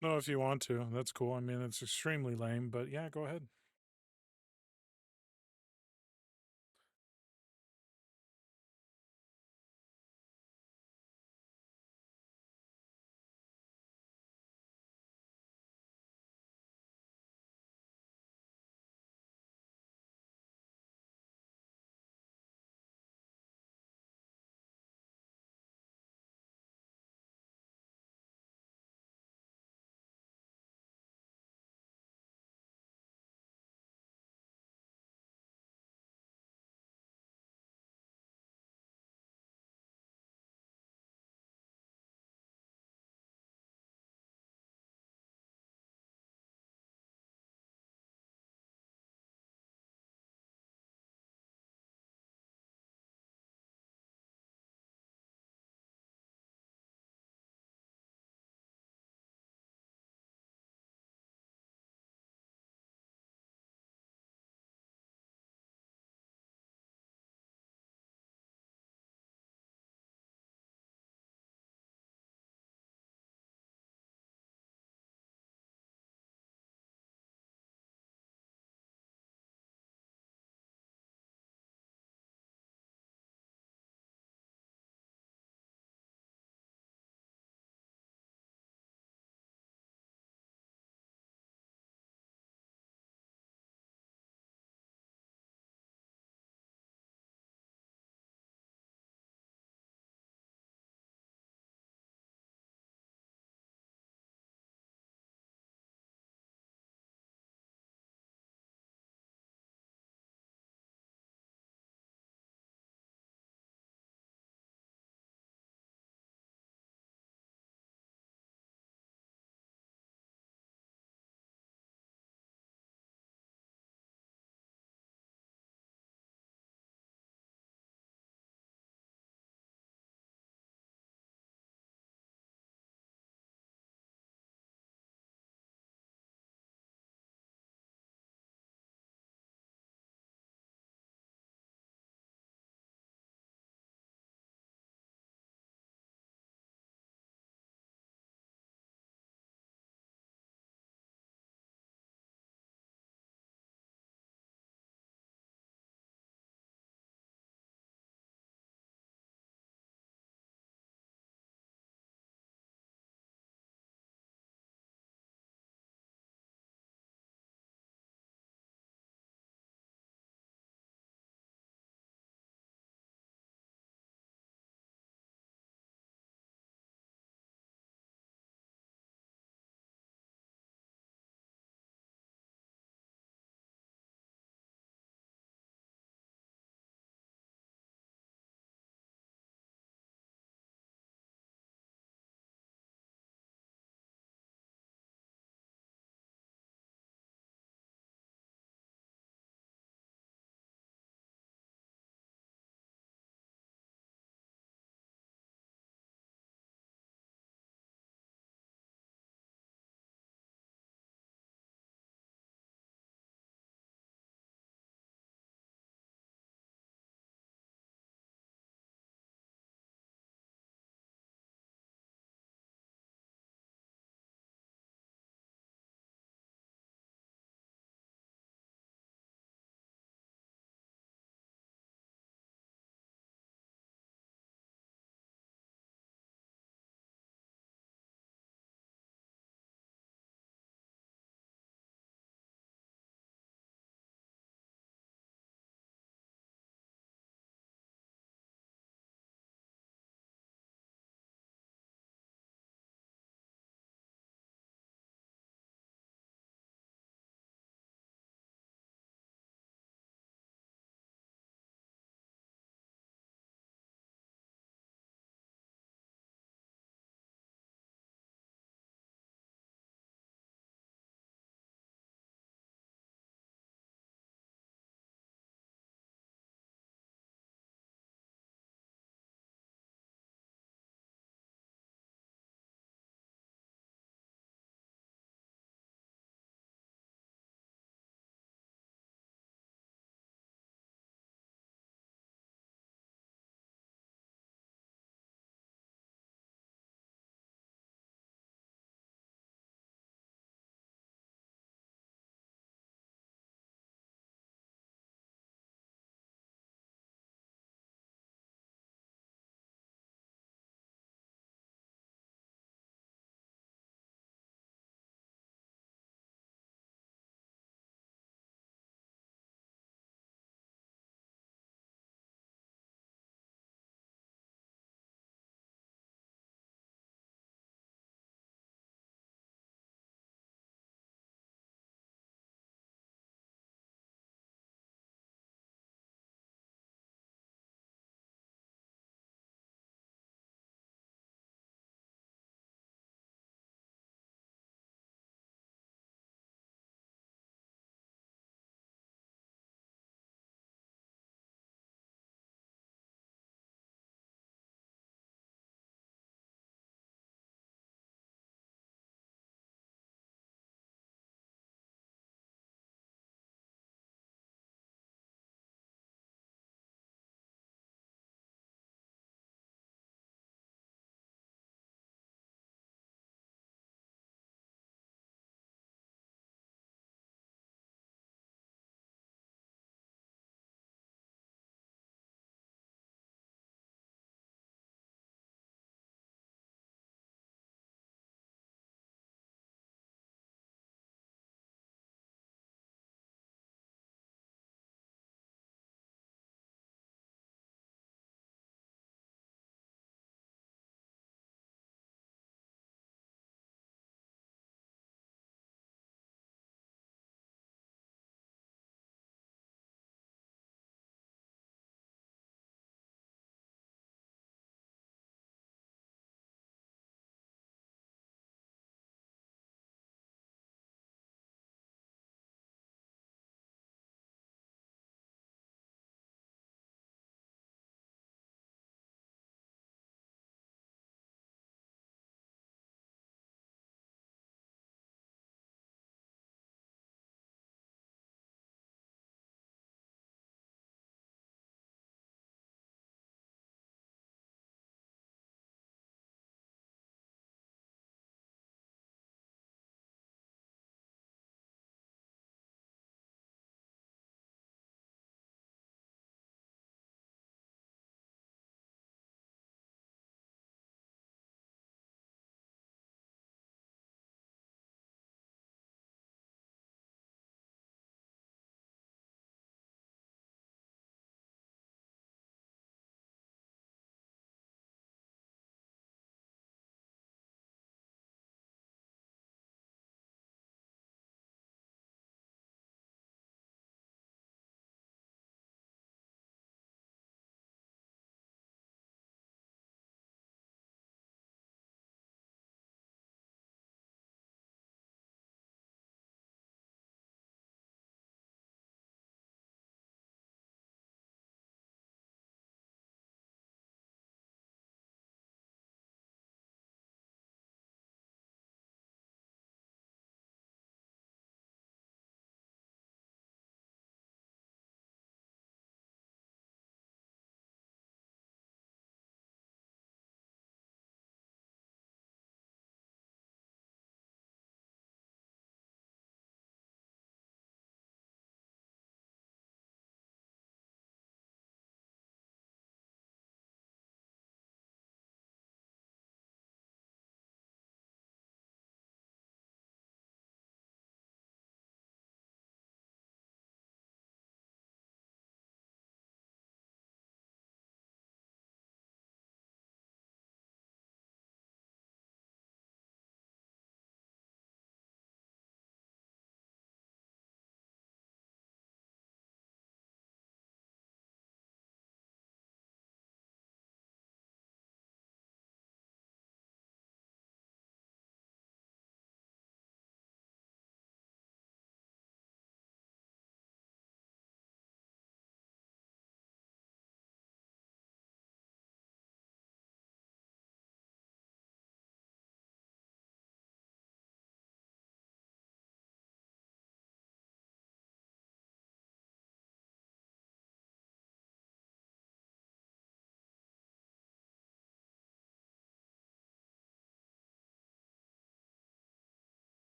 No, if you want to, that's cool. I mean, it's extremely lame, but yeah, go ahead.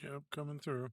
Yep, coming through.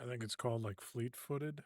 I think it's called like fleet-footed.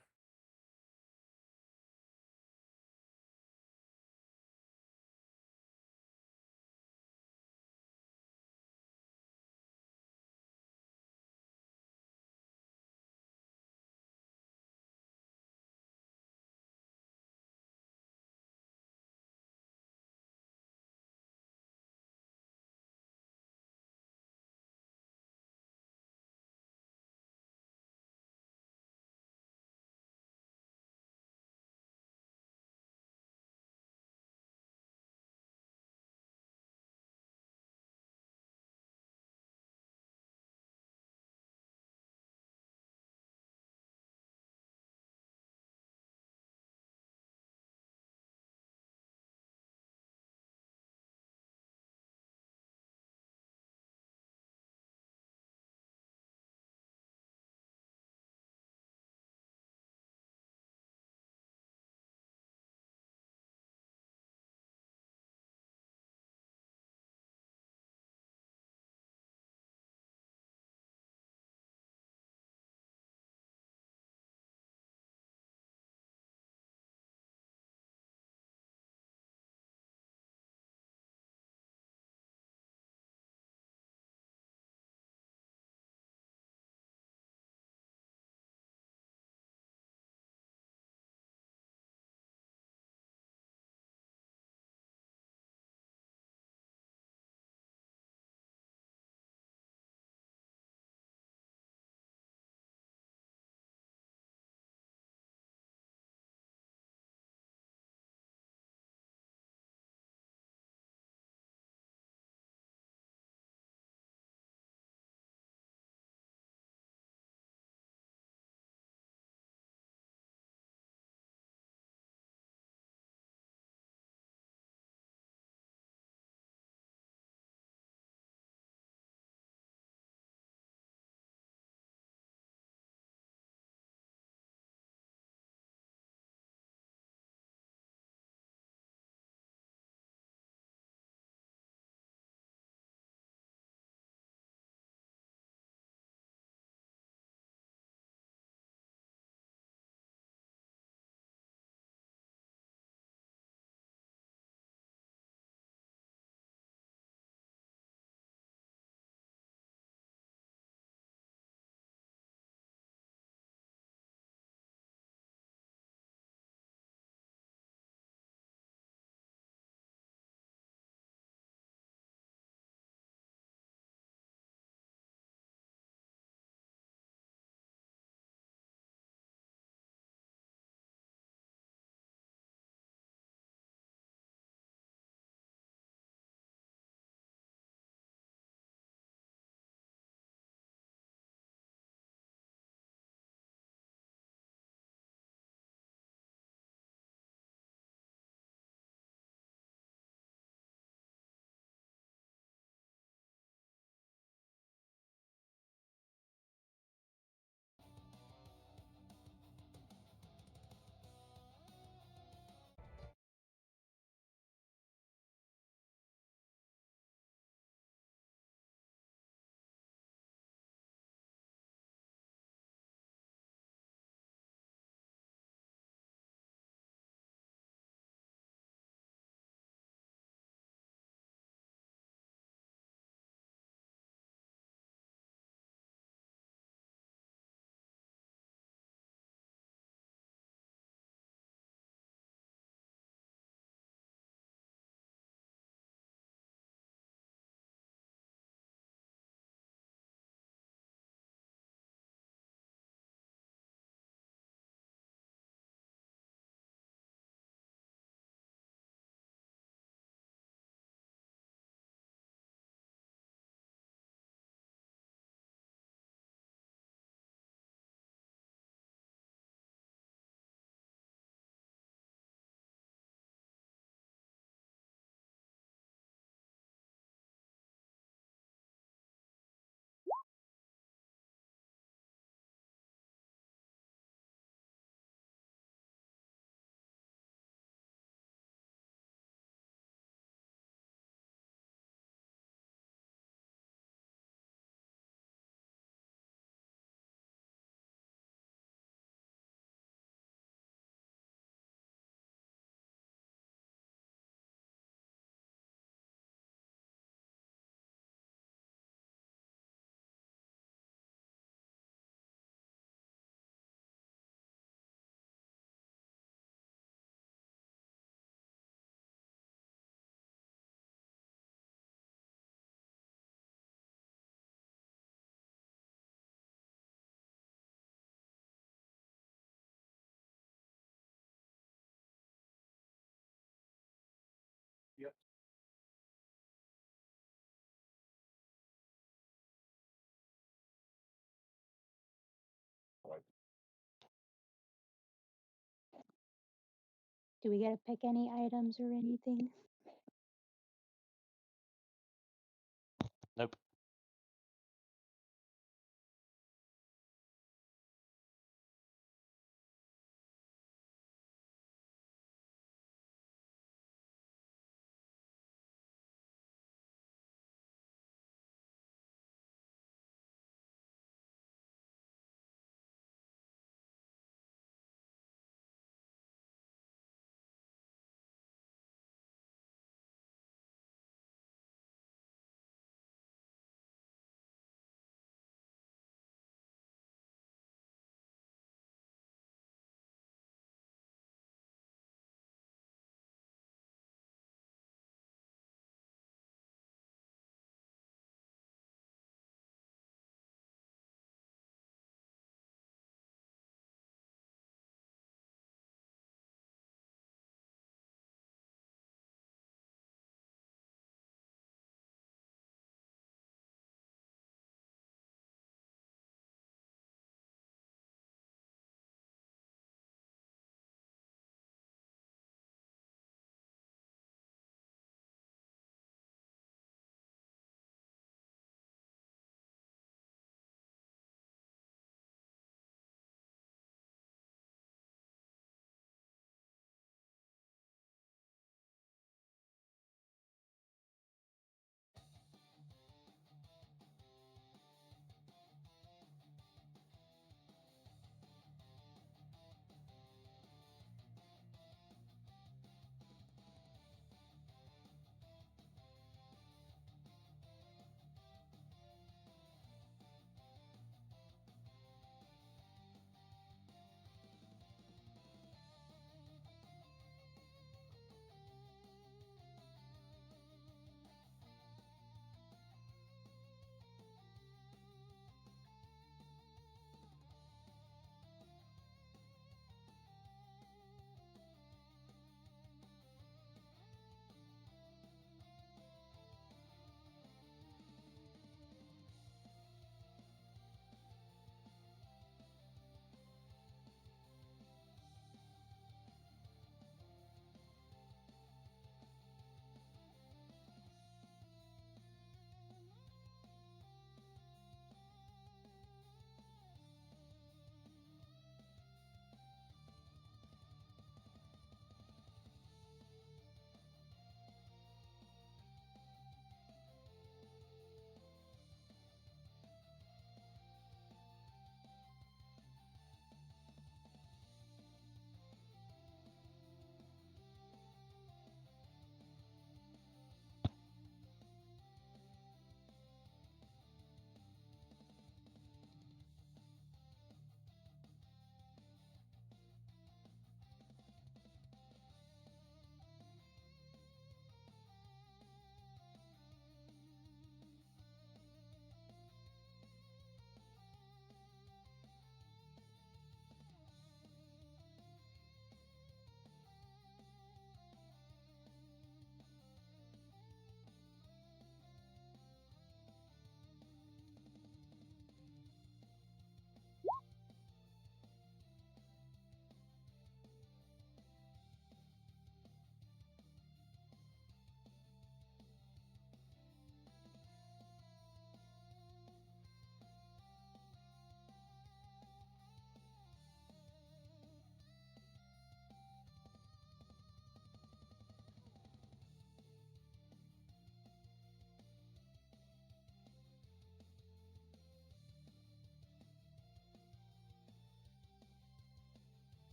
Do we get to pick any items or anything? Nope.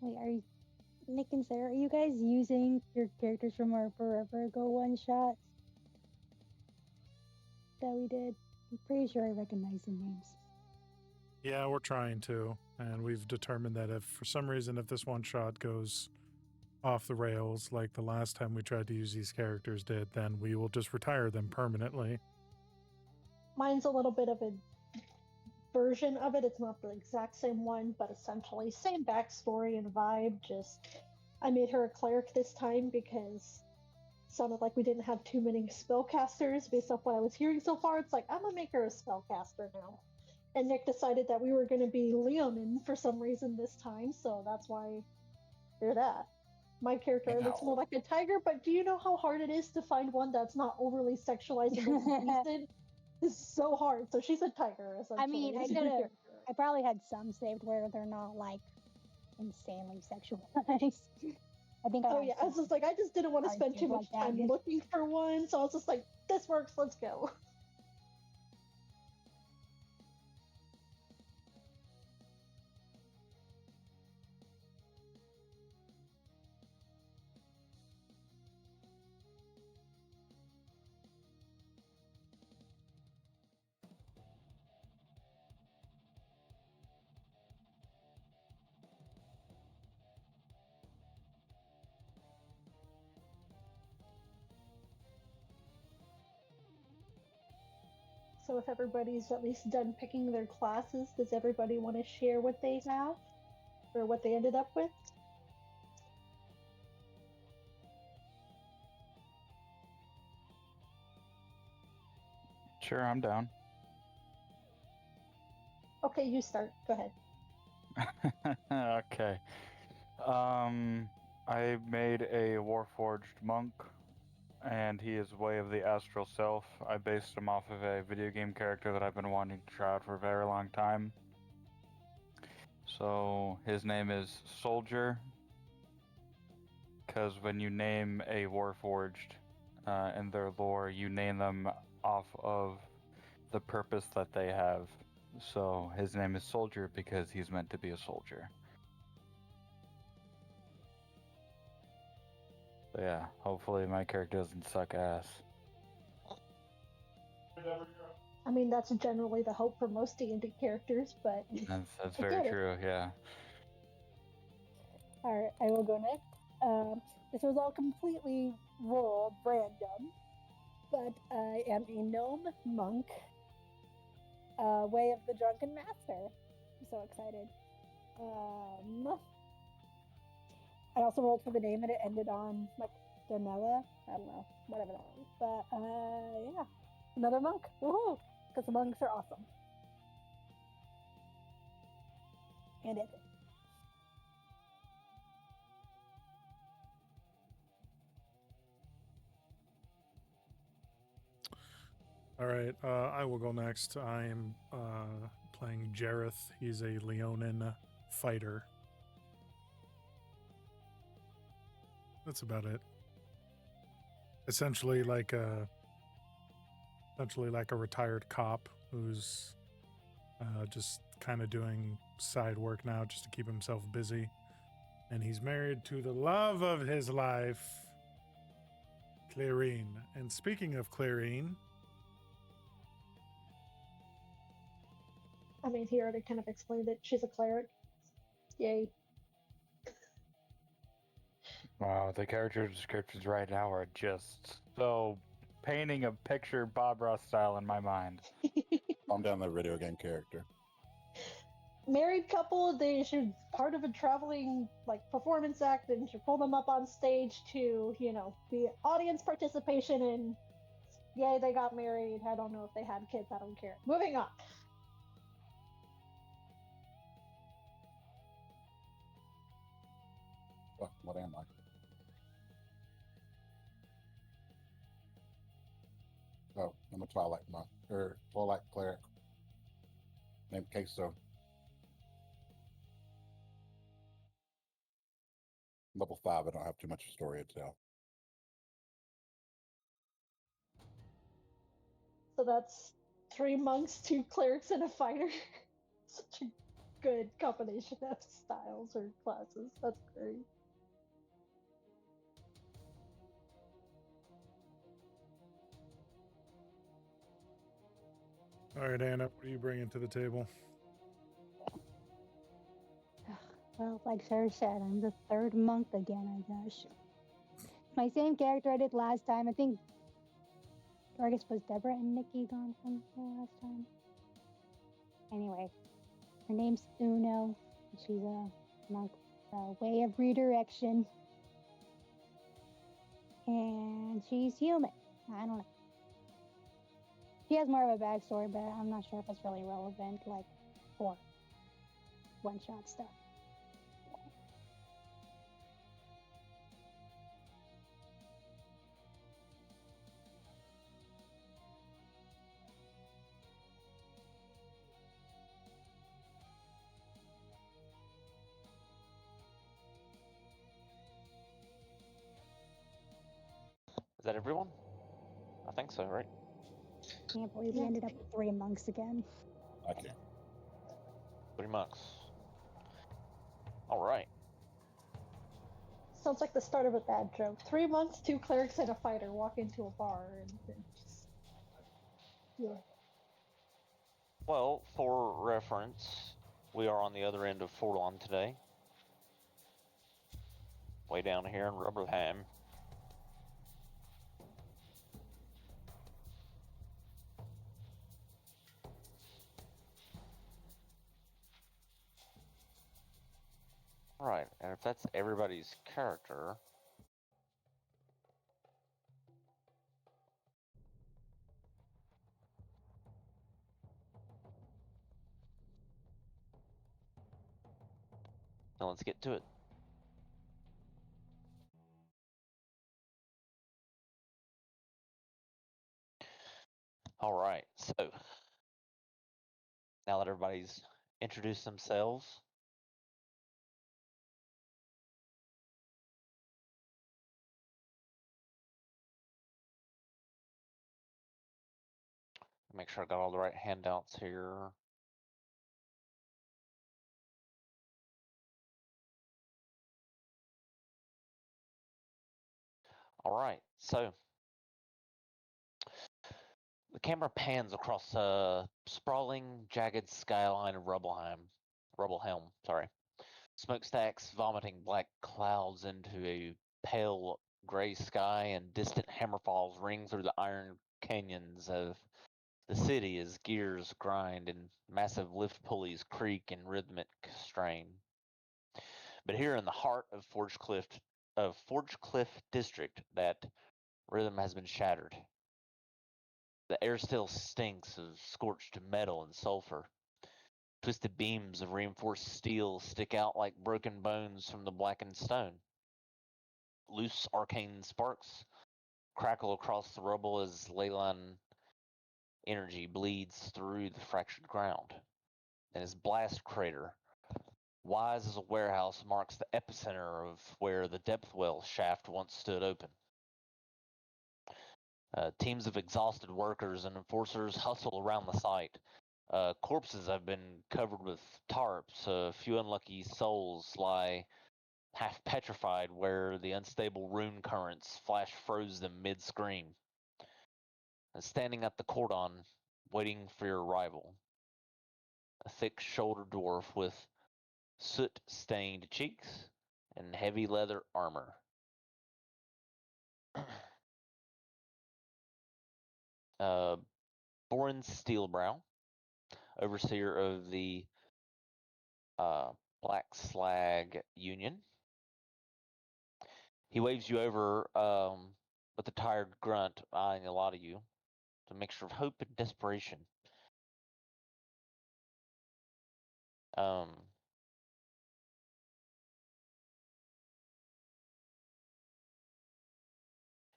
Wait, are you, Nick and Sarah, are you guys using your characters from our Forever Ago one shots that we did? I'm pretty sure I recognize the names. Yeah, we're trying to, and we've determined that if for some reason if this one shot goes off the rails like the last time we tried to use these characters did, then we will just retire them permanently. Mine's a little bit of a version of it. It's not the exact same one, but essentially same backstory and vibe. Just I made her a cleric this time because it sounded like we didn't have too many spellcasters based off what I was hearing so far. It's like I'm gonna make her a spellcaster now. And Nick decided that we were going to be Leonin for some reason this time, so that's why they're that. My character looks more like a tiger, but do you know how hard it is to find one that's not overly sexualized and looks decent? This is so hard. So she's a tiger, essentially. I mean, I probably had some saved where they're not like insanely sexualized. I think. Oh yeah, I was just like, I just didn't want to spend too much time looking for one, so I was just like, this works, let's go. So if everybody's at least done picking their classes, does everybody want to share what they have? Or what they ended up with? Sure, I'm down. Okay, you start. Go ahead. Okay. I made a Warforged monk, and he is Way of the Astral Self. I based him off of a video game character that I've been wanting to try out for a very long time. So his name is Soldier, because when you name a Warforged in their lore, you name them off of the purpose that they have. So his name is Soldier because he's meant to be a soldier. So yeah, hopefully my character doesn't suck ass. I mean, that's generally the hope for most D&D characters, but... That's very true, yeah. Alright, I will go next. This was all completely rolled random, but I am a gnome monk, Way of the Drunken Master. I'm so excited. I also rolled for the name and it ended on Donella. I don't know, whatever that was. But yeah, another monk. Woohoo! Because the monks are awesome. And it's All right, I will go next. I am playing Jareth. He's a Leonin fighter. That's about it. Essentially like a retired cop who's just kind of doing side work now just to keep himself busy. And he's married to the love of his life, Clarine. And speaking of Clarine, I mean, he already kind of explained it. She's a cleric. Yay. Wow, the character descriptions right now are just so painting a picture Bob Ross style in my mind. Calm down, the video game character. Married couple, she's part of a traveling performance act, and she pulled them up on stage to, be audience participation, and yay, they got married. I don't know if they had kids, I don't care. Moving on. What am I? Oh, I'm a Twilight monk, or Twilight cleric named Queso. Level 5, I don't have too much story to tell. So that's 3 monks, 2 clerics, and a fighter. Such a good combination of styles or classes. That's great. all right, Anna, what are you bringing to the table? well, like Sarah said, I'm the third monk again, I guess. My same character I did last time. I think, or I guess was Deborah and Nikki gone from the last time? Anyway, her name's Uno. She's a monk, Way of Redirection. And she's human. I don't know. She has more of a backstory, but I'm not sure if it's really relevant, like, for one-shot stuff. Is that everyone? I think so, right? Can't believe we ended up with 3 monks again. I can't. 3 months. All right. Sounds like the start of a bad joke. 3 months, 2 clerics and a fighter walk into a bar and just... Yeah. Well, for reference, we are on the other end of Forlon today. Way down here in Rubberham. Right, and if that's everybody's character... Then let's get to it. All right, so now that everybody's introduced themselves, make sure I got all the right handouts here. All right, so the camera pans across a sprawling, jagged skyline of Rubblehelm, sorry. Smokestacks vomiting black clouds into a pale gray sky, and distant hammerfalls ring through the iron canyons of the city as gears grind and massive lift pulleys creak in rhythmic strain. But here in the heart of Forge Cliff District, that rhythm has been shattered. The air still stinks of scorched metal and sulfur. Twisted beams of reinforced steel stick out like broken bones from the blackened stone. Loose arcane sparks crackle across the rubble as Leyline energy bleeds through the fractured ground. And his blast crater, wise as a warehouse, marks the epicenter of where the depth well shaft once stood open. Teams of exhausted workers and enforcers hustle around the site. Corpses have been covered with tarps. A few unlucky souls lie half petrified where the unstable rune currents flash froze them mid-scream. And standing at the cordon, waiting for your arrival, a thick-shouldered dwarf with soot-stained cheeks and heavy leather armor. Borin Steelbrow, overseer of the Black Slag Union. He waves you over with a tired grunt, eyeing a lot of you. It's a mixture of hope and desperation.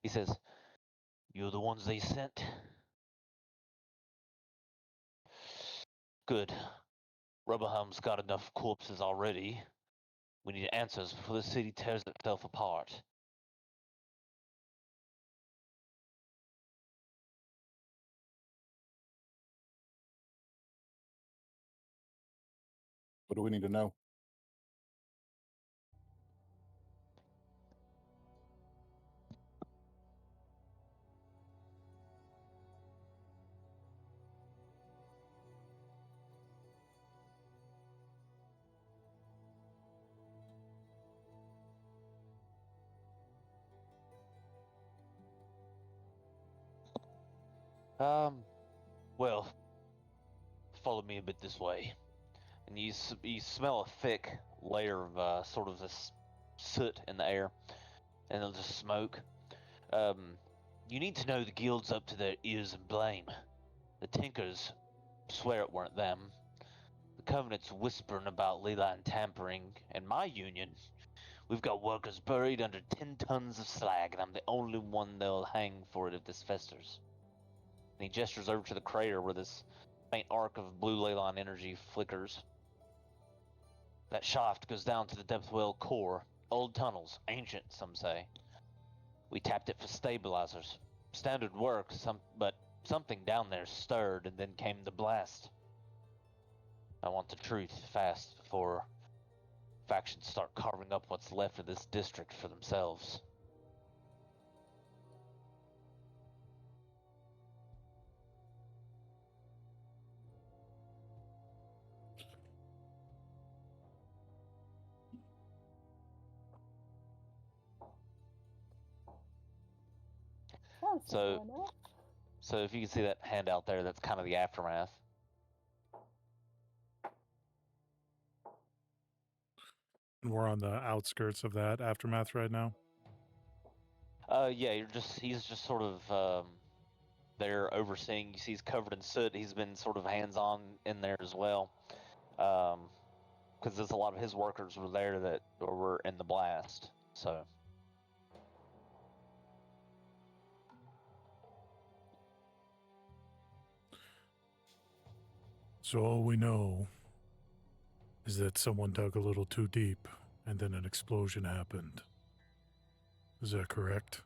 He says, "You're the ones they sent?" "Good. Rubberham's got enough corpses already. We need answers before the city tears itself apart." What do we need to know? Well, follow me a bit this way. And you smell a thick layer of sort of this soot in the air, and then just smoke. You need to know the guild's up to their ears in blame. The Tinkers swear it weren't them. The Covenant's whispering about Leland tampering, and my union, we've got workers buried under 10 tons of slag, and I'm the only one they'll hang for it if this festers. And he gestures over to the crater where this faint arc of blue Leyline energy flickers. That shaft goes down to the depth well core. Old tunnels, ancient, some say. We tapped it for stabilizers. Standard work, but something down there stirred and then came the blast. I want the truth fast before factions start carving up what's left of this district for themselves. Sounds So- simple enough. So if you can see that handout there, that's kind of the aftermath. And we're on the outskirts of that aftermath right now. Yeah, he's just sort of there overseeing. You see he's covered in soot. He's been sort of hands-on in there as well. Because there's a lot of his workers were there that were in the blast. So So all we know is that someone dug a little too deep and then an explosion happened. Is that correct?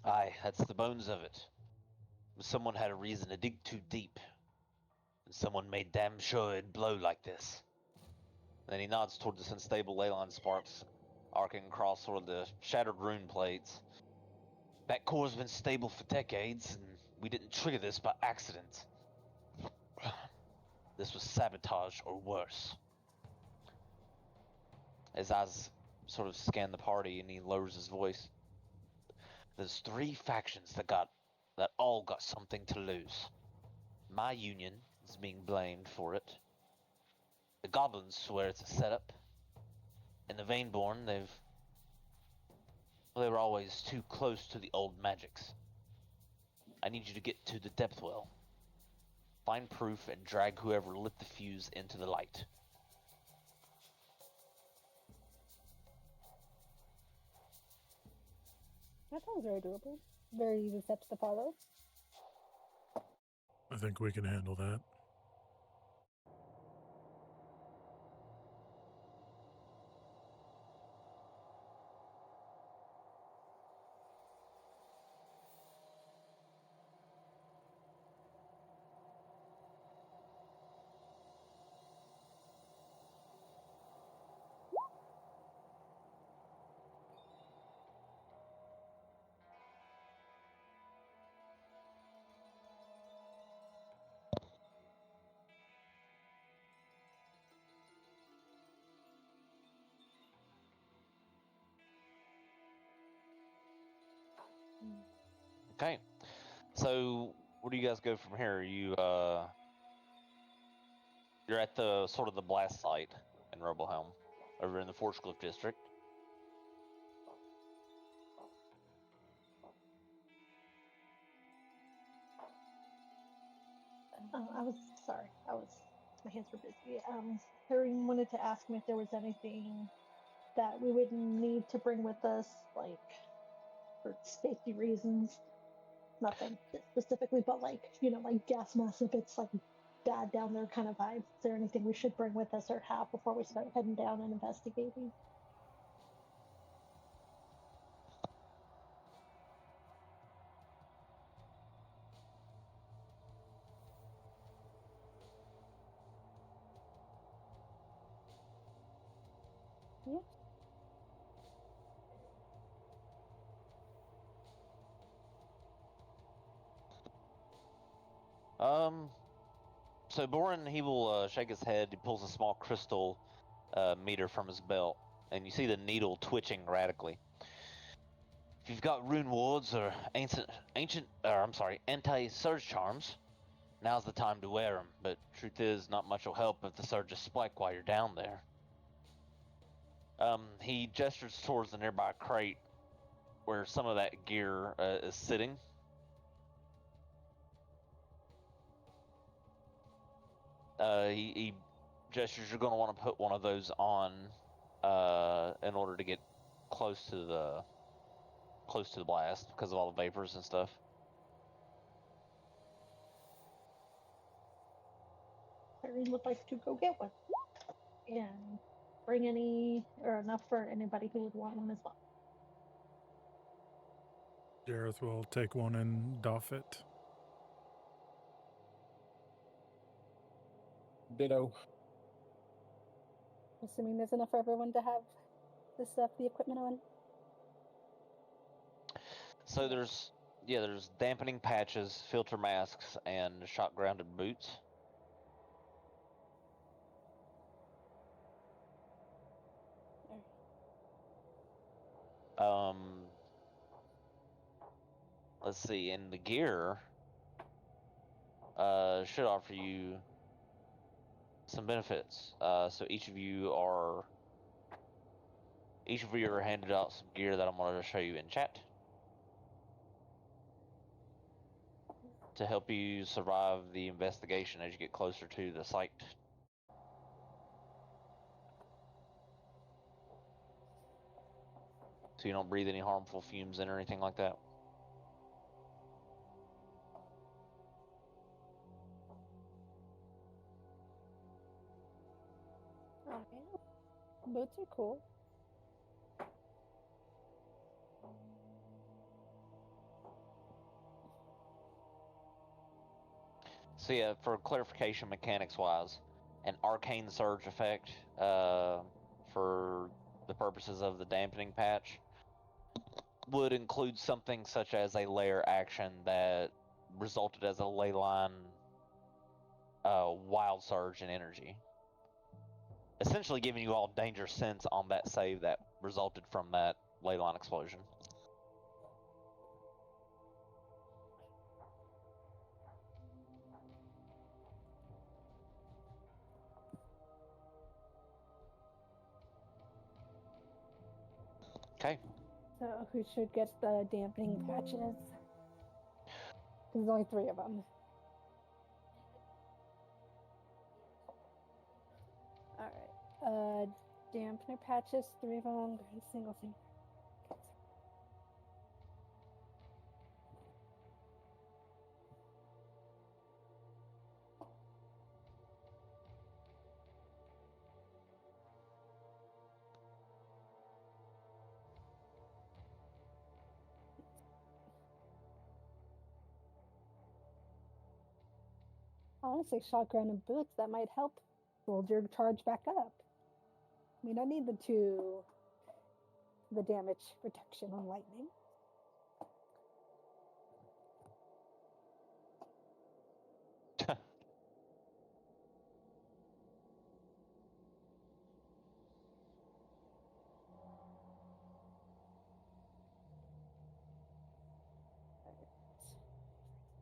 aye, that's the bones of it. Someone had a reason to dig too deep. And someone made damn sure it'd blow like this. And then he nods toward this unstable leyline sparks arcing across sort of the shattered rune plates. That core's been stable for decades, and we didn't trigger this by accident. This was sabotage or worse. His eyes sort of scan the party, and he lowers his voice. There's 3 factions that all got something to lose. My union is being blamed for it. The goblins swear it's a setup. And the Vaneborn, they were always too close to the old magics. I need you to get to the depth well. Find proof and drag whoever lit the fuse into the light. That sounds very doable. Very easy steps to follow. I think we can handle that. Okay. So where do you guys go from here? You're at the sort of the blast site in Robohelm, over in the Forgecliff district. I was sorry. My hands were busy. Harry wanted to ask me if there was anything that we would need to bring with us, like for safety reasons. Nothing specifically, but like like gas mask if it's like bad down there kind of vibes. Is there anything we should bring with us or have before we start heading down and investigating? Yeah. So Boren, he will shake his head. He pulls a small crystal meter from his belt, and you see the needle twitching radically. If you've got rune wards or anti-surge charms, now's the time to wear them. But truth is, not much will help if the surges spike while you're down there. He gestures towards the nearby crate where some of that gear is sitting. He gestures you're going to want to put one of those on in order to get close to the blast because of all the vapors and stuff. Irene would like to go get one and bring any or enough for anybody who would want one as well. Jareth will take one and doff it. Ditto. Assuming there's enough for everyone to have the stuff, the equipment on. So there's dampening patches, filter masks, and shock grounded boots. Let's see, and the gear should offer you some benefits. So each of you are handed out some gear that I'm going to show you in chat to help you survive the investigation as you get closer to the site. So you don't breathe any harmful fumes in or anything like that. Oh, yeah. Boots are cool. So yeah, for clarification mechanics-wise, an arcane surge effect for the purposes of the dampening patch would include something such as a layer action that resulted as a leyline wild surge in energy. Essentially giving you all danger sense on that save that resulted from that leyline explosion. Okay. So who should get the dampening patches? There's only 3 of them. Alright. Dampener patches, 3 of them, single thing. Honestly, shotgun and boots, that might help soldier charge back up. We don't need the damage protection on lightning.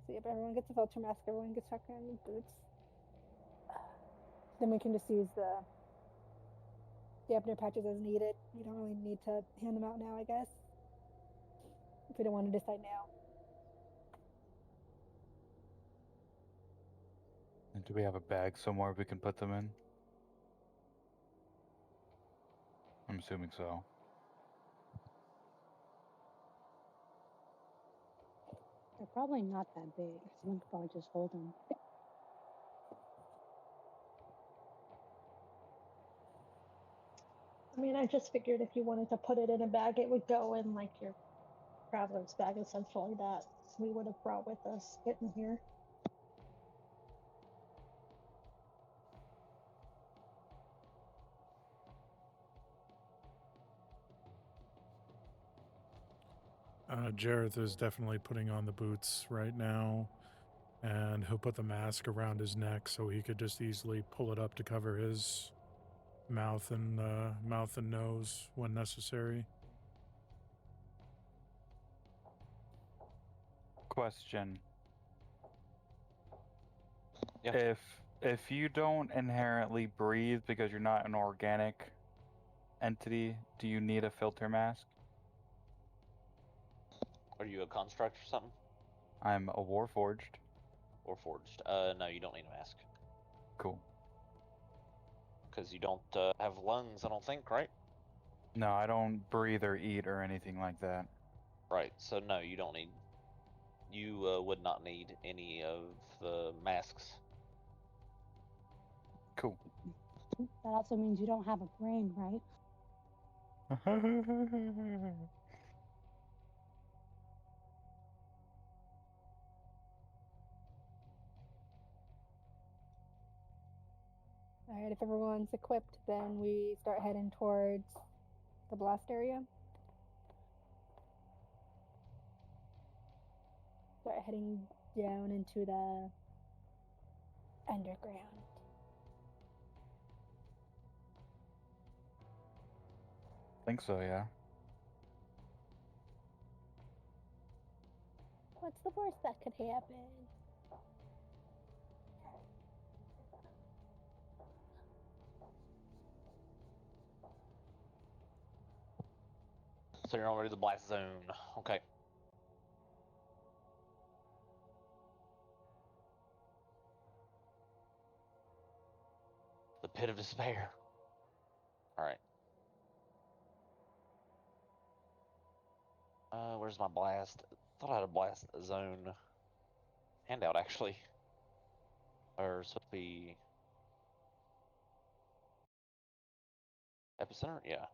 See if everyone gets a filter mask, everyone gets shotgun and boots. Then we can just use the dampener patches as needed. We don't really need to hand them out now, I guess. If we don't want to decide now. And do we have a bag somewhere we can put them in? I'm assuming so. They're probably not that big. Someone could probably just hold them. I mean, I just figured if you wanted to put it in a bag, it would go in like your traveler's bag, essentially, that we would have brought with us getting here. Jareth is definitely putting on the boots right now, and he'll put the mask around his neck so he could just easily pull it up to cover his mouth and nose when necessary. Question. Yeah. If you don't inherently breathe because you're not an organic entity, do you need a filter mask? Are you a construct or something? I'm a warforged. Or forged? No, you don't need a mask. Cool. Because you don't have lungs, I don't think, right? No, I don't breathe or eat or anything like that. Right, so no, you don't need... You would not need any of the masks. Cool. That also means you don't have a brain, right? Alright, if everyone's equipped, then we start heading towards the blast area. Start heading down into the underground. Think so, yeah. What's the worst that could happen? So you're already the blast zone. Okay. The pit of despair. Alright. Where's my blast? Thought I had a blast zone handout, actually. Or supposed to be... Epicenter? Yeah.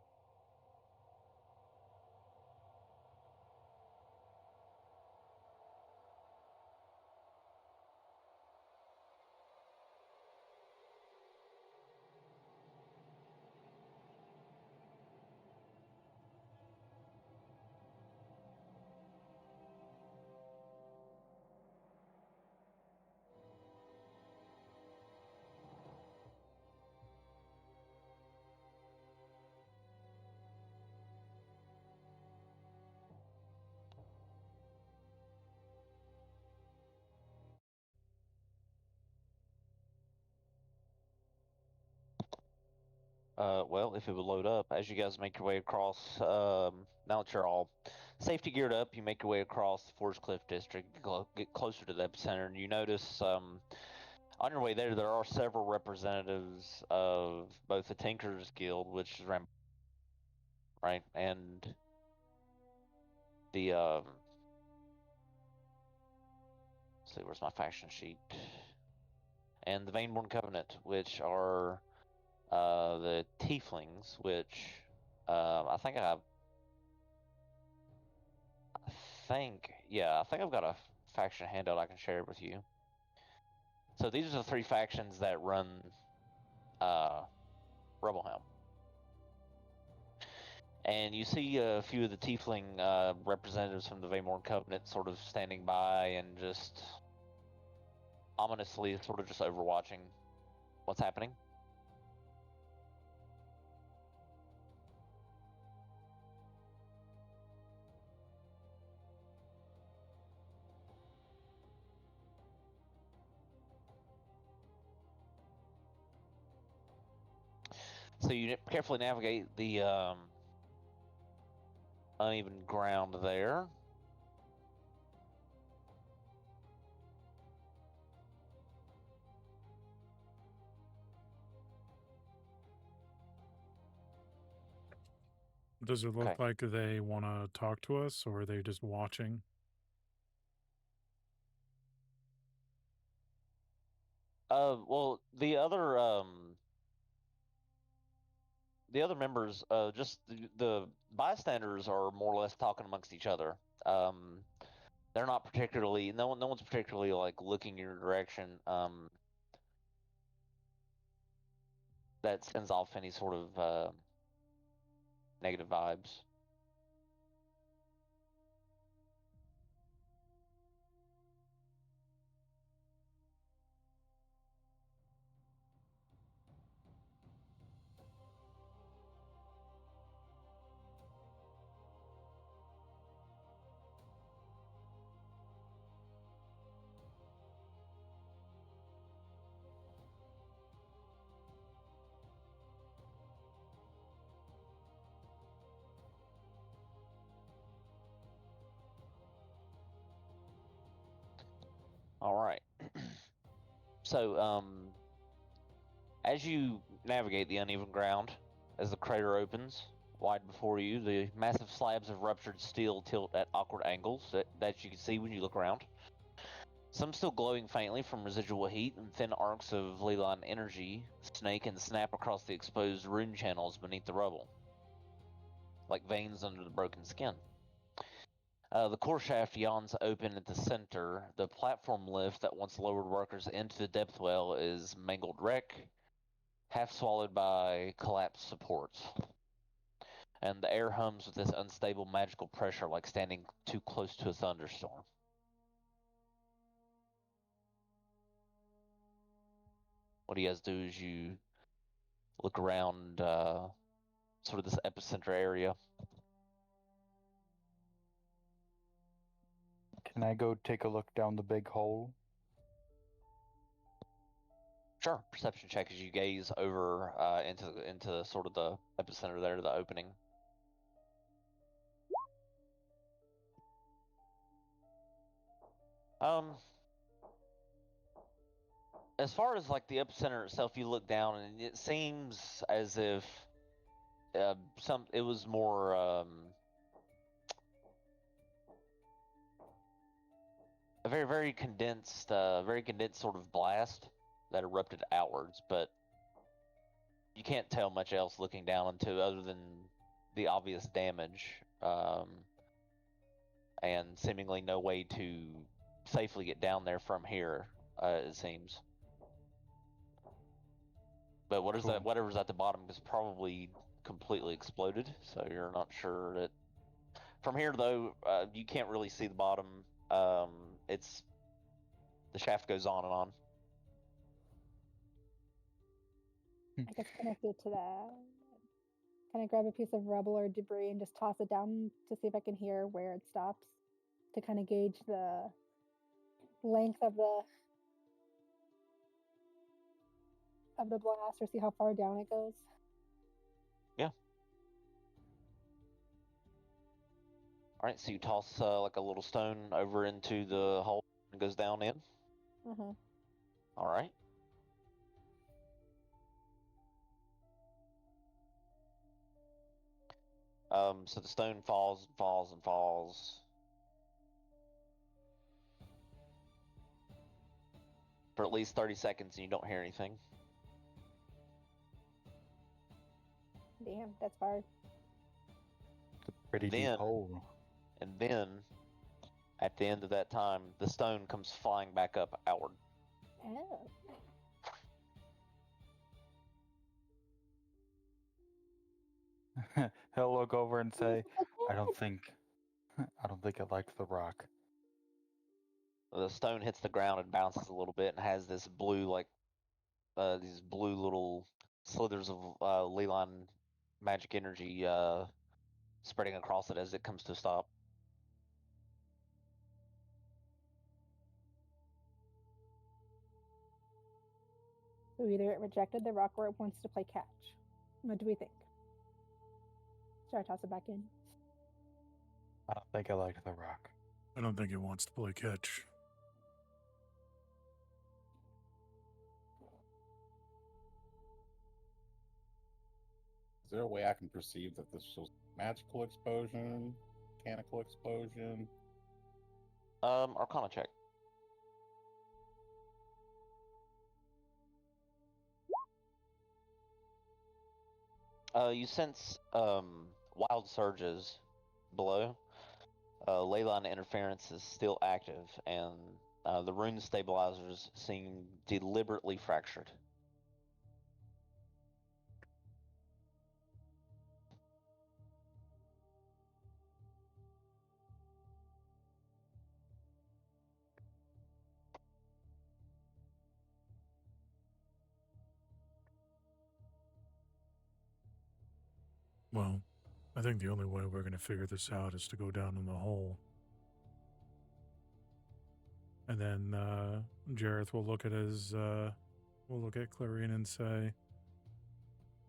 Well, if it would load up, as you guys make your way across, now that you're all safety geared up, you make your way across the Forest Cliff District, get closer to the epicenter, and you notice, on your way there are several representatives of both the Tinker's Guild, which is right, and the, let's see, where's my faction sheet? And the Vaneborn Covenant, which are, the Tieflings, which, I think I've got a faction handout I can share with you. So these are the three factions that run Rebelhelm. And you see a few of the Tiefling representatives from the Vaymorn Covenant sort of standing by and just ominously sort of just overwatching what's happening. So you carefully navigate the uneven ground there. Does it look Okay. like they want to talk to us, or are they just watching? Well, the other members, just the bystanders are more or less talking amongst each other. They're not particularly, no one's particularly like looking your direction. That sends off any sort of negative vibes. All right. So, as you navigate the uneven ground, as the crater opens wide before you, the massive slabs of ruptured steel tilt at awkward angles that you can see when you look around. Some still glowing faintly from residual heat, and thin arcs of Leland energy snake and snap across the exposed rune channels beneath the rubble, like veins under the broken skin. The core shaft yawns open at the center. The platform lift that once lowered workers into the depth well is mangled wreck, half swallowed by collapsed supports. And the air hums with this unstable magical pressure like standing too close to a thunderstorm. What you guys do is you look around sort of this epicenter area. Can I go take a look down the big hole? Sure, perception check as you gaze over into sort of the epicenter there, the opening. As far as like the epicenter itself, you look down and it seems as if it was more a very condensed sort of blast that erupted outwards, but you can't tell much else looking down into other than the obvious damage, and seemingly no way to safely get down there from here, it seems. But whatever's at the bottom is probably completely exploded, so you're not sure that. From here, though, you can't really see the bottom. The shaft goes on and on. I guess connected to that. Can I grab a piece of rubble or debris and just toss it down to see if I can hear where it stops? To kind of gauge the length of the blast or see how far down it goes. Yeah. Alright, so you toss like a little stone over into the hole and goes down in? Mm-hmm. Alright. So the stone falls and falls and falls. For at least 30 seconds and you don't hear anything. Damn, that's hard. It's a pretty deep Then- hole. And then, at the end of that time, the stone comes flying back up outward. Oh. He'll look over and say, I don't think it liked the rock. The stone hits the ground and bounces a little bit and has this blue, these blue little slithers of Leland magic energy spreading across it as it comes to a stop. So either it rejected the rock or it wants to play catch. What do we think? Should I toss it back in? I don't think it liked the rock. I don't think it wants to play catch. Is there a way I can perceive that this was magical explosion, mechanical explosion? Arcana check. You sense wild surges below. Ley line interference is still active, and the rune stabilizers seem deliberately fractured. Well, I think the only way we're going to figure this out is to go down in the hole. And then Jareth will look at Clarine and say,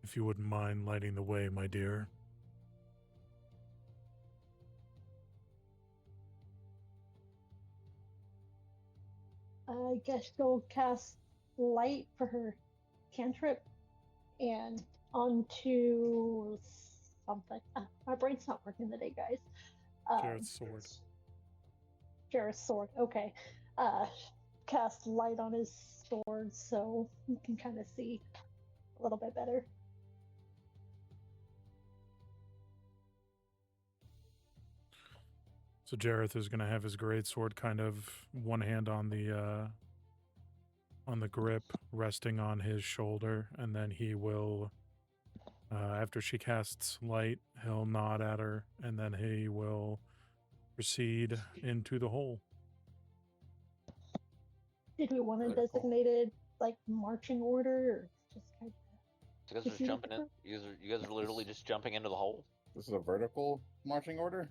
if you wouldn't mind lighting the way, my dear. I guess she'll cast light for her cantrip and onto something. My brain's not working today, guys. Jared's sword. Jared's sword. Okay. Cast light on his sword so you can kind of see a little bit better. So Jareth is going to have his great sword kind of one hand on the grip, resting on his shoulder, and then he will, after she casts light, he'll nod at her, and then he will proceed into the hole. Did we want a Very cool. designated like marching order, or just kind of? You guys are just jumping in. You guys are literally just jumping into the hole. This is a vertical marching order?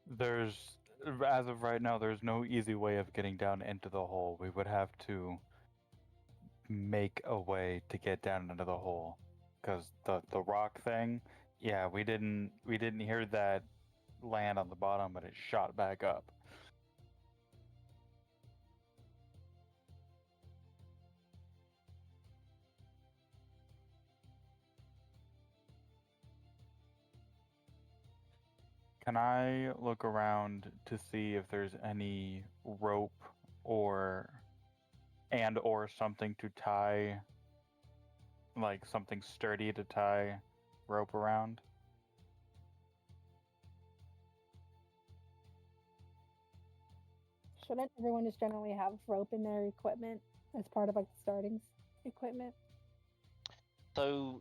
There's, as of right now, there's no easy way of getting down into the hole. We would have to make a way to get down into the hole, because the rock thing, yeah, we didn't hear that land on the bottom, but it shot back up. Can I look around to see if there's any rope or something to tie, like something sturdy to tie rope around? Shouldn't everyone just generally have rope in their equipment as part of like the starting equipment? So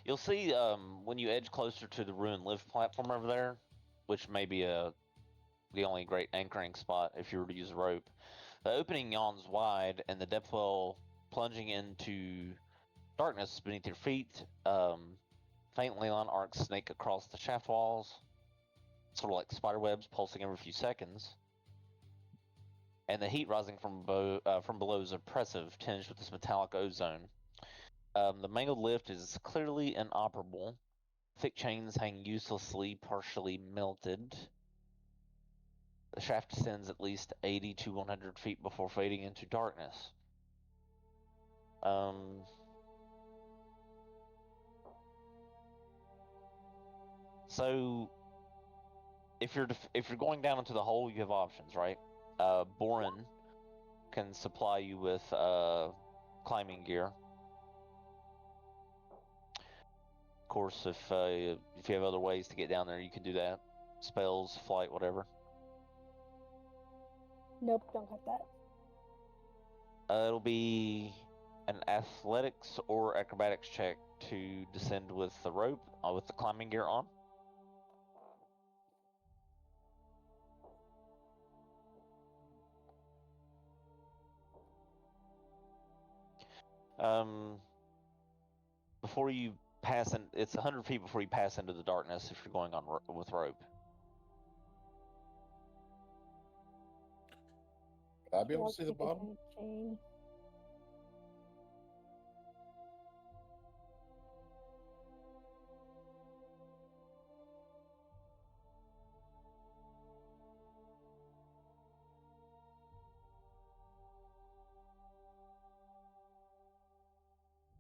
you'll see when you edge closer to the ruined lift platform over there, which may be the only great anchoring spot if you were to use a rope. The opening yawns wide, and the depth well plunging into darkness beneath your feet. Faintly line arcs snake across the shaft walls, sort of like spider webs pulsing every few seconds. And the heat rising from below is oppressive, tinged with this metallic ozone. The mangled lift is clearly inoperable. Thick chains hang uselessly, partially melted. The shaft descends at least 80 to 100 feet before fading into darkness. So, if you're going down into the hole, you have options, right? Boren can supply you with climbing gear. Of course, if you have other ways to get down there, you can do that. Spells, flight, whatever. Nope, don't have that. It'll be an athletics or acrobatics check to descend with the rope, with the climbing gear on. Before you pass in, it's 100 feet before you pass into the darkness if you're going on with rope. I'll be able to see the bottom. Chain.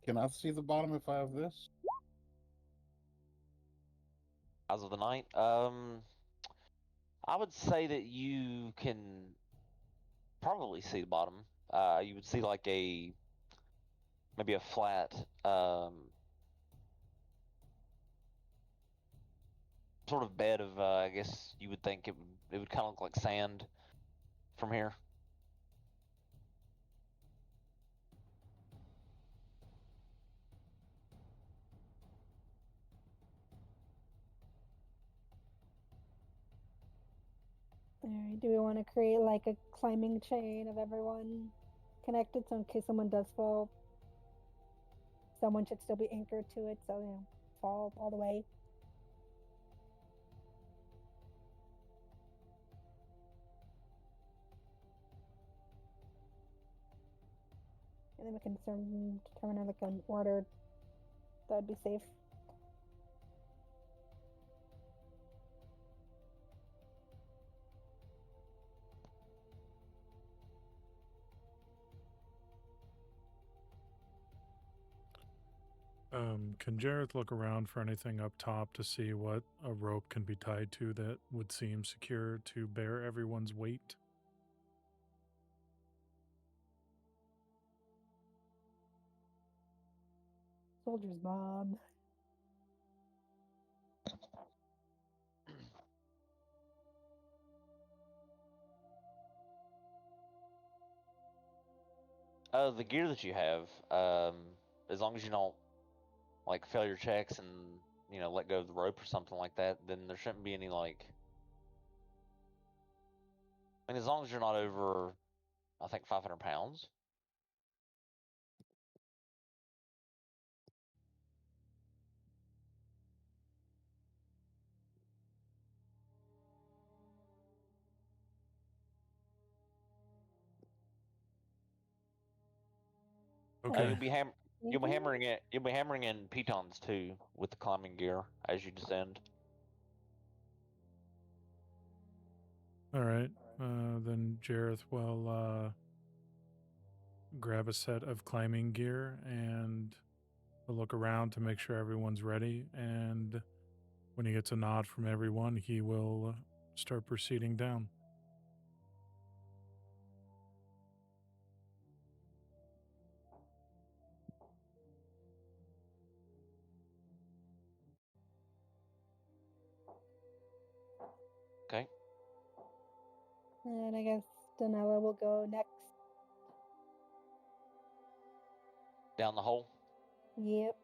Can I see the bottom if I have this? Eyes of the night. I would say that you can probably see the bottom. You would see like maybe a flat, sort of bed of, I guess you would think it would kind of look like sand from here. Alright, do we want to create like a climbing chain of everyone connected so in case someone does fall, someone should still be anchored to it so, fall all the way? And then we can determine like an order that would be safe. Can Jareth look around for anything up top to see what a rope can be tied to that would seem secure to bear everyone's weight? Soldier's mom. The gear that you have, as long as you don't like fail your checks and let go of the rope or something like that, then there shouldn't be any like. I mean, as long as you're not over, I think 500 pounds. Okay. You'll be Mhm. hammering it. You'll be hammering in pitons too with the climbing gear as you descend. All right. Then Jareth will grab a set of climbing gear and look around to make sure everyone's ready. And when he gets a nod from everyone, he will start proceeding down. Okay. And I guess Donella will go next. Down the hole. Yep.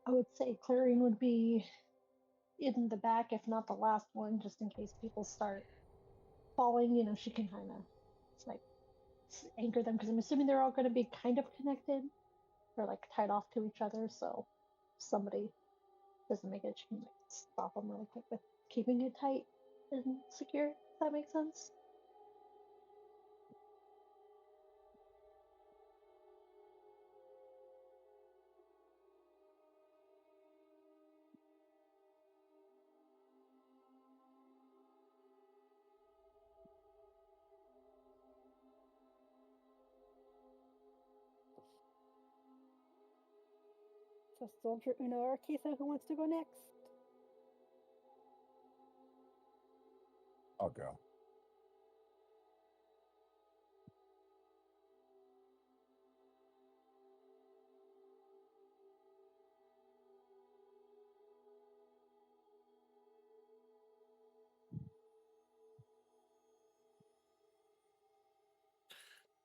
I would say clearing would be in the back, if not the last one, just in case people start falling. She can kind of like anchor them because I'm assuming they're all going to be kind of connected or like tied off to each other. So if somebody doesn't make it, she can like stop them really quick with keeping it tight and secure. If that makes sense. So Soldier Uno or Kisa, who wants to go next? I'll go.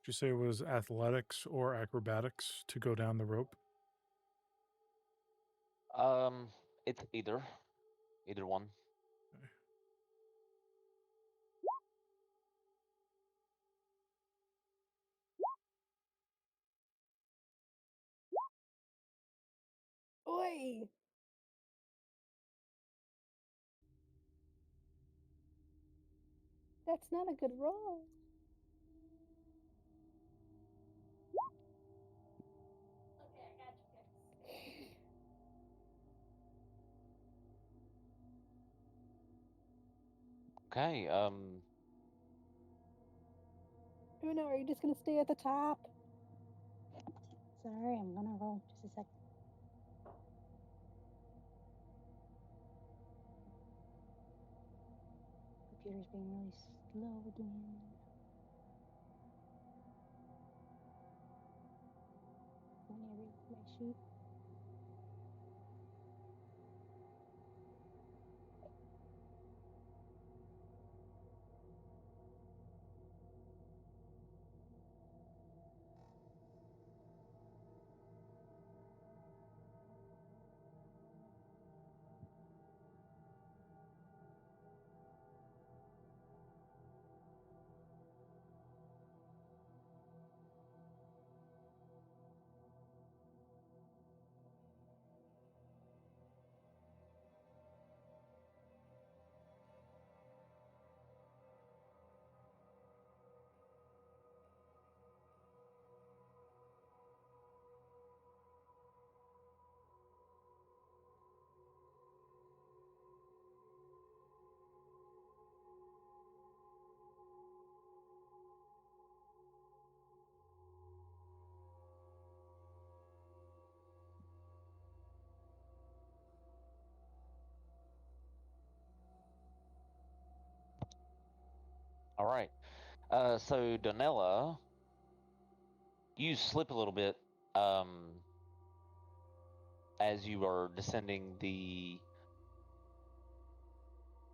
Did you say it was athletics or acrobatics to go down the rope? It's either one. Oi! That's not a good roll. Okay, I got you guys. Okay. Uno, are you just gonna stay at the top? Sorry, I'm gonna roll just a second. Computer's being really slow again. Let me read my sheet. All right. So Donella, you slip a little bit as you are descending the.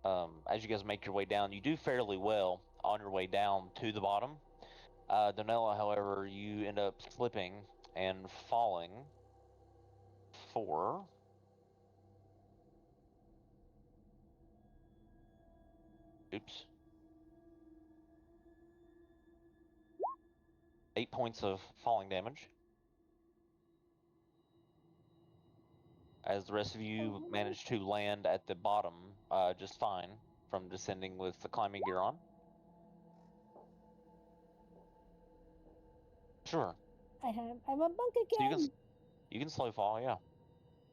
As you guys make your way down, you do fairly well on your way down to the bottom. Donella, however, you end up slipping and falling for. Oops. 8 points of falling damage. As the rest of you manage to land at the bottom just fine from descending with the climbing gear on. Sure. I'm a monk So again. you can slow fall, yeah.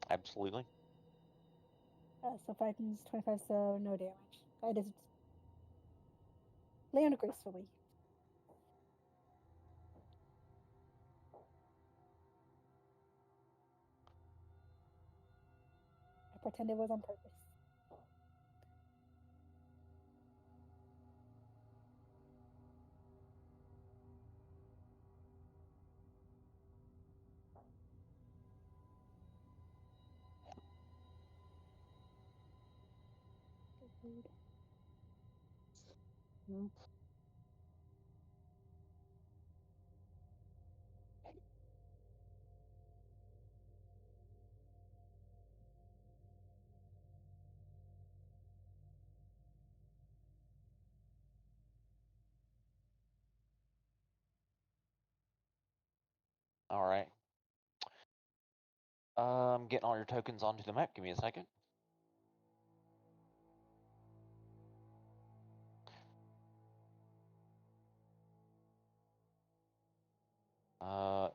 Absolutely. So 5 is 25, so no damage. I just land gracefully. I pretend it was on purpose. All right. Getting all your tokens onto the map. Give me a second.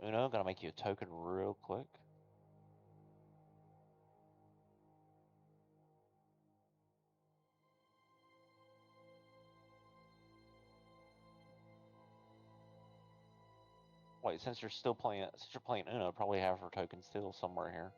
Uno, gotta make you a token real quick. Wait, since you're playing Uno, probably have her token still somewhere here.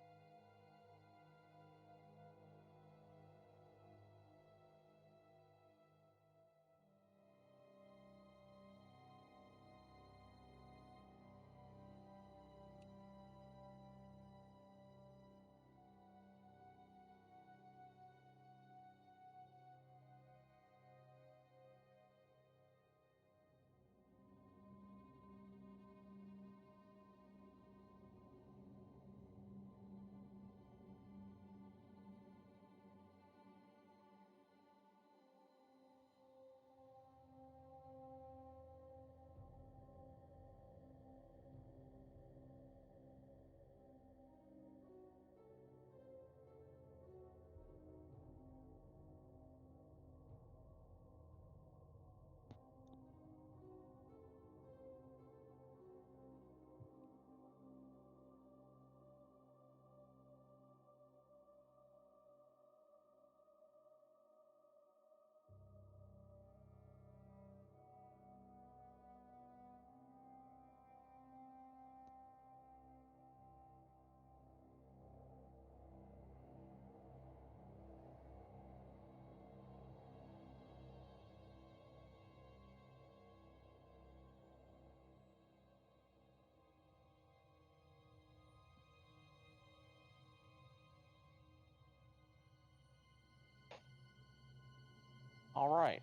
All right.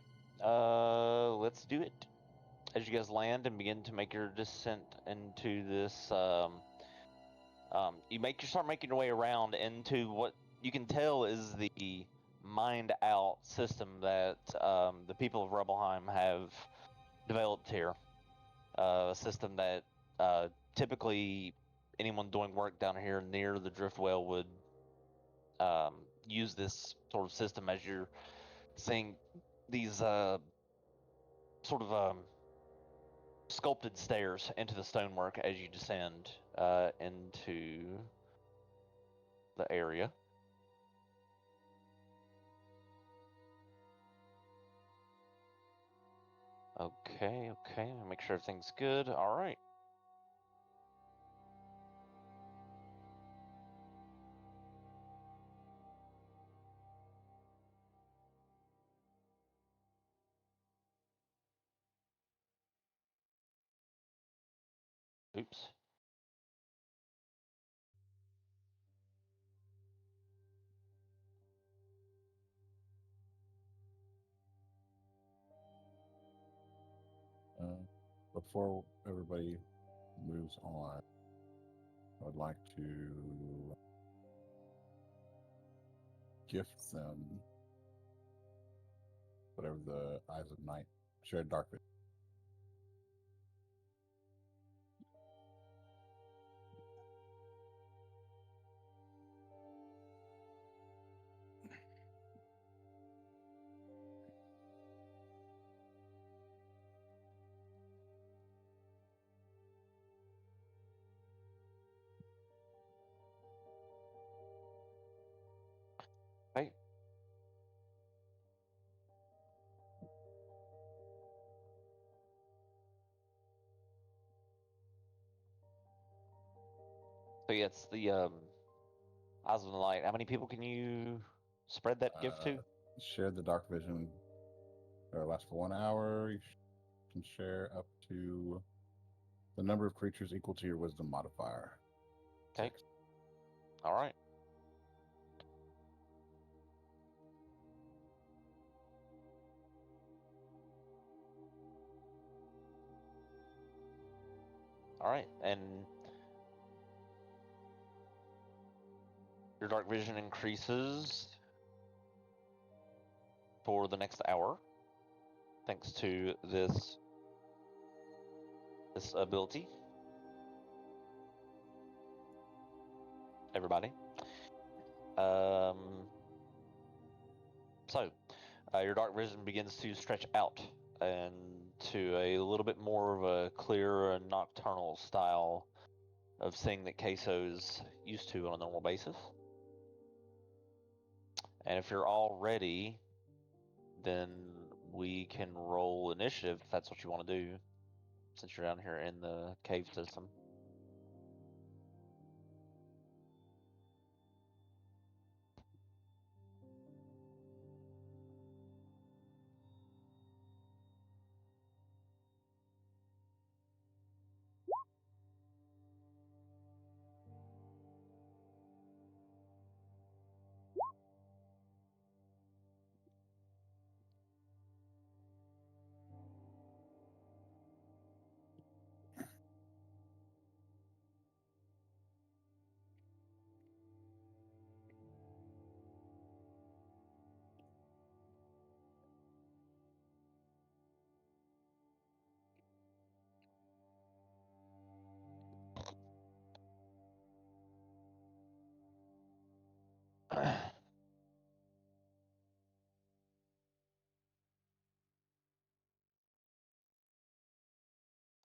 Let's do it. As you guys land and begin to make your descent into this, you start making your way around into what you can tell is the mined out system that the people of Rebelheim have developed here. A system that typically anyone doing work down here near the Driftwell would use this sort of system as you're seeing these sort of sculpted stairs into the stonework as you descend into the area. Okay, make sure everything's good. All right. Oops. Before everybody moves on, I would like to gift them whatever the Eyes of Night shared dark vision. Right. So yeah, it's the Eyes of the Light. How many people can you spread that gift to? Share the dark vision. Lasts for 1 hour. You can share up to the number of creatures equal to your wisdom modifier. Okay. 6. All right. All right, and your dark vision increases for the next hour, thanks to this ability. Everybody. So, your dark vision begins to stretch out and to a little bit more of a clear and nocturnal style of seeing that Queso's used to on a normal basis. And if you're all ready, then we can roll initiative if that's what you want to do, since you're down here in the cave system.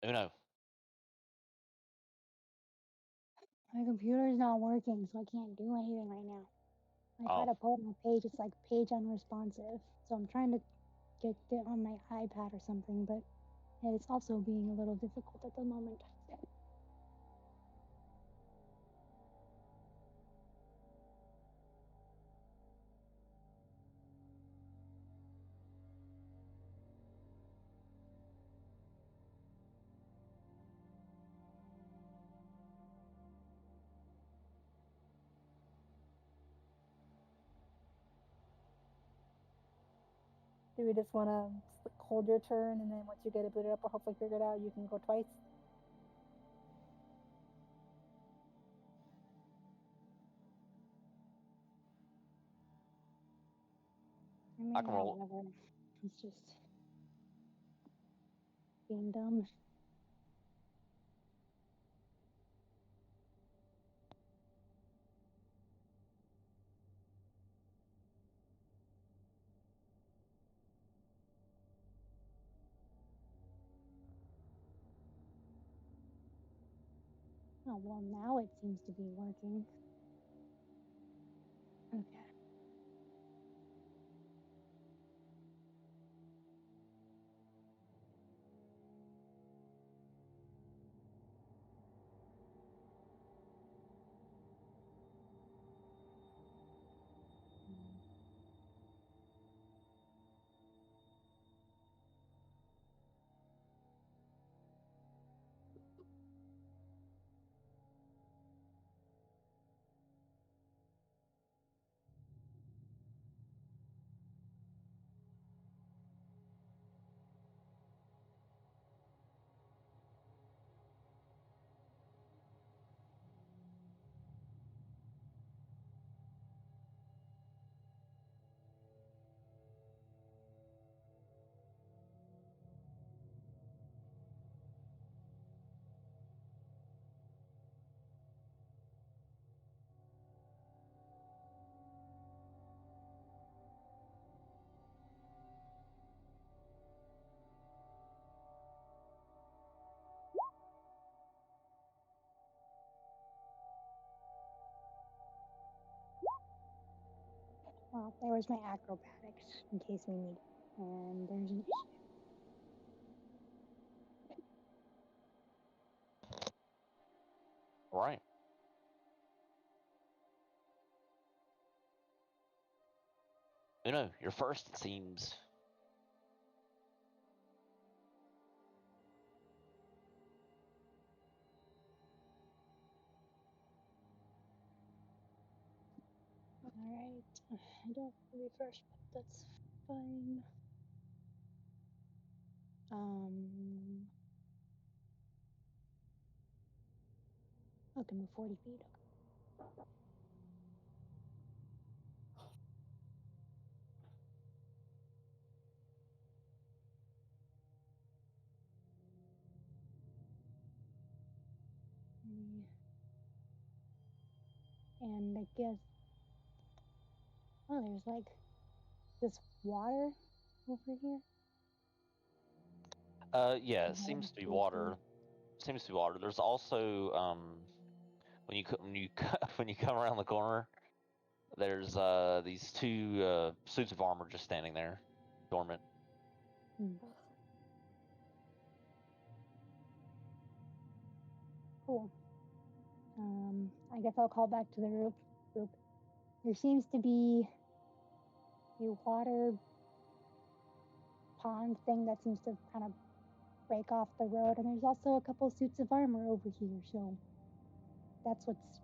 Uno. My computer's not working, so I can't do anything right now. I try Oh. to pull up my page, it's like page unresponsive. So I'm trying to get it on my iPad or something, but it's also being a little difficult at the moment. Do we just want to hold your turn, and then once you get it booted up or hopefully figure it out, you can go twice? I mean, I can yeah, roll. whatever. It's just being dumb. Oh, well, now it seems to be working. Okay. Oh, there was my acrobatics in case we need it. And there's an issue. All right. You're first, it seems. Alright. I don't have to be first, but that's fine. I can move 40 feet. And I guess, oh, there's like this water over here. Yeah, it Water seems to be too. water. Seems to be water. There's also when you when you come around the corner, there's these two suits of armor just standing there, dormant. Cool. I guess I'll call back to the group. There seems to be a water pond thing that seems to kind of break off the road, and there's also a couple suits of armor over here, so that's what's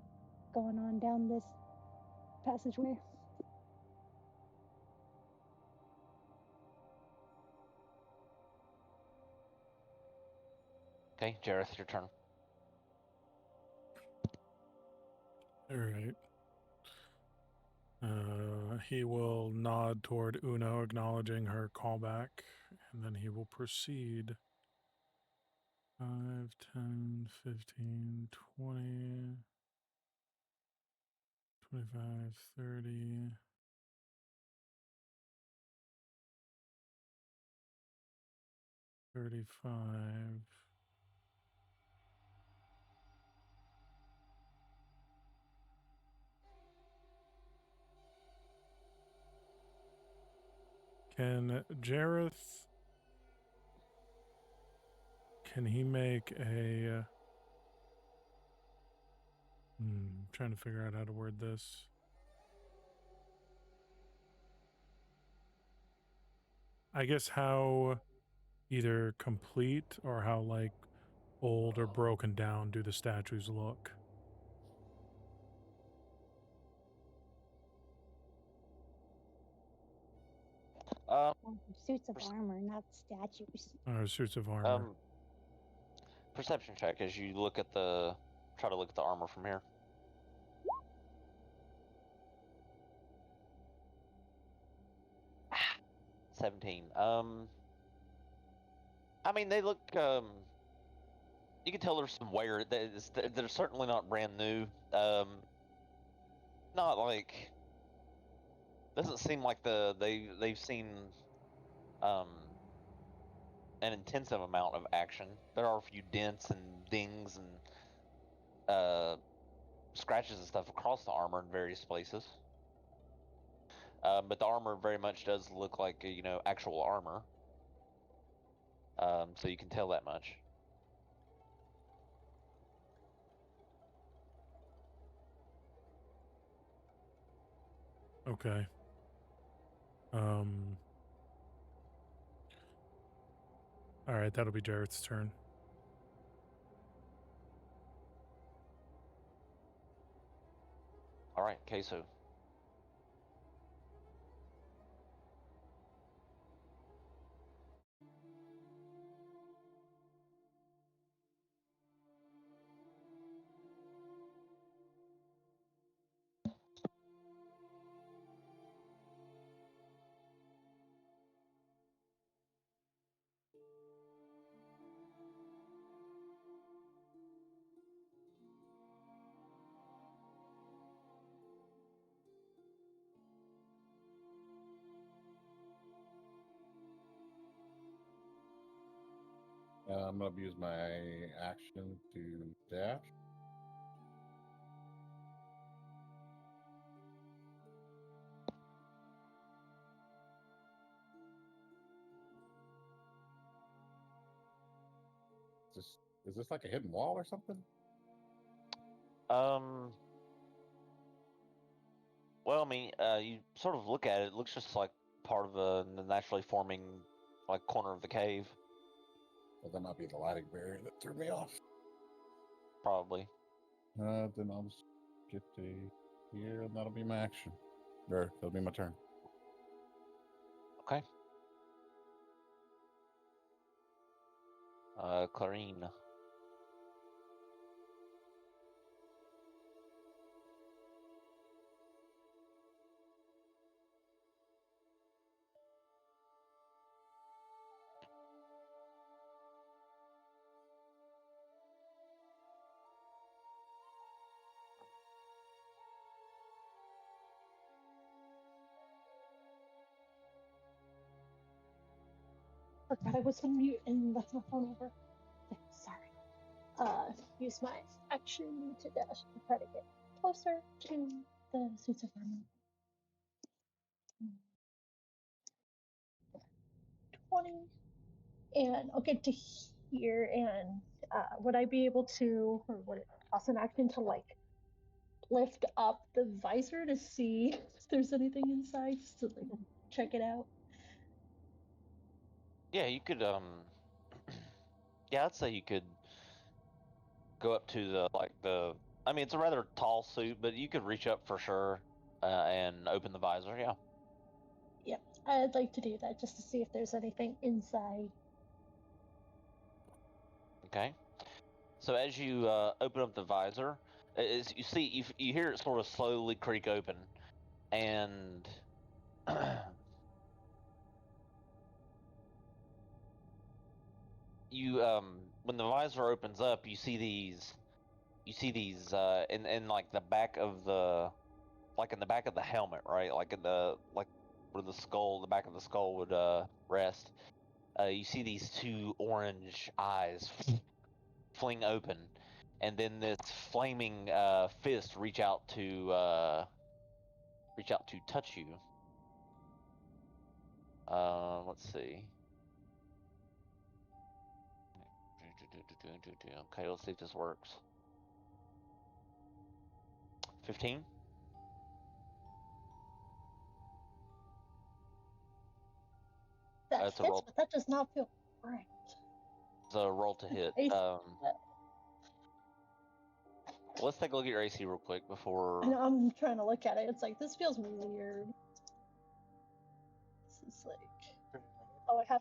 going on down this passageway. Okay, Jareth, your turn. All right. He will nod toward Uno, acknowledging her callback, and then he will proceed. 5, 10, 15, 20, 25, 30. 35. Can Jareth, can he make a trying to figure out how to word this. I guess how either complete or how like old or broken down do the statues look? Suits of armor, not statues. Or suits of armor. Perception check as you look at try to look at the armor from here. 17. I mean, they look. You can tell there's some wear. They're certainly not brand new. Not like. Doesn't seem like they've seen an intensive amount of action. There are a few dents and dings and scratches and stuff across the armor in various places. But the armor very much does look like actual armor. So you can tell that much. Okay. All right, that'll be Jareth's turn. All right, Queso. I'm going to use my action to dash. Is this like a hidden wall or something? Well, I mean, you sort of look at it. It looks just like part of the naturally forming, like, corner of the cave, Well, that might be the lighting barrier that threw me off. probably. Then I'll just get here, and that'll be my action. Or that'll be my turn. Okay. Clarine. Forgot I was on mute and left my phone over. Okay, sorry. Use my action to dash to try to get closer to the suits of armor. 20. And I'll get to here, and would I be able to, or would it toss an action to, like, lift up the visor to see if there's anything inside, just to, like, check it out? Yeah, you could, yeah, I'd say you could go up to I mean, it's a rather tall suit, but you could reach up for sure, and open the visor, yeah. Yep, I'd like to do that just to see if there's anything inside. Okay. So as you open up the visor, you see, you hear it sort of slowly creak open, and you when the visor opens up, you see these in like the back of in the back of the helmet, right? Like in the where the back of the skull would rest. You see these two orange eyes fling open, and then this flaming fist reach out to touch you. Let's see. Okay, let's see if this works. 15? That It's a hits, roll. but that does not feel right. It's a roll to hit. AC, Let's take a look at your AC real quick before. and I'm trying to look at it. It's like, this feels weird. This is like, oh, I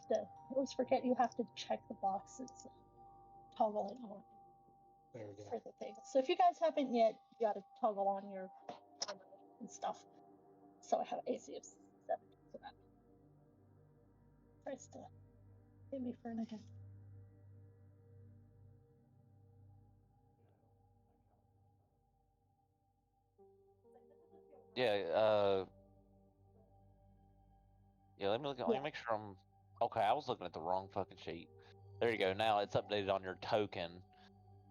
always forget you have to check the boxes and toggle it on for the thing. So if you guys haven't yet, you gotta toggle on your armor and stuff. So I have AC of 7, so that tries to hit me for an again. Yeah, let me make sure I'm okay. I was looking at the wrong fucking sheet. There you go. Now it's updated on your token.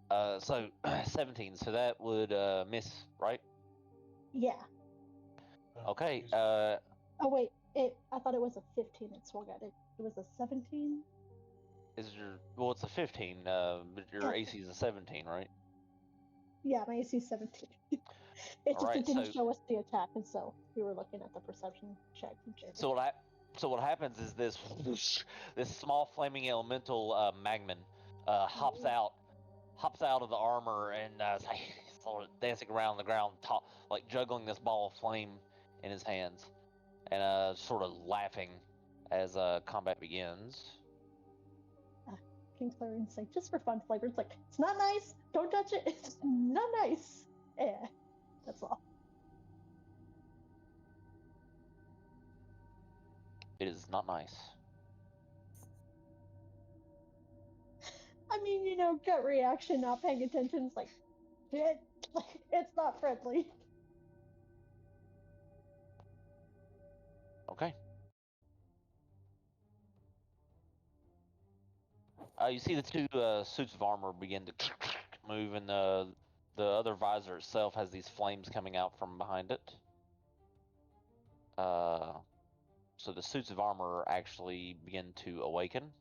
So 17. So that would miss, right? Yeah. Okay. Oh wait, I thought it was a 15. It swung at it. It was a 17. It's a 15. But your AC is a 17, right? Yeah, my AC is 17. It didn't show us the attack, and so we were looking at the perception check. So what happens is this small flaming elemental magman hops out of the armor and sort of dancing around the ground, like juggling this ball of flame in his hands, and sort of laughing as combat begins. King Clarine's like, just for fun flavor, it's like, it's not nice. Don't touch it. It's not nice. Yeah, that's all. It is not nice. I mean, gut reaction, not paying attention. It's like, shit, it's not friendly. Okay. You see the two suits of armor begin to move, and the other visor itself has these flames coming out from behind it. So the suits of armor actually begin to awaken.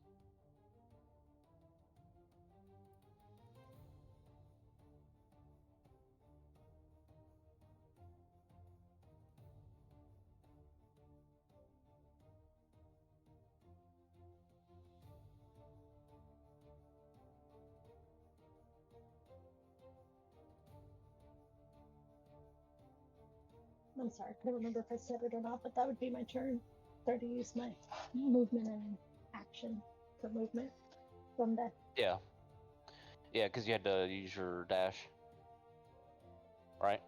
I'm sorry, I couldn't remember if I said it or not, but that would be my turn. Start to use my movement and action for movement from that. Yeah. Yeah, because you had to use your dash. Right?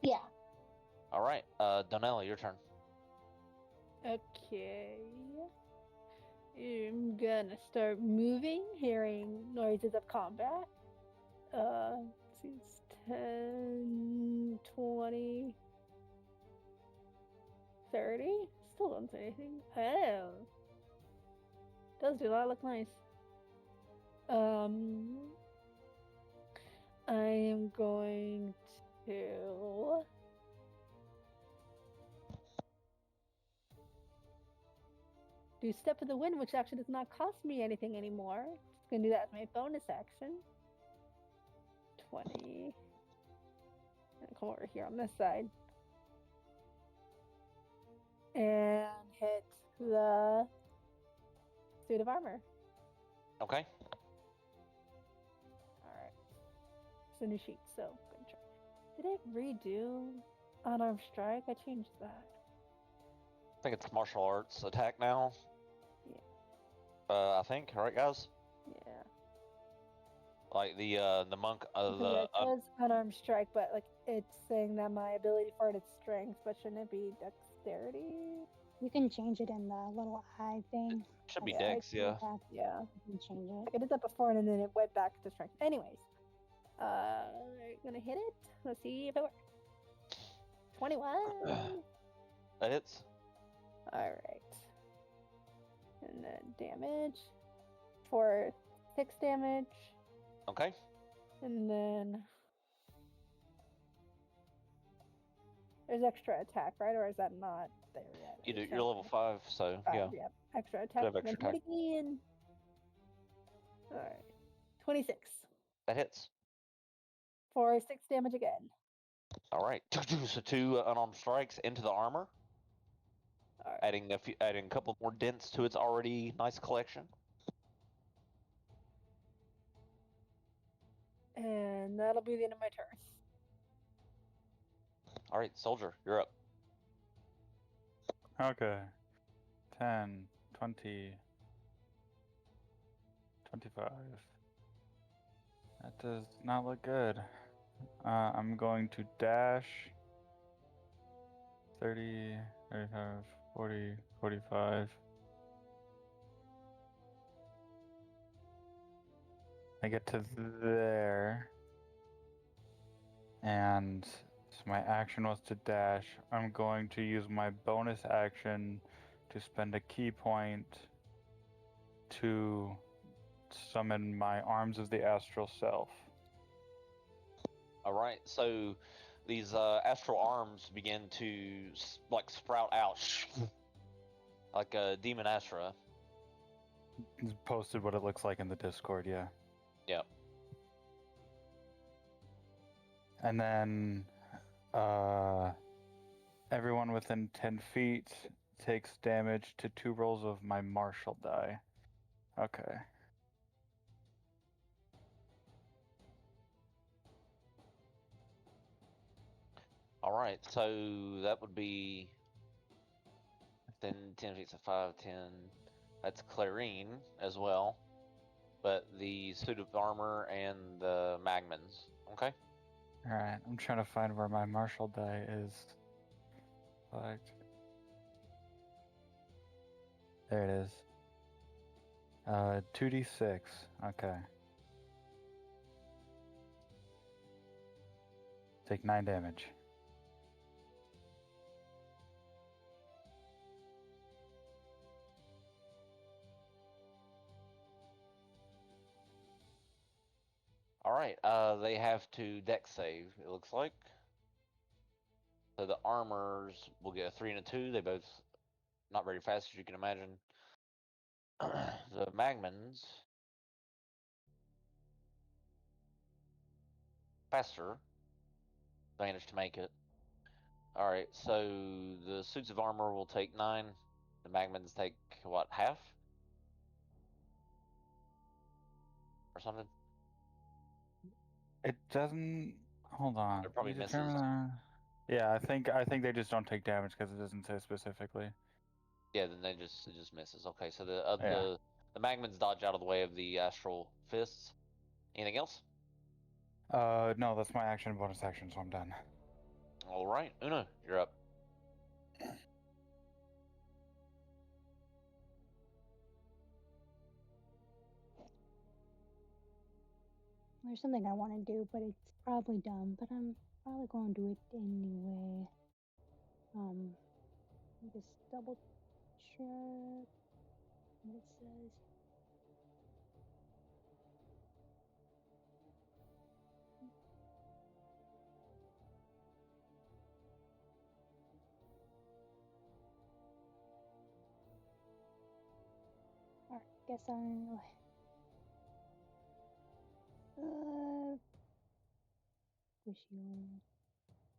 Yeah. All right. Donnell, your turn. Okay. I'm gonna start moving, hearing noises of combat. Let's see, it's 10, 20, 30. Still don't say anything. Oh. Does do not look nice. I am going to do Step of the Wind, which actually does not cost me anything anymore. Just gonna do that as my bonus action. 20. And come over here on this side. And hit the suit of armor. Okay. Alright. It's a new sheet, so I'm gonna try. Did it redo unarmed strike? I changed that. I think it's martial arts attack now. Yeah. I think, right, guys? Yeah. Like the monk Because yeah, it says unarmed strike, but like it's saying that my ability for it is strength, but shouldn't it be dexterity? You can change it in the little eye thing. should be Yeah, I dex, yeah. Yeah. You can change it. Like I did that before and then it went back to strength. Anyways. Gonna hit it. Let's see if it works. 21. That hits. Alright. And then damage for 6 damage. Okay. And then there's extra attack, right? Or is that not there yet? You're level 5, so 5, yeah. yeah. Extra attack. have extra Then hit again. Alright. 26. That hits. For 6 damage again. All right. So 2 unarmed strikes into the armor, Alright. adding a couple more dents to its already nice collection. And that'll be the end of my turn. All right, soldier, you're up. Okay. 10, 20, 25. That does not look good. I'm going to dash 30, 35, 40, 45. I get to there. And so my action was to dash. I'm going to use my bonus action to spend a key point to summon my Arms of the Astral Self. All right, so these astral arms begin to like sprout out, like a demon Astra. Posted what it looks like in the Discord, yeah. Yep. And then everyone within 10 feet takes damage to 2 rolls of my martial die. Okay. All right, so that would be then 10 feet, so 5, 10. That's Clarine as well, but the suit of armor and the Magmans. Okay. Alright, I'm trying to find where my martial die is. Like, there it is. 2d6. Okay. Take 9 damage. All right. They have to dex save. It looks like. So the armors will get a 3 and a 2. They both not very fast, as you can imagine. The Magmans faster. Managed to make it. All right. So the suits of armor will take 9. The Magmans take what, half? Or something? It doesn't. Hold on. It probably You misses. determine Yeah, I think they just don't take damage because it doesn't say specifically. Yeah, then it just misses. Okay, so Yeah. the Magmans dodge out of the way of the astral fists. Anything else? No, that's my action and bonus action, so I'm done. All right, Una, you're up. There's something I want to do, but it's probably dumb. But I'm probably going to do it anyway. Just double check what it says. Alright, guess I'll.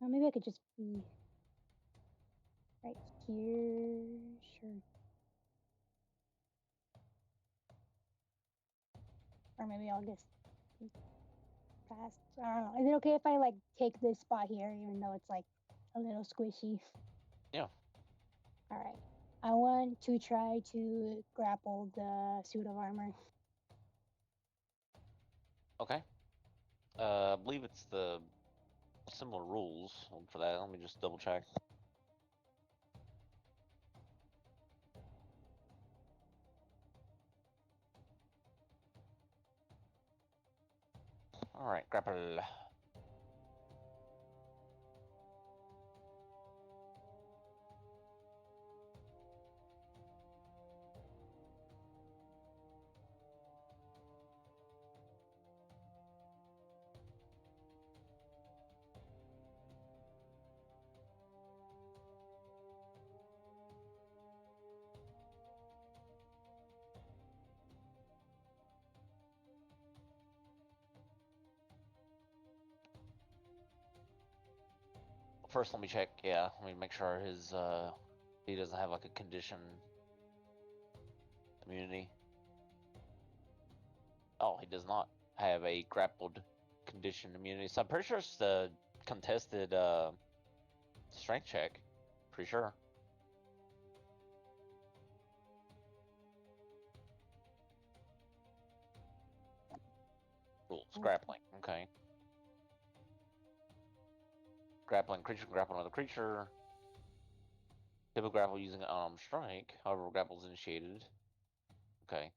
Maybe I could just be right here. Sure. Or maybe I'll just be fast. I don't know. Is it okay if I like take this spot here, even though it's like a little squishy? Yeah. Alright. I want to try to grapple the suit of armor. Okay. I believe it's the similar rules for that. Let me just double check. All right, grapple. First, let me check. Yeah, let me make sure his he doesn't have like a condition immunity. Oh, he does not have a grappled condition immunity. So I'm pretty sure it's the contested strength check. Pretty sure. Rules. Grappling. Okay. Grappling creature can grapple another creature. Typical grapple using an unarmed strike. However, grapple is initiated. Okay.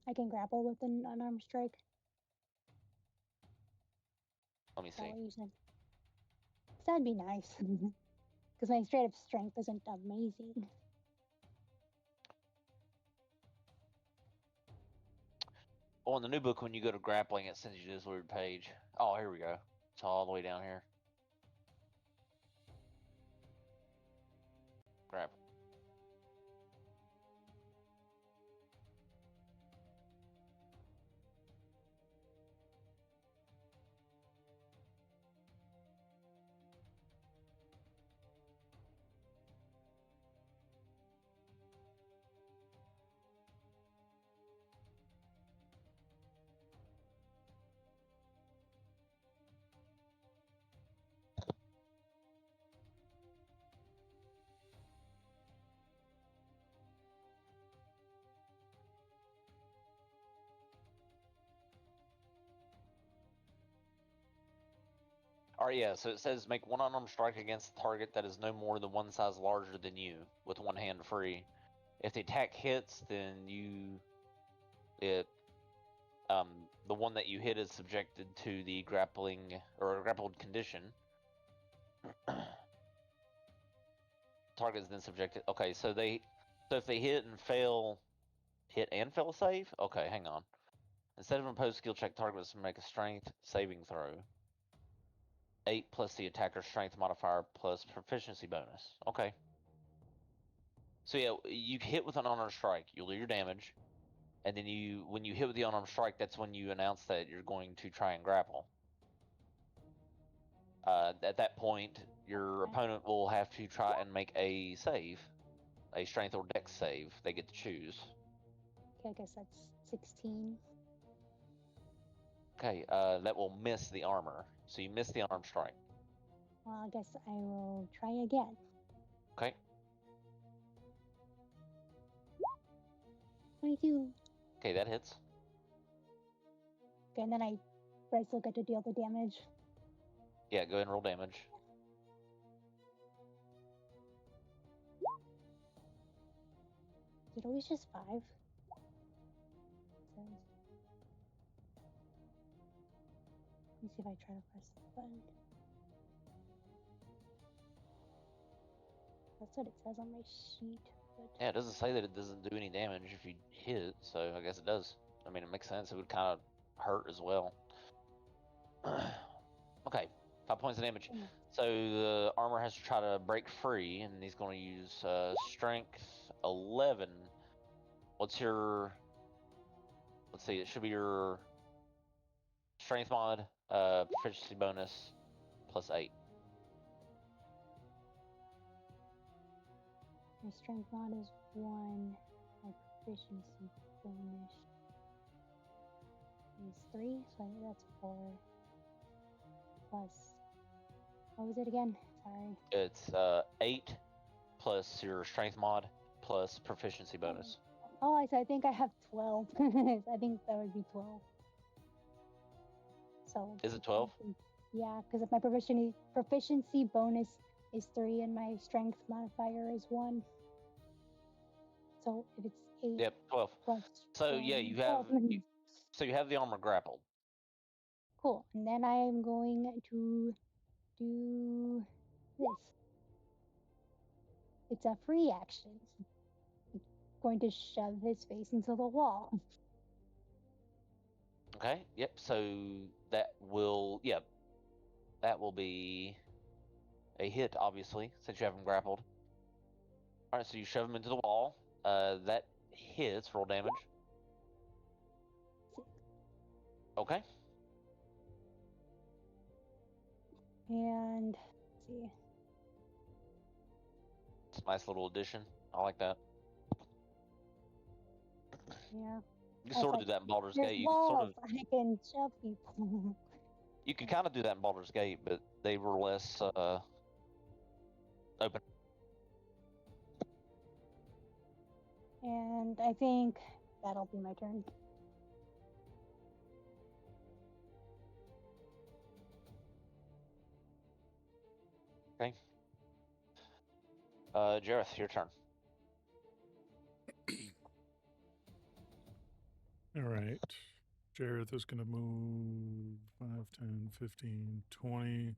I can grapple with an unarmed strike. Let me Is that see. what you said? That'd be nice. Because my straight up strength isn't amazing. Oh, in the new book, when you go to grappling, it sends you to this weird page. Oh, here we go. It's all the way down here. Grapple. Alright, yeah, so it says make one unarmed strike against a target that is no more than one size larger than you, with one hand free. If the attack hits, then the one that you hit is subjected to the grappling or grappled condition. Target is then subjected. Okay, so if they hit and fail a save. Okay, hang on. Instead of an opposed skill check, target must make a strength saving throw. 8 plus the attacker's strength modifier plus proficiency bonus. Okay. So yeah, you hit with an unarmed strike, you'll do your damage, and then when you hit with the unarmed strike, that's when you announce that you're going to try and grapple. At that point, your opponent will have to try and make a save, a strength or dex save. They get to choose. Okay, I guess that's 16. Okay, that will miss the armor. So you miss the arm strike. Well, I guess I will try again. Okay. 22. Okay, that hits. Okay, and then I still get to deal the damage. Yeah, go ahead and roll damage. Is it always just 5? Let me see if I try to press the button. That's what it says on my sheet. But Yeah, it doesn't say that it doesn't do any damage if you hit, so I guess it does. I mean, it makes sense. It would kind of hurt as well. Okay, 5 points of damage. Mm. So the armor has to try to break free, and he's going to use strength 11. What's your? Let's see. It should be your strength mod, proficiency bonus, +8. my strength mod is 1. My proficiency bonus is 3, so that's 4. Plus, what was it again? Sorry. It's 8 plus your strength mod plus proficiency bonus. Oh, I think I have 12. I think that would be 12. So Is it 12? Yeah, because if my proficiency bonus is 3 and my strength modifier is 1. So if it's 8 Yep, 12. plus So 12, yeah, you have 12. so you have the armor grappled. Cool. And then I am going to do this. It's a free action. I'm going to shove his face into the wall. Okay. Yep. So that will be a hit, obviously, since you have him grappled. All right. So you shove him into the wall. That hits. Roll damage. 6. Okay. And let's see. It's a nice little addition. I like that. Yeah. You can sort of do that in Baldur's There's Gate. You can walls. I can shove people. you can kind of do that in Baldur's Gate, but they were less open. And I think that'll be my turn. Okay. Jareth, your turn. All right. Jareth is going to move 5, 10, 15, 20.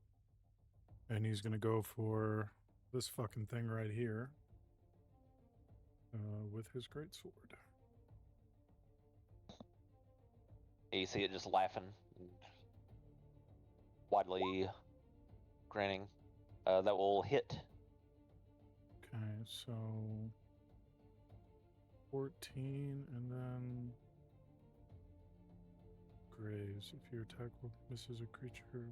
And he's going to go for this fucking thing right here with his greatsword. You see it just laughing, and widely grinning. That will hit. Okay, so 14 and then graze. If your attack misses a creature.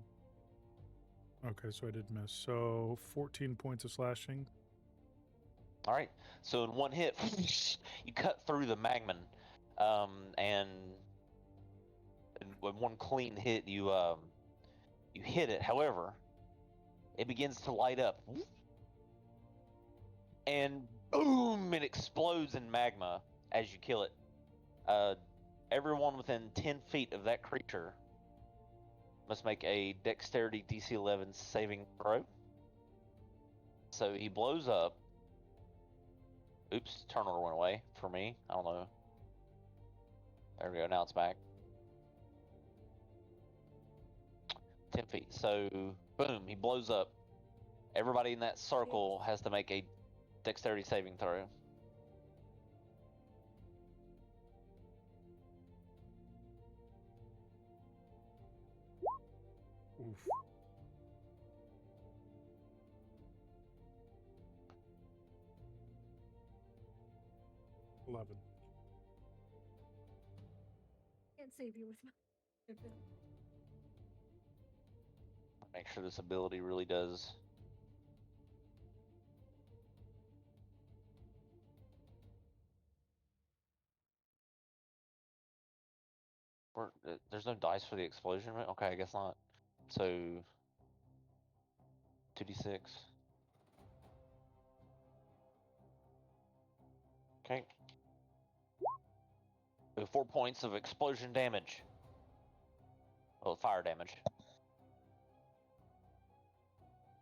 Okay, so I did miss. So 14 points of slashing. All right. So in one hit, you cut through the magman, and with one clean hit, you hit it. However, it begins to light up, and boom! It explodes in magma as you kill it. Everyone within 10 feet of that creature must make a dexterity DC 11 saving throw. So he blows up. Oops, turn order went away for me. I don't know. There we go, now it's back. 10 feet. So, boom, he blows up. Everybody in that circle has to make a dexterity saving throw. Oof. $11. Can't save you with my. Make sure this ability really does. Work. There's no dice for the explosion, right? Okay, I guess not. So 2d6. Okay. 4 points of explosion damage. Well, fire damage.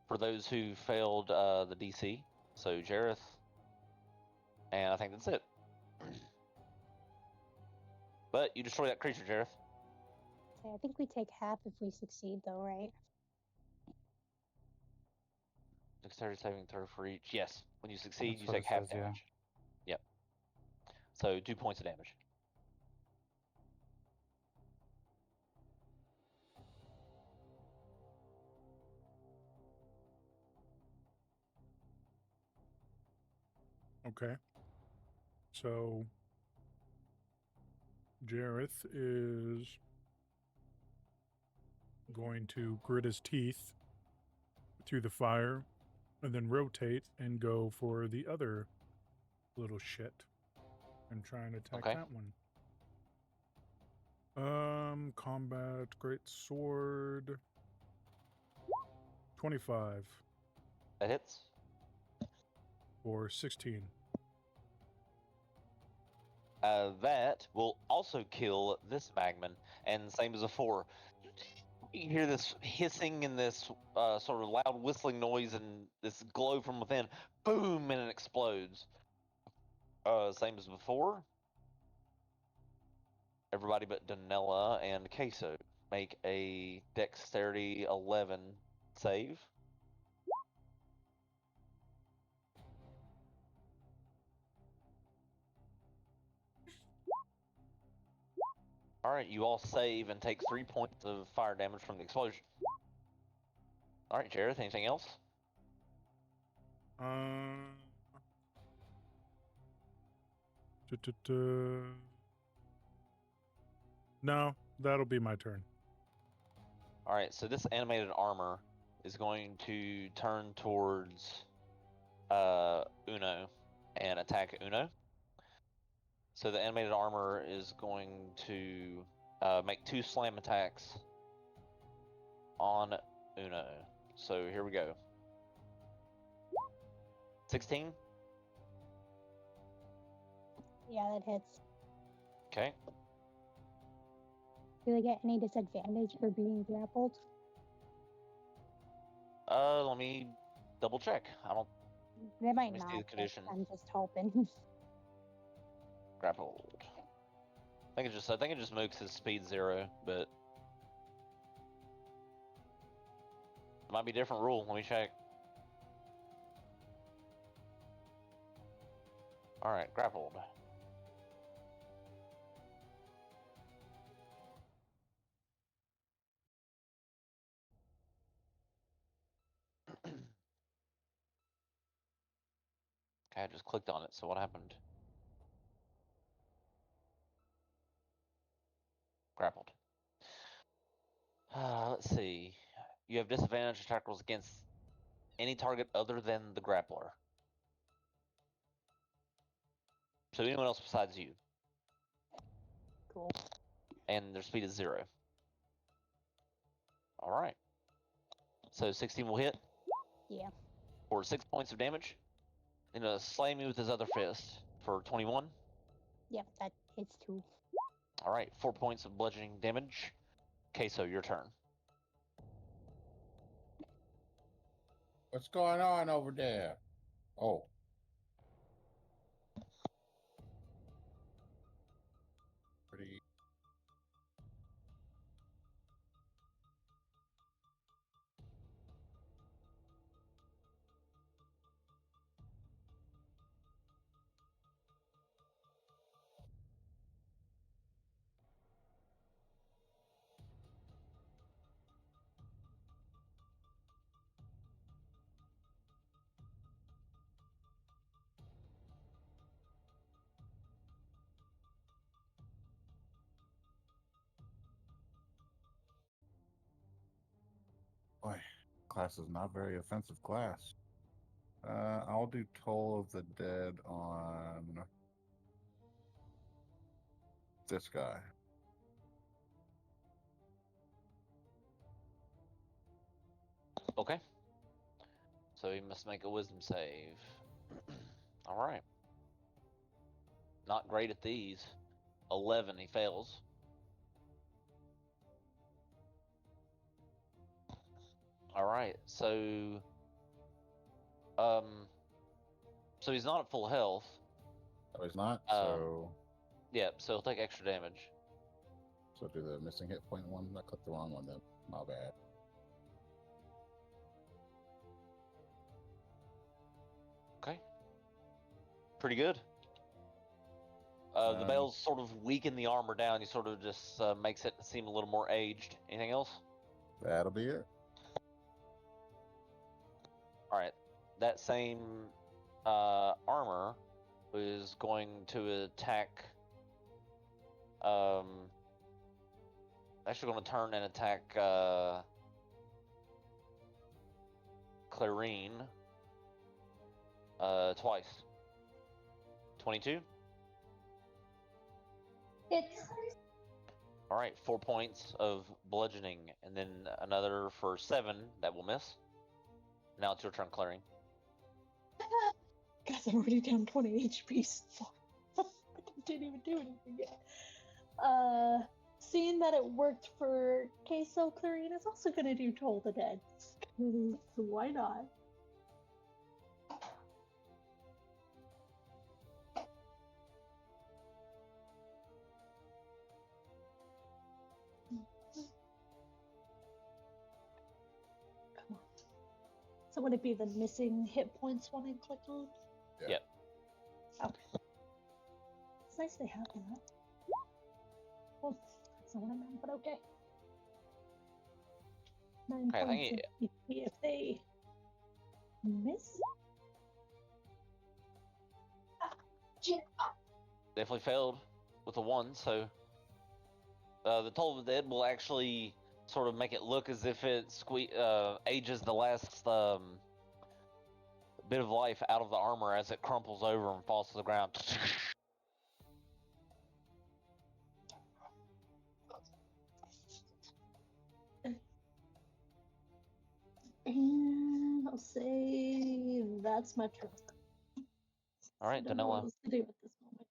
For those who failed the DC, so Jareth, and I think that's it. But you destroy that creature, Jareth. Okay, I think we take half if we succeed, though, right? Dexterity saving throw for each. Yes, when you succeed, That's you what take it half says, yeah. damage. Yep. So 2 points of damage. Okay. So Jareth is going to grit his teeth through the fire and then rotate and go for the other little shit and try and attack Okay. that one. Combat, great sword. 25 That hits. or 16. That will also kill this Magman, and same as before. You hear this hissing and this sort of loud whistling noise and this glow from within. Boom, and it explodes. Same as before. Everybody but Donella and Queso make a Dexterity 11 save. Alright, you all save and take 3 points of fire damage from the explosion. Alright, Jareth, anything else? No, that'll be my turn. Alright, so this animated armor is going to turn towards Uno and attack Uno. So the animated armor is going to make 2 slam attacks on Uno. So here we go. 16? Yeah, that hits. Okay. Do they get any disadvantage for being grappled? Let me double check. I don't They might Let me see not. the but condition. I'm just hoping. grappled. I think it just makes his speed 0, but it might be a different rule. Let me check. Alright, grappled. Okay, I just clicked on it, so what happened? Grappled. Let's see. You have disadvantage attack rolls against any target other than the grappler. So anyone else besides you. Cool. And their speed is 0. Alright. So 16 will hit. Yeah. For 6 points of damage. And slay me with his other fist for 21. Yep, that hits too. Alright, 4 points of bludgeoning damage. Queso, your turn. What's going on over there? Oh. Pretty. Boy, class is not very offensive class. I'll do Toll of the Dead on this guy. Okay. So he must make a wisdom save. All right. Not great at these. 11, he fails. All right. So he's not at full health. No, he's not. Um, So Yeah, so he'll take extra damage. do the missing hit point one. I clicked the wrong one. Then my bad. Okay. Pretty good. The bells sort of weaken the armor down. He sort of just makes it seem a little more aged. Anything else? That'll be it. All right. That same armor is going to attack. Actually, going to turn and attack Clarine twice. 22. It's All right, 4 points of bludgeoning, and then another for 7 that will miss. Now it's your turn, Clarine. guys, I'm already down 20 HP. So I didn't even do anything yet. Seeing that it worked for Queso, Clarine is also gonna do Toll the Dead. So why not? Come on. So would it be the missing hit points one I click on? Yeah. Yep. Okay. It's nice they have that. Well, that's not what I meant, but okay. 9 Okay, I points think of HP if they miss. Definitely failed with a 1, so the Toll of the Dead will actually sort of make it look as if it ages the last bit of life out of the armor as it crumples over and falls to the ground. And I'll say that's my turn. All right, I don't know what Danella. else to do at this moment.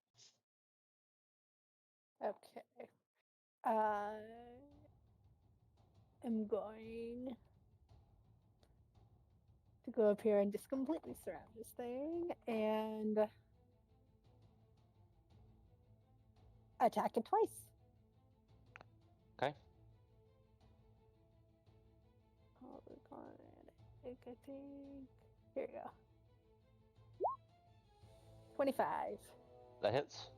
Okay. I am going to go up here and just completely surround this thing and attack it twice. Okay. Hold on. I think. Here you go. 25 That hits.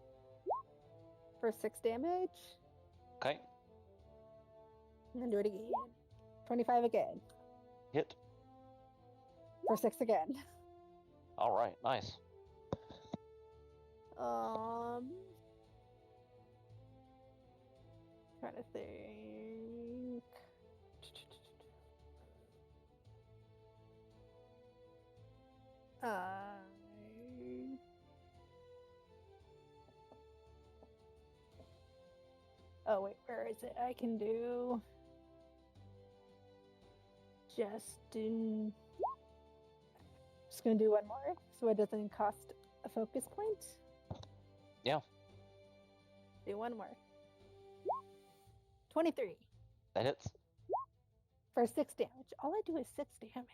for 6 damage. Okay. And then do it again. 25 again Hit. for 6 again. All right, nice. Trying to think. Oh wait, where is it? I can do just gonna do one more, so it doesn't cost a focus point. Yeah. Do one more. 23 That hits. for 6 damage. All I do is 6 damage.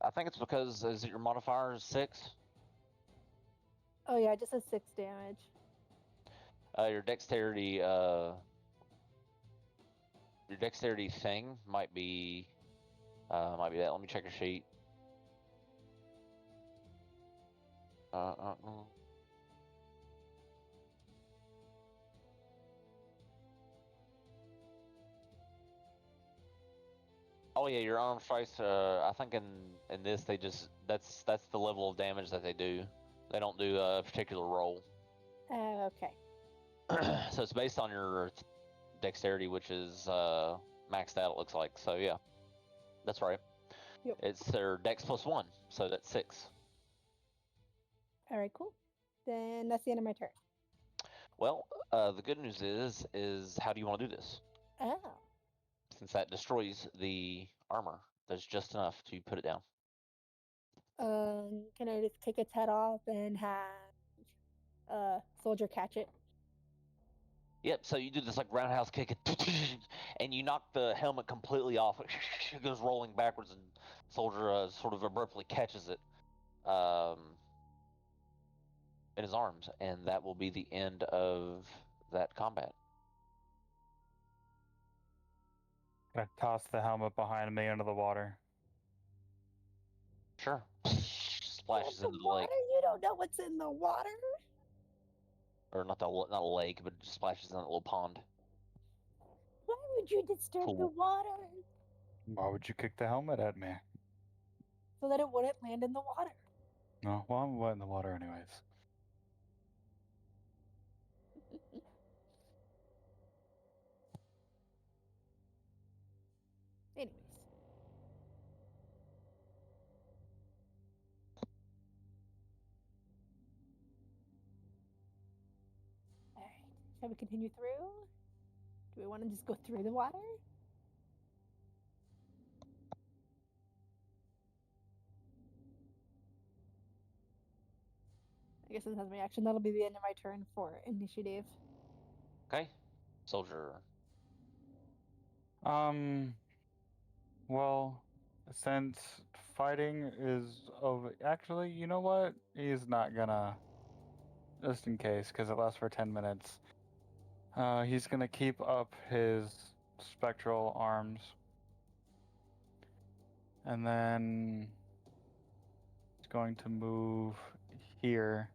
I think it's because is it your modifier is 6? Oh yeah, just a 6 damage. Your dexterity thing might be that. Let me check your sheet. Oh yeah, your arm strikes. I think in this they just that's the level of damage that they do. They don't do a particular roll. Okay. So it's based on your dexterity, which is maxed out. It looks like. So yeah, that's right. Yep. It's their dex +1, so that's 6. All right, cool. Then that's the end of my turn. Well, the good news is how do you want to do this? Oh. Since that destroys the armor. There's just enough to put it down. Can I just kick its head off and have soldier catch it? Yep, so you do this like roundhouse kick and you knock the helmet completely off. It goes rolling backwards and soldier sort of abruptly catches it in his arms, and that will be the end of that combat. I toss the helmet behind me into the water. Sure. Splashes the into the water? lake. You don't know what's in the water? Or not a lake, but it just splashes in that little pond. Why would you disturb the Cool. water? Why would you kick the helmet at me? So that it wouldn't land in the water. No, well, I'm wet in the water anyways. Anyways. Alright. Shall we continue through? Do we want to just go through the water? I guess since that's my action, that'll be the end of my turn for initiative. Okay. Soldier. Well, since fighting is over, actually, you know what? He's not gonna, just in case, because it lasts for 10 minutes. He's gonna keep up his spectral arms. And then he's going to move here.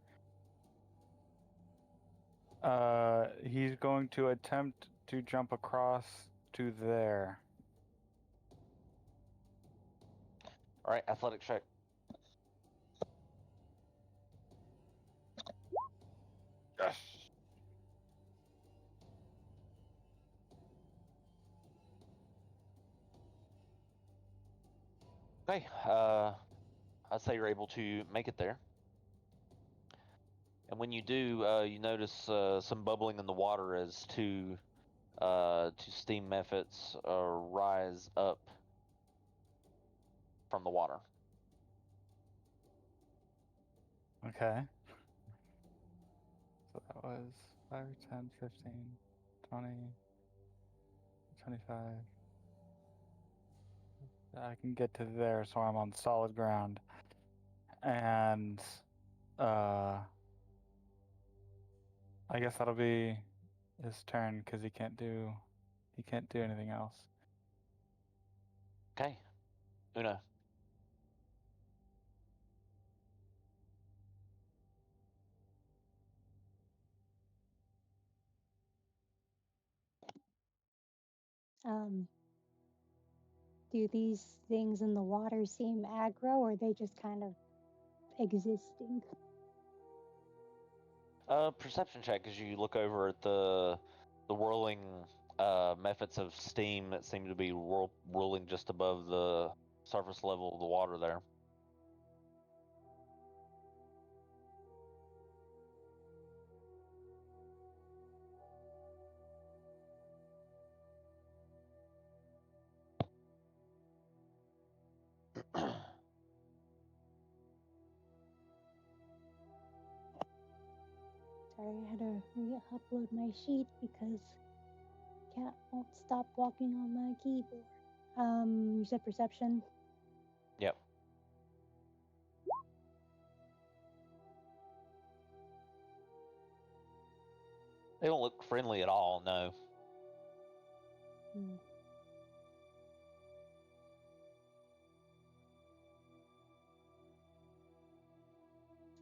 He's going to attempt to jump across to there. All right, athletic check. Yes. Okay. I'd say you're able to make it there. And when you do, you notice some bubbling in the water as two steam mephits rise up from the water. Okay. So that was 5, 10, 15, 20, 25. I can get to there, so I'm on solid ground. And I guess that'll be his turn because he can't do anything else. Okay. Una. Do these things in the water seem aggro, or are they just kind of existing? Perception check as you look over at the whirling methods of steam that seem to be whirling just above the surface level of the water there. Sorry, I had to re-upload my sheet because cat won't stop walking on my keyboard. You said perception? Yep. They don't look friendly at all, no.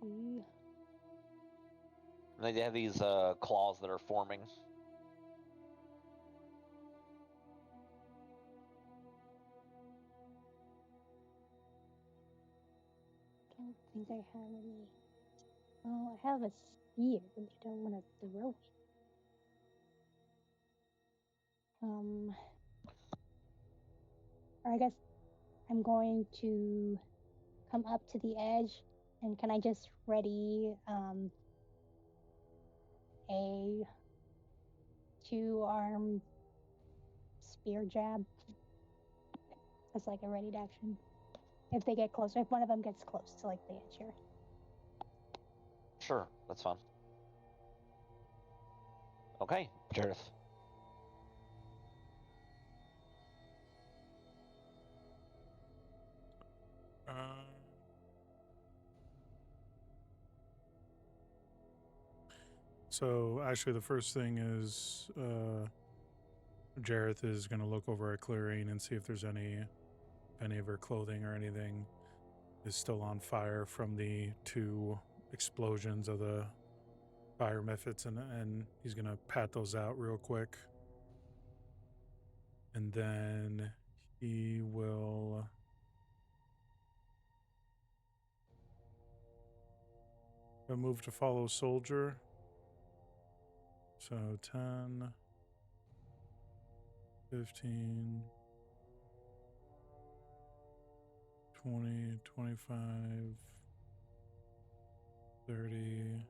See. They have these claws that are forming. Don't think I have any. Oh, I have a spear, but I don't want to throw it. Or I guess I'm going to come up to the edge, and can I just ready a 2-arm spear jab? as like a ready action. If they get closer, if one of them gets close to like the edge here. Sure, that's fine. Okay, Jareth. So actually, the first thing is Jareth is going to look over at Clarine and see if there's any of her clothing or anything is still on fire from the 2 explosions of the fire methods, and he's going to pat those out real quick. And then he will move to follow soldier. So 10, 15, 20, 25, 30.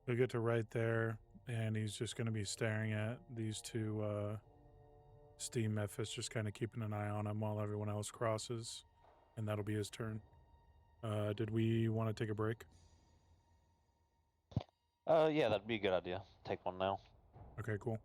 He'll get to right there, and he's just going to be staring at these 2 steam methods, just kind of keeping an eye on him while everyone else crosses, and that'll be his turn. Did we want to take a break? Yeah, that'd be a good idea. Take one now. Okay, cool.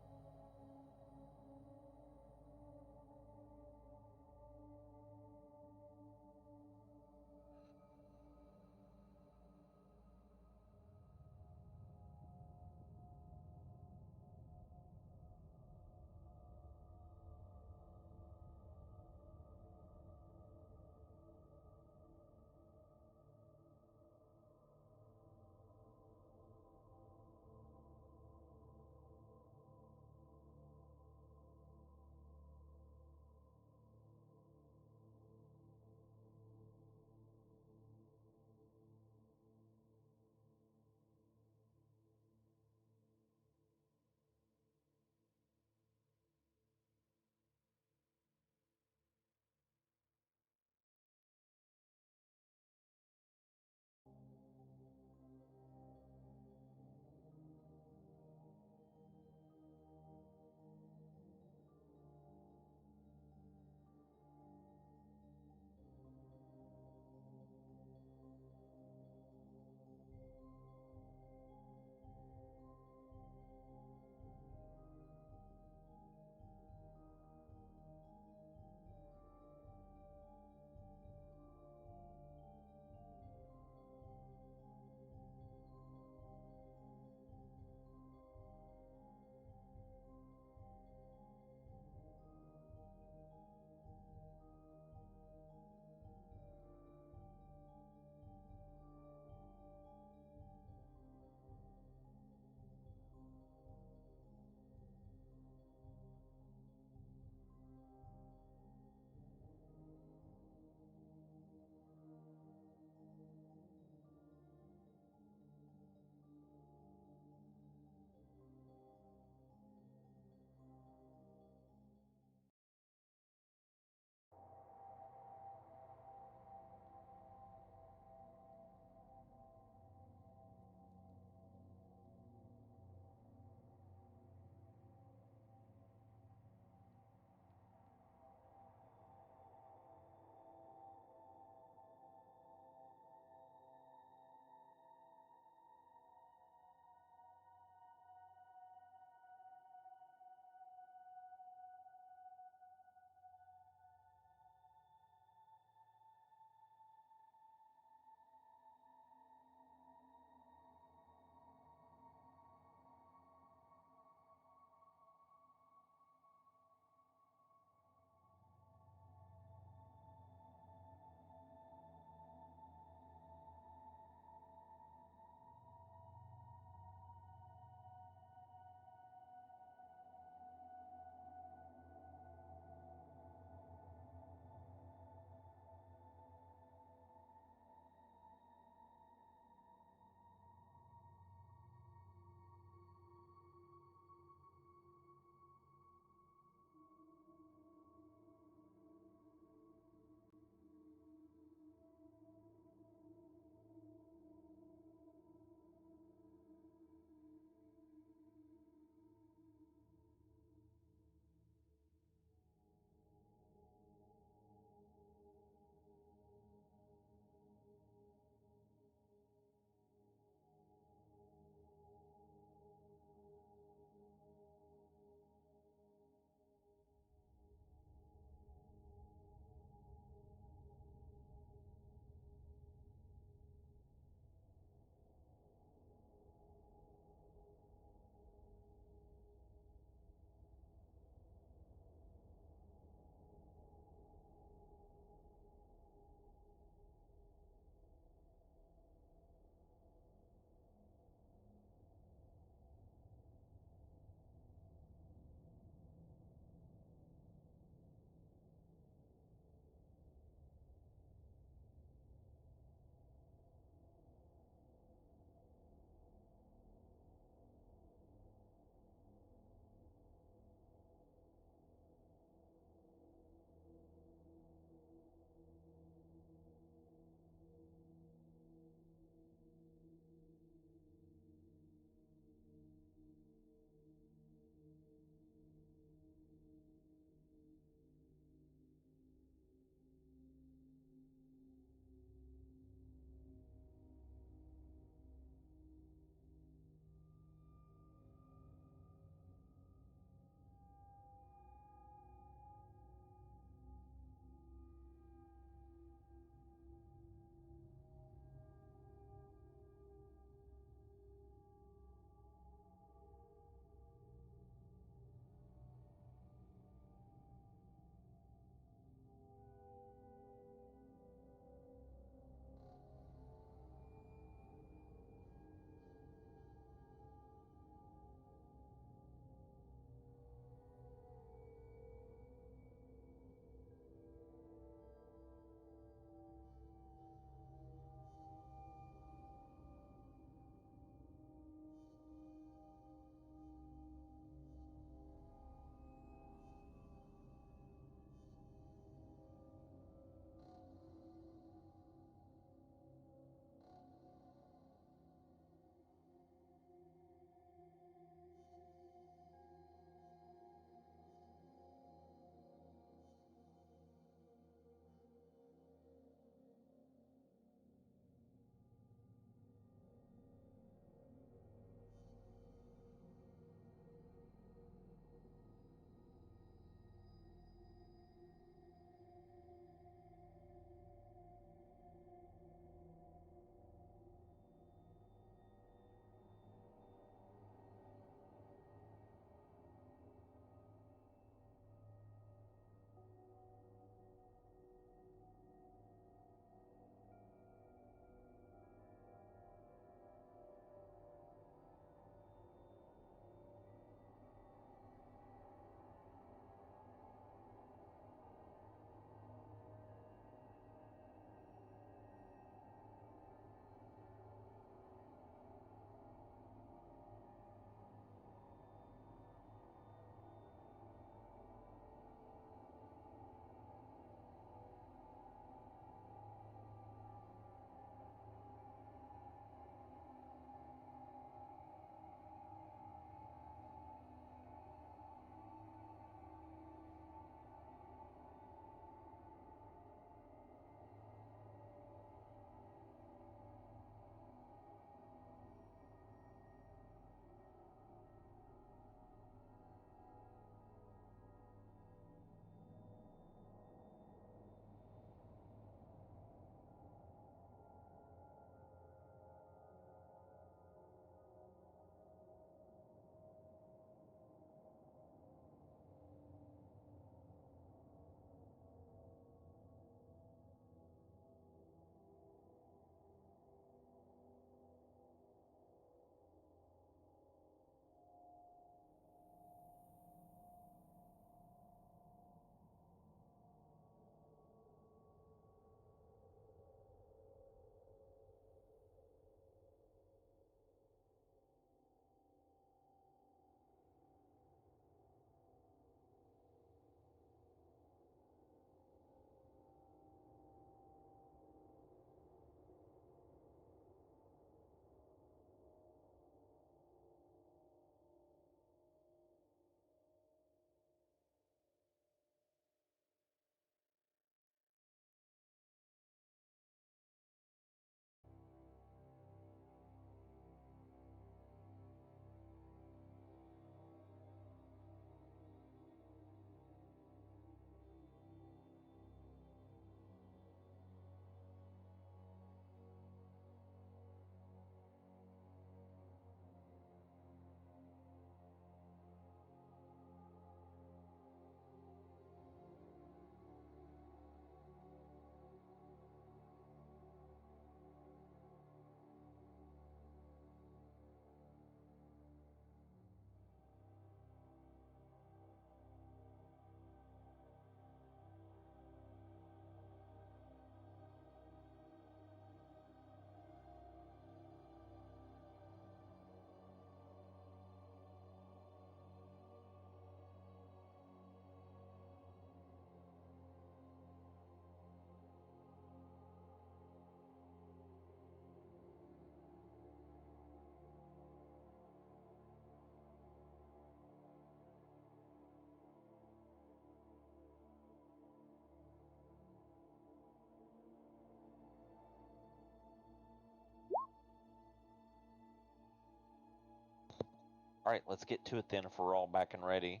Alright, let's get to it then if we're all back and ready.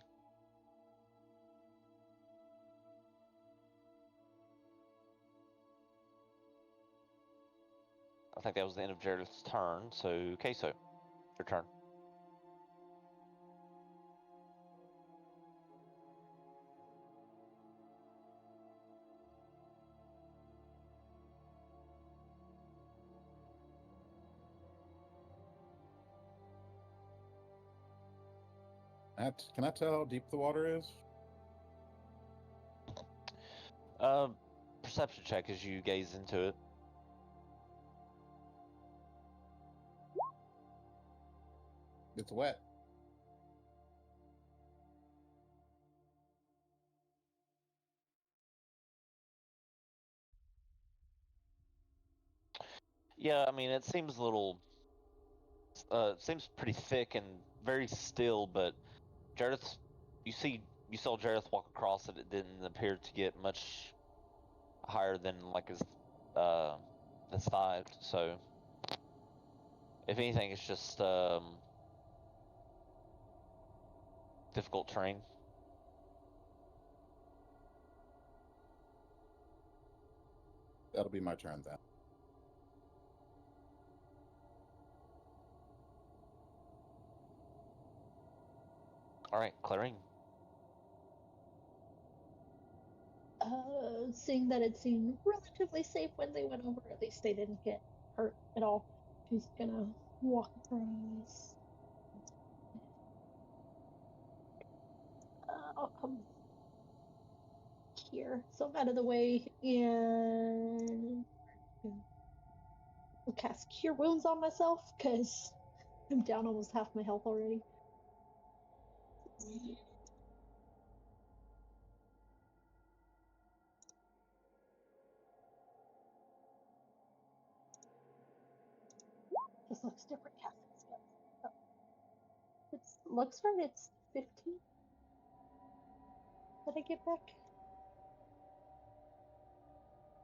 I think that was the end of Jared's turn, so Queso, your turn. Can I tell how deep the water is? Perception check as you gaze into it. It's wet. Yeah, I mean, it seems a little. It seems pretty thick and very still, but Jareth, you saw Jareth walk across it. It didn't appear to get much higher than like his thighs. So, if anything, it's just difficult terrain. That'll be my turn then. All right, Clarine. Seeing that it seemed relatively safe when they went over, at least they didn't get hurt at all. She's gonna walk across. I'll come here, so I'm out of the way, and I'll cast Cure Wounds on myself because I'm down almost half my health already. This looks different casting spells. Oh. It looks right, it's 15 that I get back.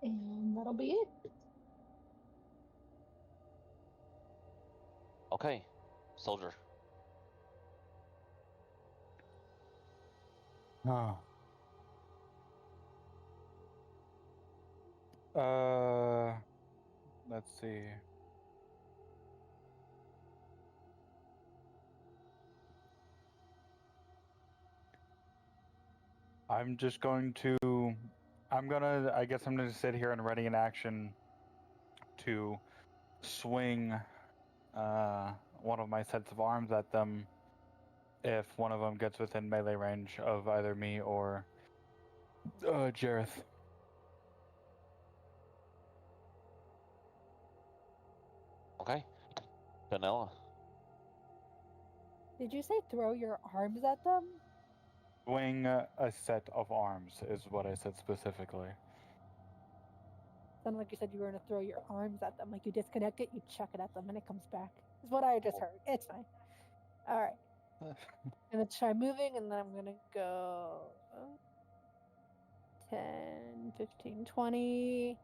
And that'll be it. Okay, soldier. Oh. Let's see. I'm just going to. I guess I'm gonna sit here and ready in action to swing one of my sets of arms at them if one of them gets within melee range of either me or Jareth. Okay, Vanilla. Did you say throw your arms at them? Swing a set of arms is what I said specifically. Sounded like you said you were going to throw your arms at them. Like you disconnect it, you chuck it at them, and it comes back. Is what I just heard. It's fine. All right. I'm going to try moving, and then I'm going to go 10, 15, 20.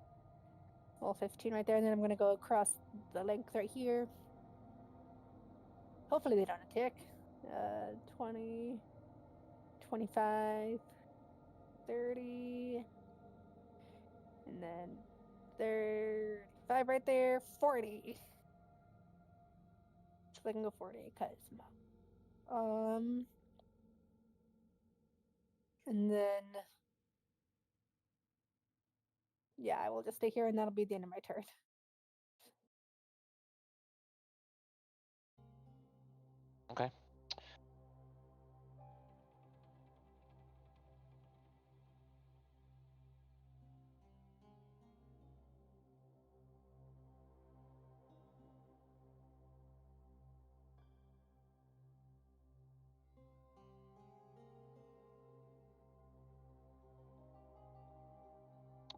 Well, 15 right there, and then I'm going to go across the length right here. Hopefully they don't attack. 20, 25, 30, and then 35 right there, 40. So I can go 40 because and then yeah, I will just stay here and that'll be the end of my turn. Okay.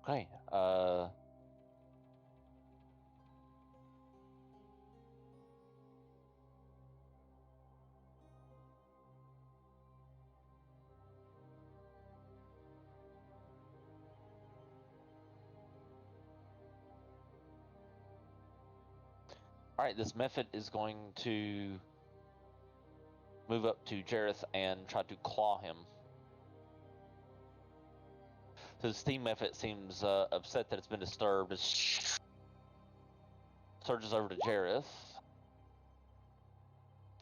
Okay. All right, this method is going to move up to Jareth and try to claw him. So the steam method seems upset that it's been disturbed. It surges over to Jareth.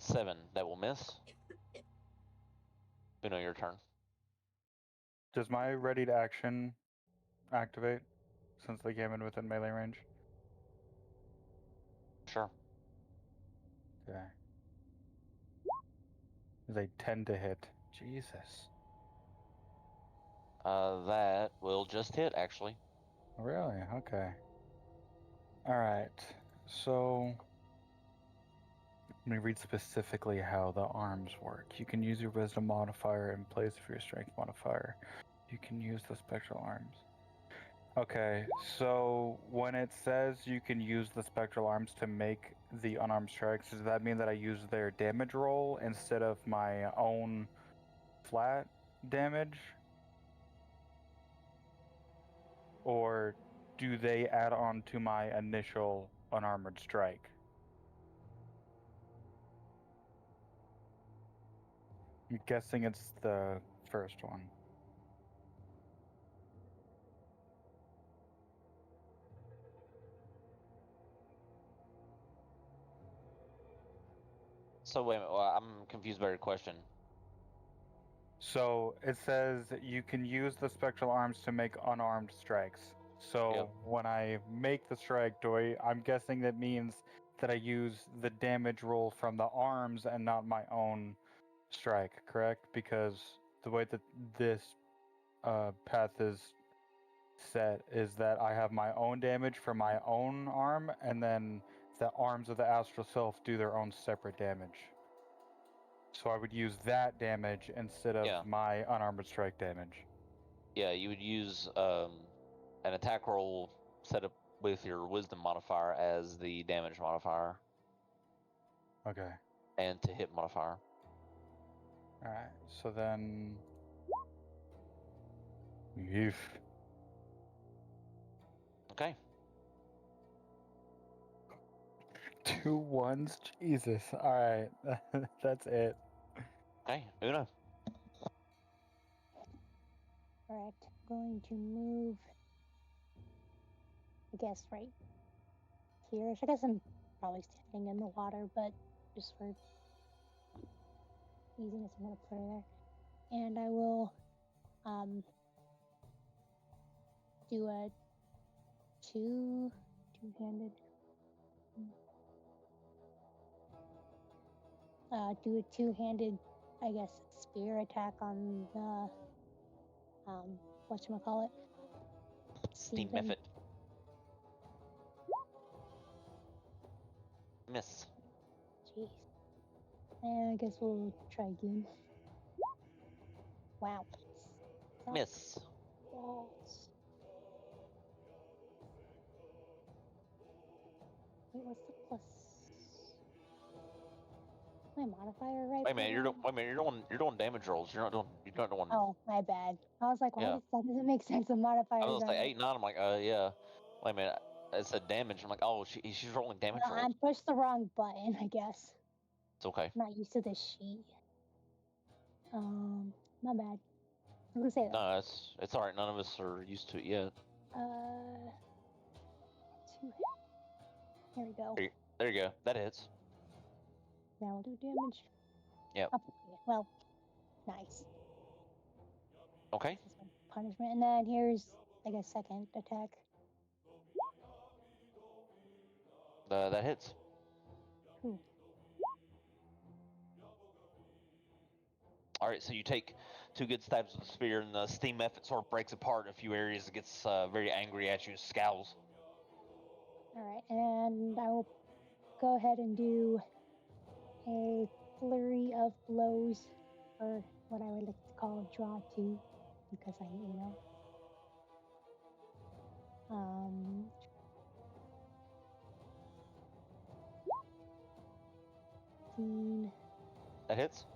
7, that will miss. Uno, your turn. Does my ready to action activate since they came in within melee range? Sure. Okay. They tend to hit. Jesus. That will just hit, actually. Really? Okay. Alright. So let me read specifically how the arms work. You can use your wisdom modifier in place of your strength modifier. You can use the spectral arms. Okay, so when it says you can use the spectral arms to make the unarmed strikes, does that mean that I use their damage roll instead of my own flat damage? Or do they add on to my initial unarmored strike? I'm guessing it's the first one. So wait a minute, well, I'm confused by your question. So it says that you can use the spectral arms to make unarmed strikes. So Yep. when I make the strike, I'm guessing that means that I use the damage roll from the arms and not my own strike, correct? Because the way that this path is set is that I have my own damage for my own arm, and then the arms of the astral self do their own separate damage. So I would use that damage instead of Yeah. my unarmored strike damage. Yeah, you would use an attack roll set up with your wisdom modifier as the damage modifier Okay. and to hit modifier. Alright, so then... Yeef. Okay. 2 ones? Jesus. Alright, that's it. Okay, Uno. Alright, going to move. I guess right here. I guess I'm probably standing in the water, but just for easiness, I'm gonna put her there. And I will do a two-handed. Do a two-handed, I guess, spear attack on the whatchamacallit? Steam thing. method. Miss. Jeez. And I guess we'll try again. Wow. Miss. Balls. Wait, what's the plus? My modifier right? Wait a minute, for that? you're doing damage rolls. You're not doing. Oh, my bad. I was like, Yeah. that doesn't make sense. The modifiers I was gonna are. say 8, 9. I'm like, yeah. Wait a minute. It said damage. I'm like, oh, she's rolling damage No, rolls. I pushed the wrong button, I guess. It's okay. I'm not used to this sheet. My bad. I was gonna say that. No, it's all right. None of us are used to it yet. Two. Here we go. There you go. That hits. Now we'll do damage. Yep. Well, nice. Okay. This is my punishment, and then here's, I guess, second attack. That hits. Ooh. All right, so you take 2 good stabs with the spear, and the steam method sort of breaks apart in a few areas. It gets very angry at you, scowls. All right, and I will go ahead and do a flurry of blows, or what I would like to call draw two, because I'm Uno. That hits.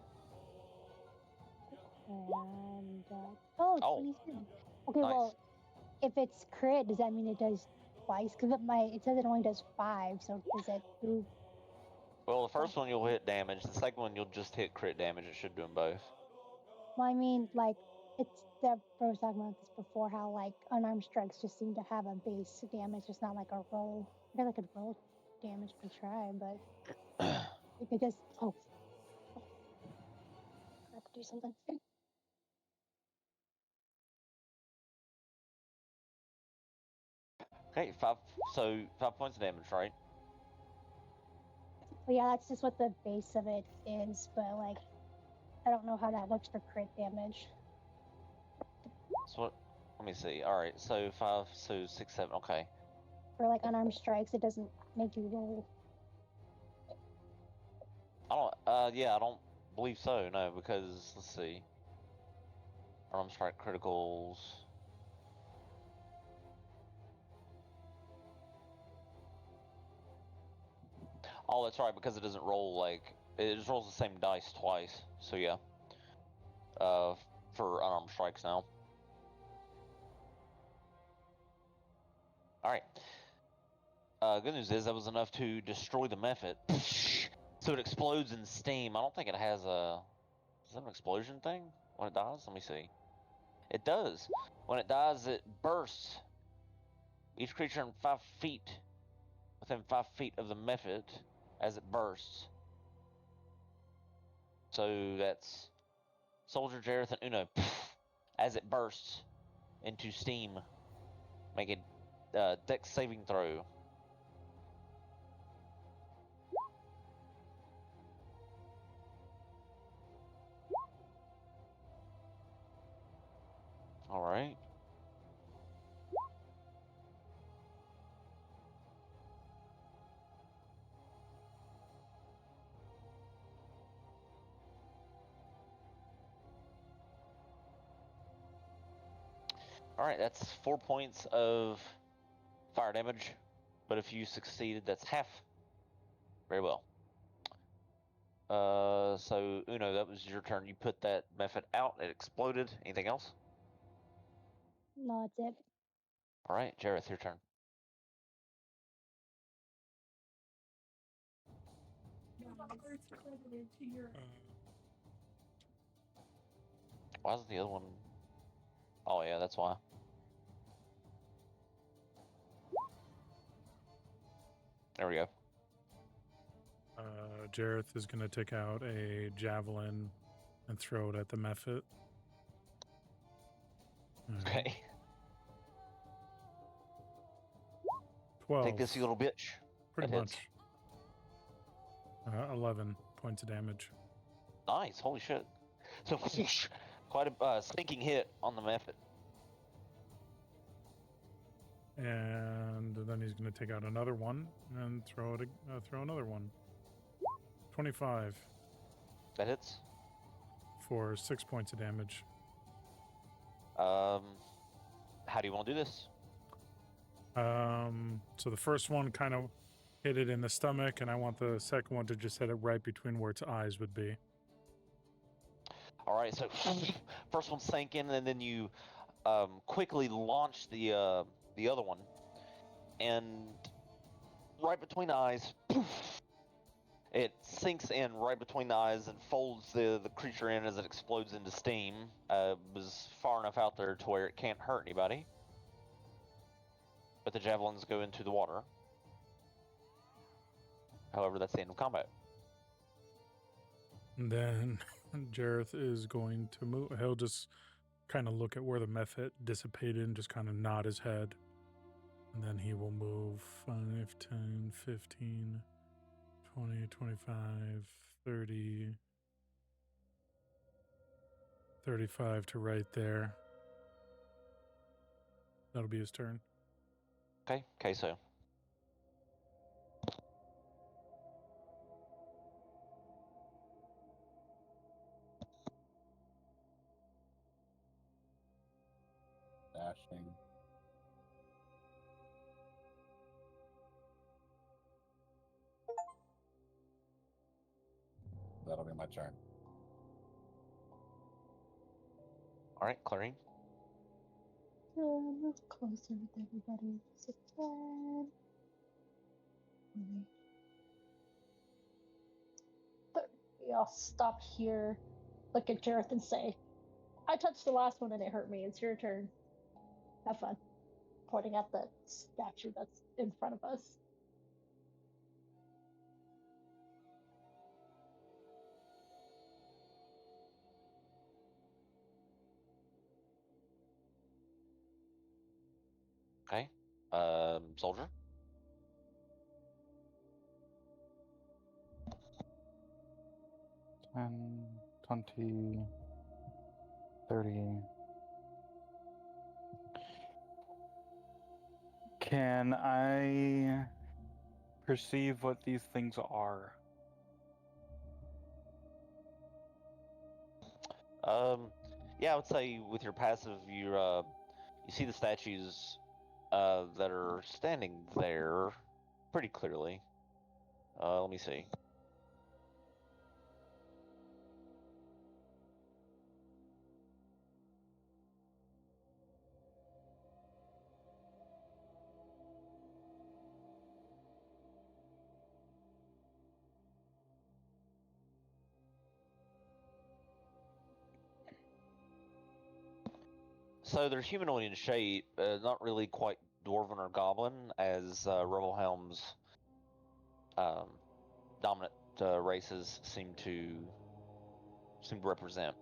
And 27. Okay, nice. well, if it's crit, does that mean it does twice? Because it says it only does 5, so does it do Well, the first one you'll hit damage. The second one you'll just hit crit damage. It should do them both. Well, I mean, like, it's Deborah was talking about this before, how, like, unarmed strikes just seem to have a base damage, it's not like a roll. I guess I could roll damage to try, but because, oh, I have to do something. Okay, 5 points of damage, right? But yeah, that's just what the base of it is, but, like, I don't know how that looks for crit damage. So what? Let me see. All right, so 5, so 6, 7. Okay. For, like, unarmed strikes, it doesn't make you roll. I don't. Yeah, I don't believe so. No, because let's see. Arm strike criticals. Oh, that's right, because it doesn't roll like it just rolls the same dice twice. So yeah. For unarmed strikes now. All right. Good news is that was enough to destroy the method. So it explodes in steam. I don't think it has a. Is that an explosion thing when it dies? Let me see. It does. When it dies, it bursts. Each creature in 5 feet, within 5 feet of the method, as it bursts. So that's Soldier, Jareth, and Uno. As it bursts into steam, make a dex saving throw. All right. All right, that's 4 points of fire damage, but if you succeeded, that's half. Very well. So Uno, that was your turn. You put that method out. It exploded. Anything else? No, that's it. All right, Jareth, your turn. Why isn't the other one? Oh yeah, that's why. There we go. Jareth is going to take out a javelin and throw it at the mephit. Okay. 12. Take this, you little bitch. Pretty That much. 11 points of damage. Nice. Holy shit. So quite a stinking hit on the method. And then he's going to take out another one and throw another one. 25 That hits. for 6 points of damage. How do you want to do this? So the first one kind of hit it in the stomach, and I want the second one to just hit it right between where its eyes would be. All right. So first one sank in, and then you quickly launch the other one, and right between the eyes, it sinks in right between the eyes and folds the creature in as it explodes into steam. Was far enough out there to where it can't hurt anybody. But the javelins go into the water. However, that's the end of combat. And then Jareth is going to move. He'll just kind of look at where the method dissipated and just kind of nod his head. And then he will move 5, 10, 15, 20, 25, 30, 35 to right there. That'll be his turn. Okay, Queso. Dashing. That'll be my turn. All right, Clarine. Move closer with everybody as I can. I'll stop here, look at Jareth, and say, I touched the last one and it hurt me. It's your turn. Have fun. Pointing at the statue that's in front of us. Okay. Soldier. 10, 20, 30. Can I perceive what these things are? Yeah, I would say with your passive, you see the statues that are standing there pretty clearly. Let me see. So they're humanoid in shape, not really quite dwarven or goblin, as Revelhelm's dominant races seem to represent.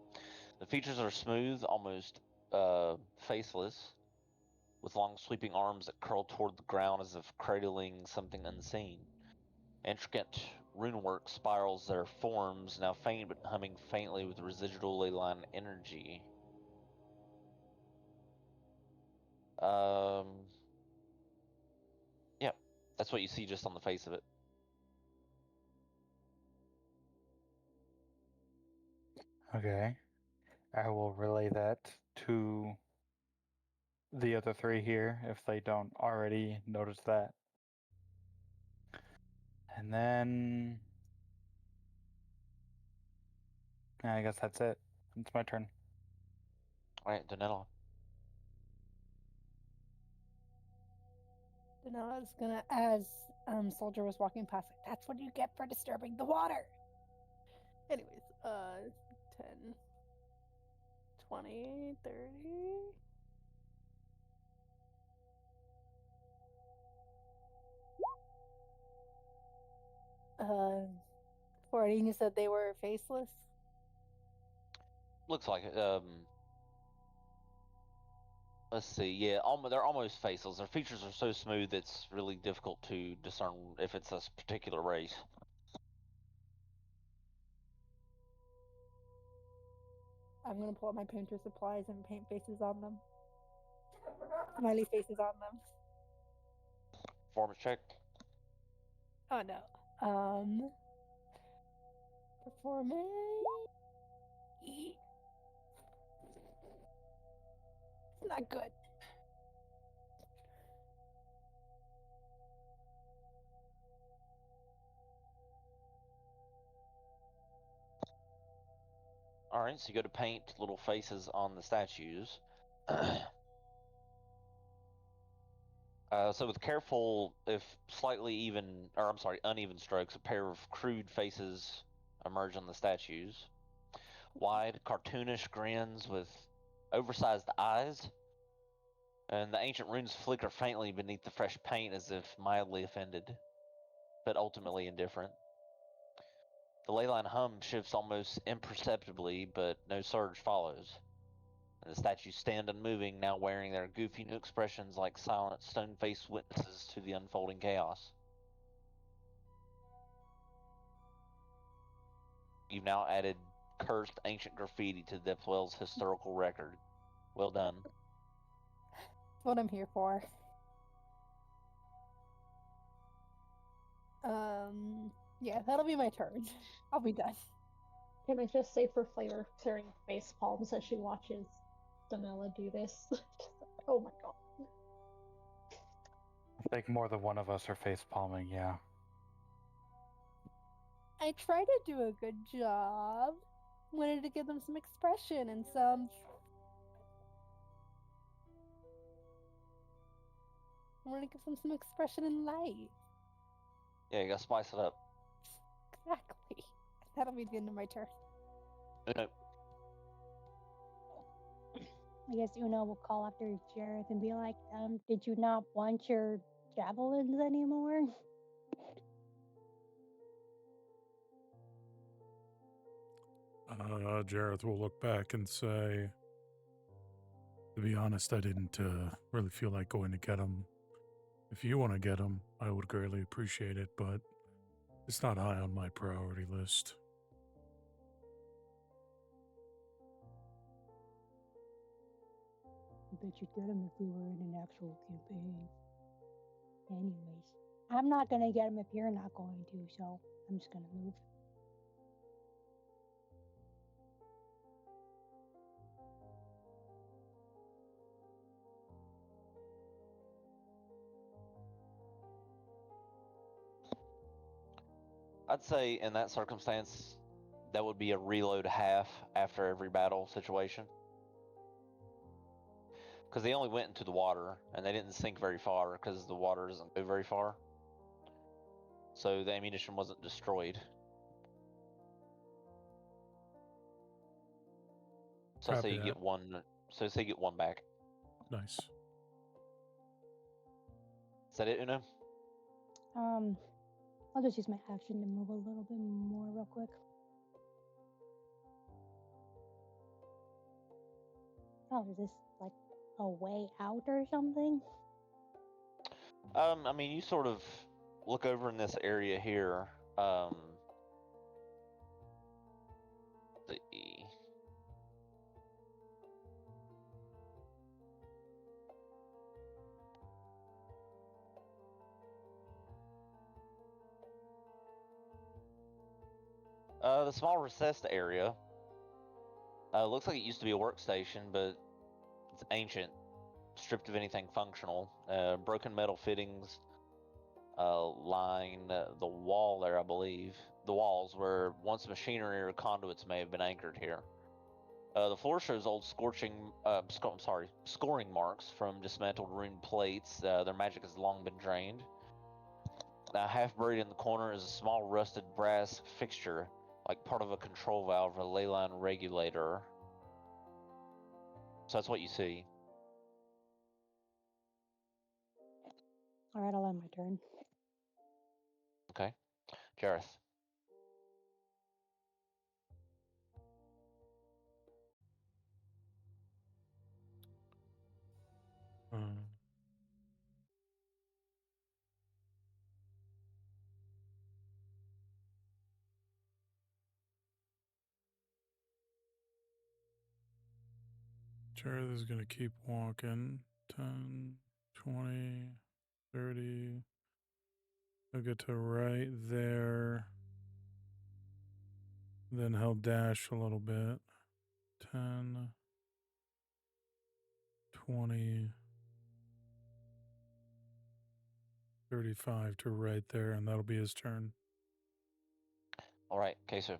The features are smooth, almost faceless, with long sweeping arms that curl toward the ground as if cradling something unseen. Intricate runework spirals their forms, now faint but humming faintly with residual ley line energy. Yeah, that's what you see just on the face of it. Okay. I will relay that to the other three here if they don't already notice that. And then I guess that's it. It's my turn. Alright, Donella. Danella's gonna, as Soldier was walking past, like, that's what you get for disturbing the water. Anyways, 10, 20, 30. 14, you said they were faceless? Looks like it. Let's see. Yeah, they're almost faceless. Their features are so smooth it's really difficult to discern if it's a particular race. I'm gonna pull out my painter supplies and paint faces on them. Smiley faces on them. Performance check. Oh no. Performance. Not good. Alright, so you go to paint little faces on the statues. So with careful, if slightly even, or I'm sorry, uneven strokes, a pair of crude faces emerge on the statues. Wide, cartoonish grins with oversized eyes, and the ancient runes flicker faintly beneath the fresh paint as if mildly offended, but ultimately indifferent. The leyline hum shifts almost imperceptibly, but no surge follows. And the statues stand unmoving, now wearing their goofy new expressions like silent, stone-faced witnesses to the unfolding chaos. You've now added cursed ancient graffiti to Depthwell's historical record. Well done. That's what I'm here for. Yeah, that'll be my turn. I'll be done. Can I just say for flavor, clearing face palms as she watches Donella do this? Oh my god. I think more than one of us are face palming, yeah. I try to do a good job. Wanted to give them some expression and some. I want to give them some expression and light. Yeah, you gotta spice it up. Exactly. That'll be the end of my turn. Uno. I guess Uno will call after Jareth and be like, did you not want your javelins anymore? Jareth will look back and say, to be honest, I didn't really feel like going to get them. If you want to get them, I would greatly appreciate it, but it's not high on my priority list. I bet you'd get them if we were in an actual campaign. Anyways, I'm not gonna get them if you're not going to, so I'm just gonna move. I'd say in that circumstance, that would be a reload half after every battle situation. Because they only went into the water, and they didn't sink very far, because the water doesn't go very far. So the ammunition wasn't destroyed. So Copy say you that. get one. So say you get one back. Nice. Is that it, Uno? I'll just use my action to move a little bit more real quick. Oh, is this like a way out or something? I mean, you sort of look over in this area here. The small recessed area looks like it used to be a workstation, but it's ancient, stripped of anything functional. Broken metal fittings line the wall there, I believe. The walls where once machinery or conduits may have been anchored here. The floor shows old scoring marks from dismantled rune plates. Their magic has long been drained. Now, half buried in the corner is a small rusted brass fixture, like part of a control valve or a ley line regulator. So that's what you see. All right, I'll end my turn. Okay. Jareth. Jareth is going to keep walking. 10, 20, 30. He'll get to right there. Then he'll dash a little bit. 10, 20, 35 to right there, and that'll be his turn. All right, Queso.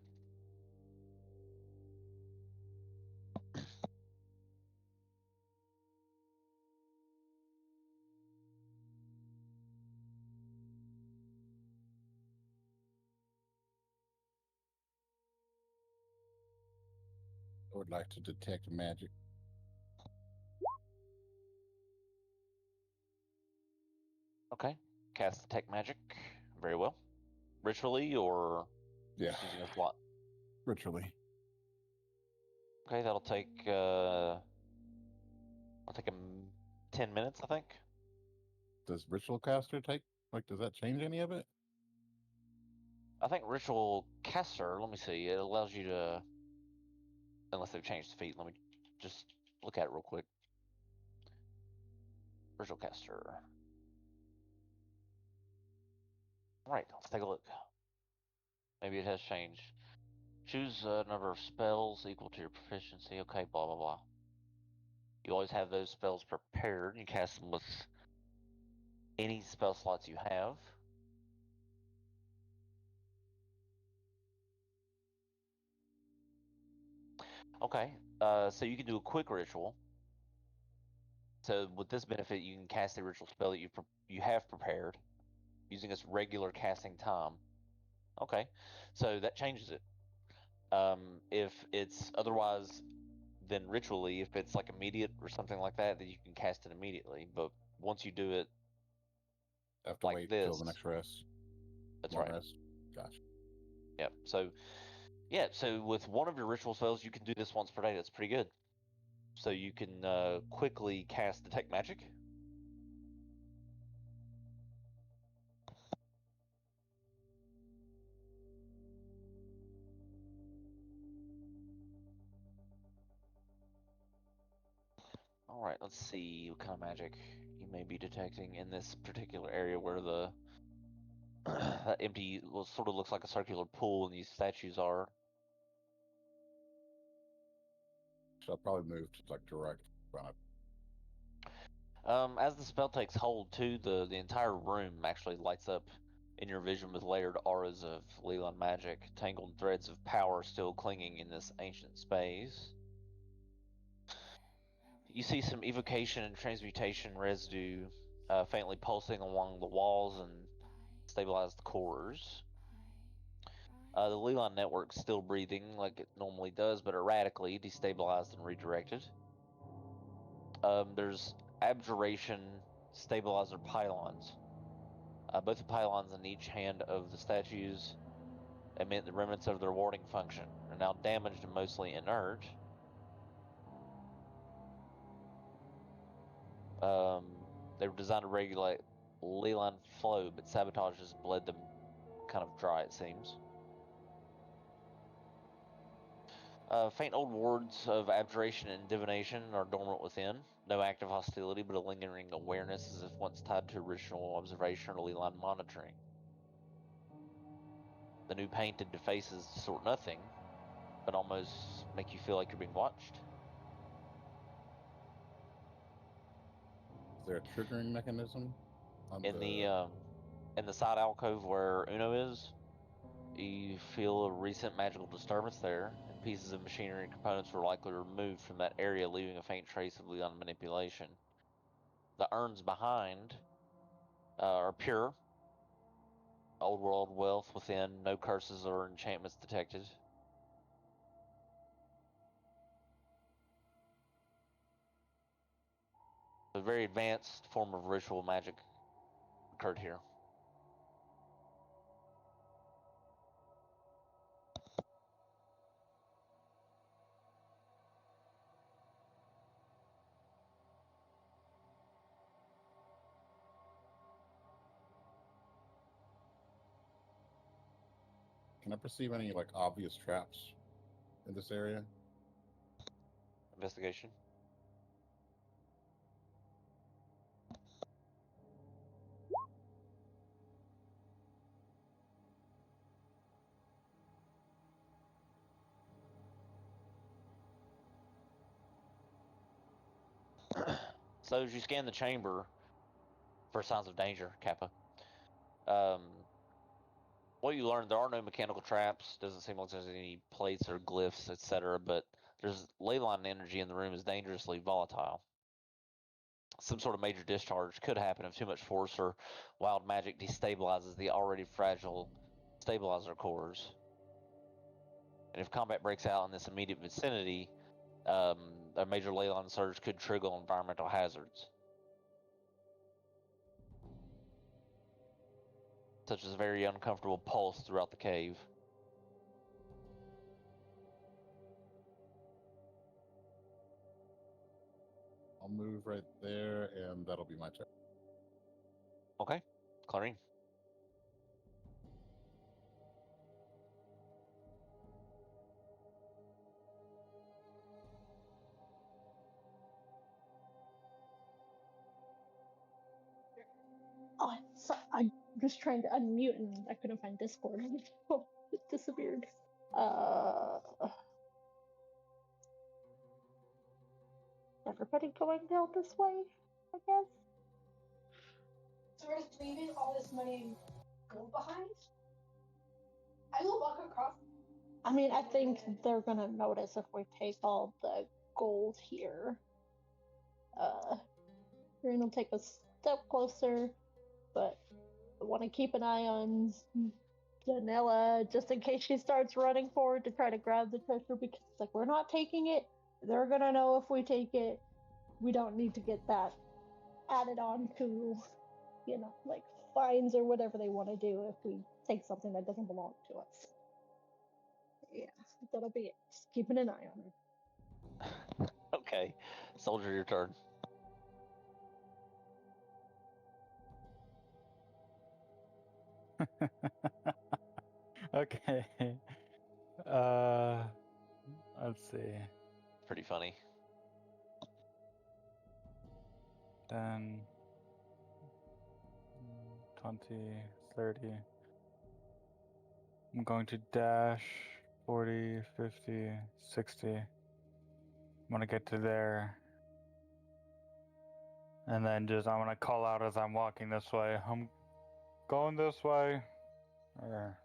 I would like to detect magic. Okay. Cast Detect Magic. Very well. Ritually or Yeah, just using a slot? ritually. Okay, that'll take I'll take 10 minutes, I think. Does ritual caster take, like, does that change any of it? I think Ritual Caster, let me see, it allows you to, unless they've changed the feat, let me just look at it real quick. Ritual Caster. Alright, let's take a look. Maybe it has changed. Choose a number of spells equal to your proficiency. Okay, blah, blah, blah. You always have those spells prepared. You cast them with any spell slots you have. Okay, so you can do a quick ritual. So with this benefit, you can cast a ritual spell that you have prepared using its regular casting time. Okay, so that changes it. If it's otherwise than ritually, if it's like immediate or something like that, then you can cast it immediately. But once you do it, I have to like wait this, till the next rest. that's Long right. rest. Gotcha. Yep. So with one of your ritual spells, you can do this once per day. That's pretty good. So you can quickly cast Detect Magic. All right, let's see what kind of magic you may be detecting in this particular area where the that empty, well, sort of looks like a circular pool and these statues are. So I'll probably move to like direct front of. As the spell takes hold, too, the entire room actually lights up in your vision with layered auras of Leland magic, tangled threads of power still clinging in this ancient space. You see some evocation and transmutation residue faintly pulsing along the walls and stabilized cores. The Leland network's still breathing like it normally does, but erratically destabilized and redirected. There's abjuration stabilizer pylons. Both the pylons in each hand of the statues emit the remnants of their warding function, are now damaged and mostly inert. They were designed to regulate Leland flow, but sabotage has bled them kind of dry, it seems. Faint old wards of abjuration and divination are dormant within. No active hostility, but a lingering awareness as if once tied to original observation or Leland monitoring. The new painted faces sort nothing, but almost make you feel like you're being watched. Is there a triggering mechanism on In the side alcove where Uno is, you feel a recent magical disturbance there, and pieces of machinery and components were likely removed from that area, leaving a faint trace of Leon manipulation. The urns behind are pure, old world wealth within, no curses or enchantments detected. A very advanced form of ritual magic occurred here. Can I perceive any like obvious traps in this area? Investigation. So as you scan the chamber for signs of danger, Kappa, um, what you learned, there are no mechanical traps. Doesn't seem like there's any plates or glyphs, etc. But there's ley line energy in the room is dangerously volatile. Some sort of major discharge could happen if too much force or wild magic destabilizes the already fragile stabilizer cores. And if combat breaks out in this immediate vicinity, a major ley line surge could trigger environmental hazards, such as a very uncomfortable pulse throughout the cave. I'll move right there, and that'll be my turn. Okay, Clarine. Oh, so I'm just trying to unmute and I couldn't find Discord. Oh, it disappeared. Everybody going down this way, I guess. So we're just leaving all this money and gold behind? I will walk across. I mean, I think they're gonna notice if we take all the gold here. We're gonna take a step closer, but I want to keep an eye on Janella, just in case she starts running forward to try to grab the treasure, because it's like, we're not taking it. They're gonna know if we take it. We don't need to get that added on to, like fines or whatever they want to do if we take something that doesn't belong to us. Yeah, that'll be it. Just keeping an eye on her. Okay, soldier, your turn. Okay. Let's see. Pretty funny. 10, 20, 30. I'm going to dash 40, 50, 60. I'm gonna get to there. And then I'm gonna call out as I'm walking this way. I'm going this way. Or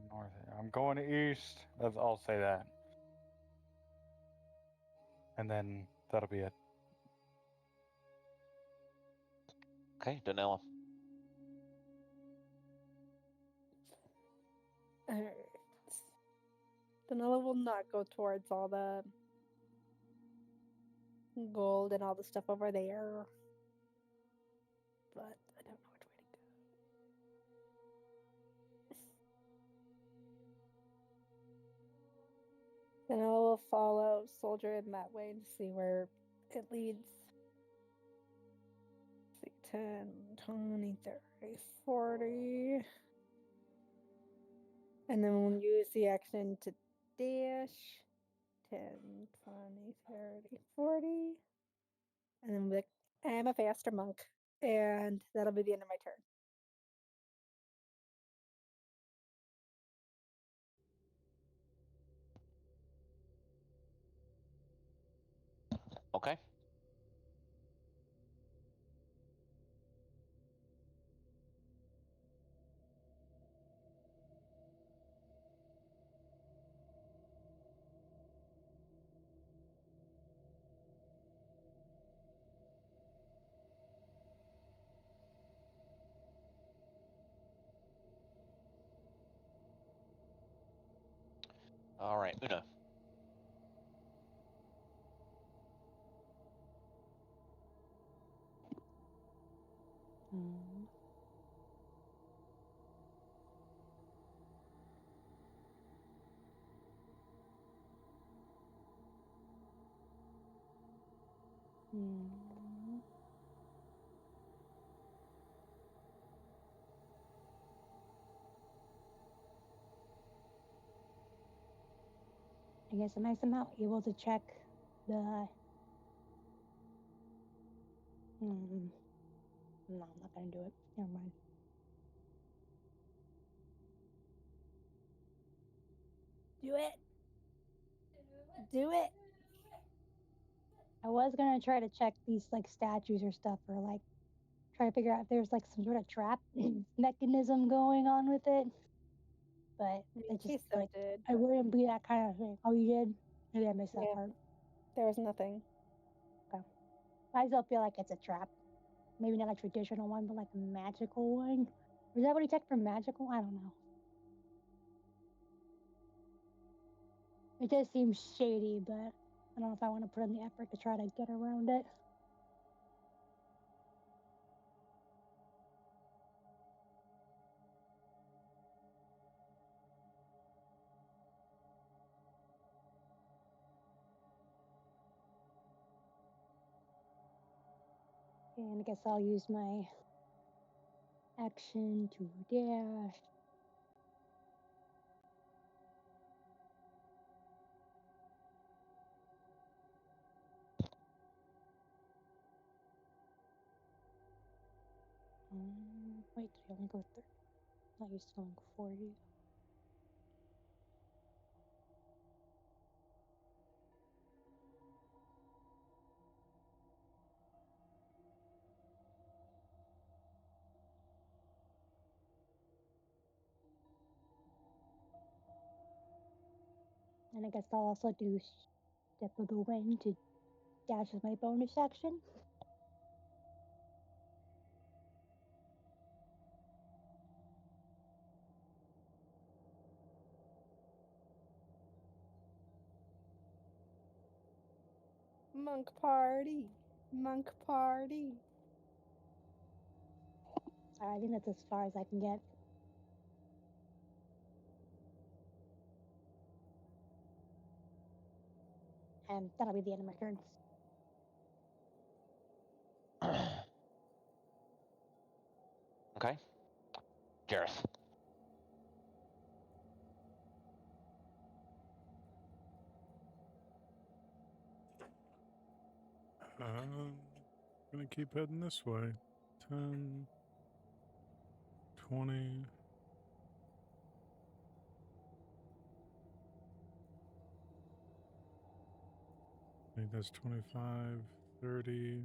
north. I'm going east. I'll say that. And then that'll be it. Okay, Danella. Alright. Danella will not go towards all the gold and all the stuff over there. But I don't know which way to go. Danella will follow Soldier in that way to see where it leads. 10, 20, 30, 40. And then we'll use the action to dash. 10, 20, 30, 40. And then we'll be like, I'm a faster monk. And that'll be the end of my turn. Okay. All right, Una. Um, hmm. I guess am I somehow able to check the? No, I'm not gonna do it. Never mind. Do it. Do it. I was gonna try to check these like statues or stuff, or like try to figure out if there's like some sort of trap mechanism going on with it. But it He just so like did. I wouldn't be that kind of thing. Oh, you did? Maybe I missed that Yeah. part. There was nothing. I still feel like it's a trap. Maybe not a traditional one, but like a magical one. Is that what he checked for magical? I don't know. It just seems shady, but I don't know if I want to put in the effort to try to get around it. And I guess I'll use my action to dash. Wait, did I only go 30? Not used to going 40. And I guess I'll also do Step of the Wind to dash as my bonus action. Monk party. Monk party. Sorry, I think that's as far as I can get. And that'll be the end of my turn. Okay. Jareth. Gonna keep heading this way. 10, 20. I think that's 25, 30,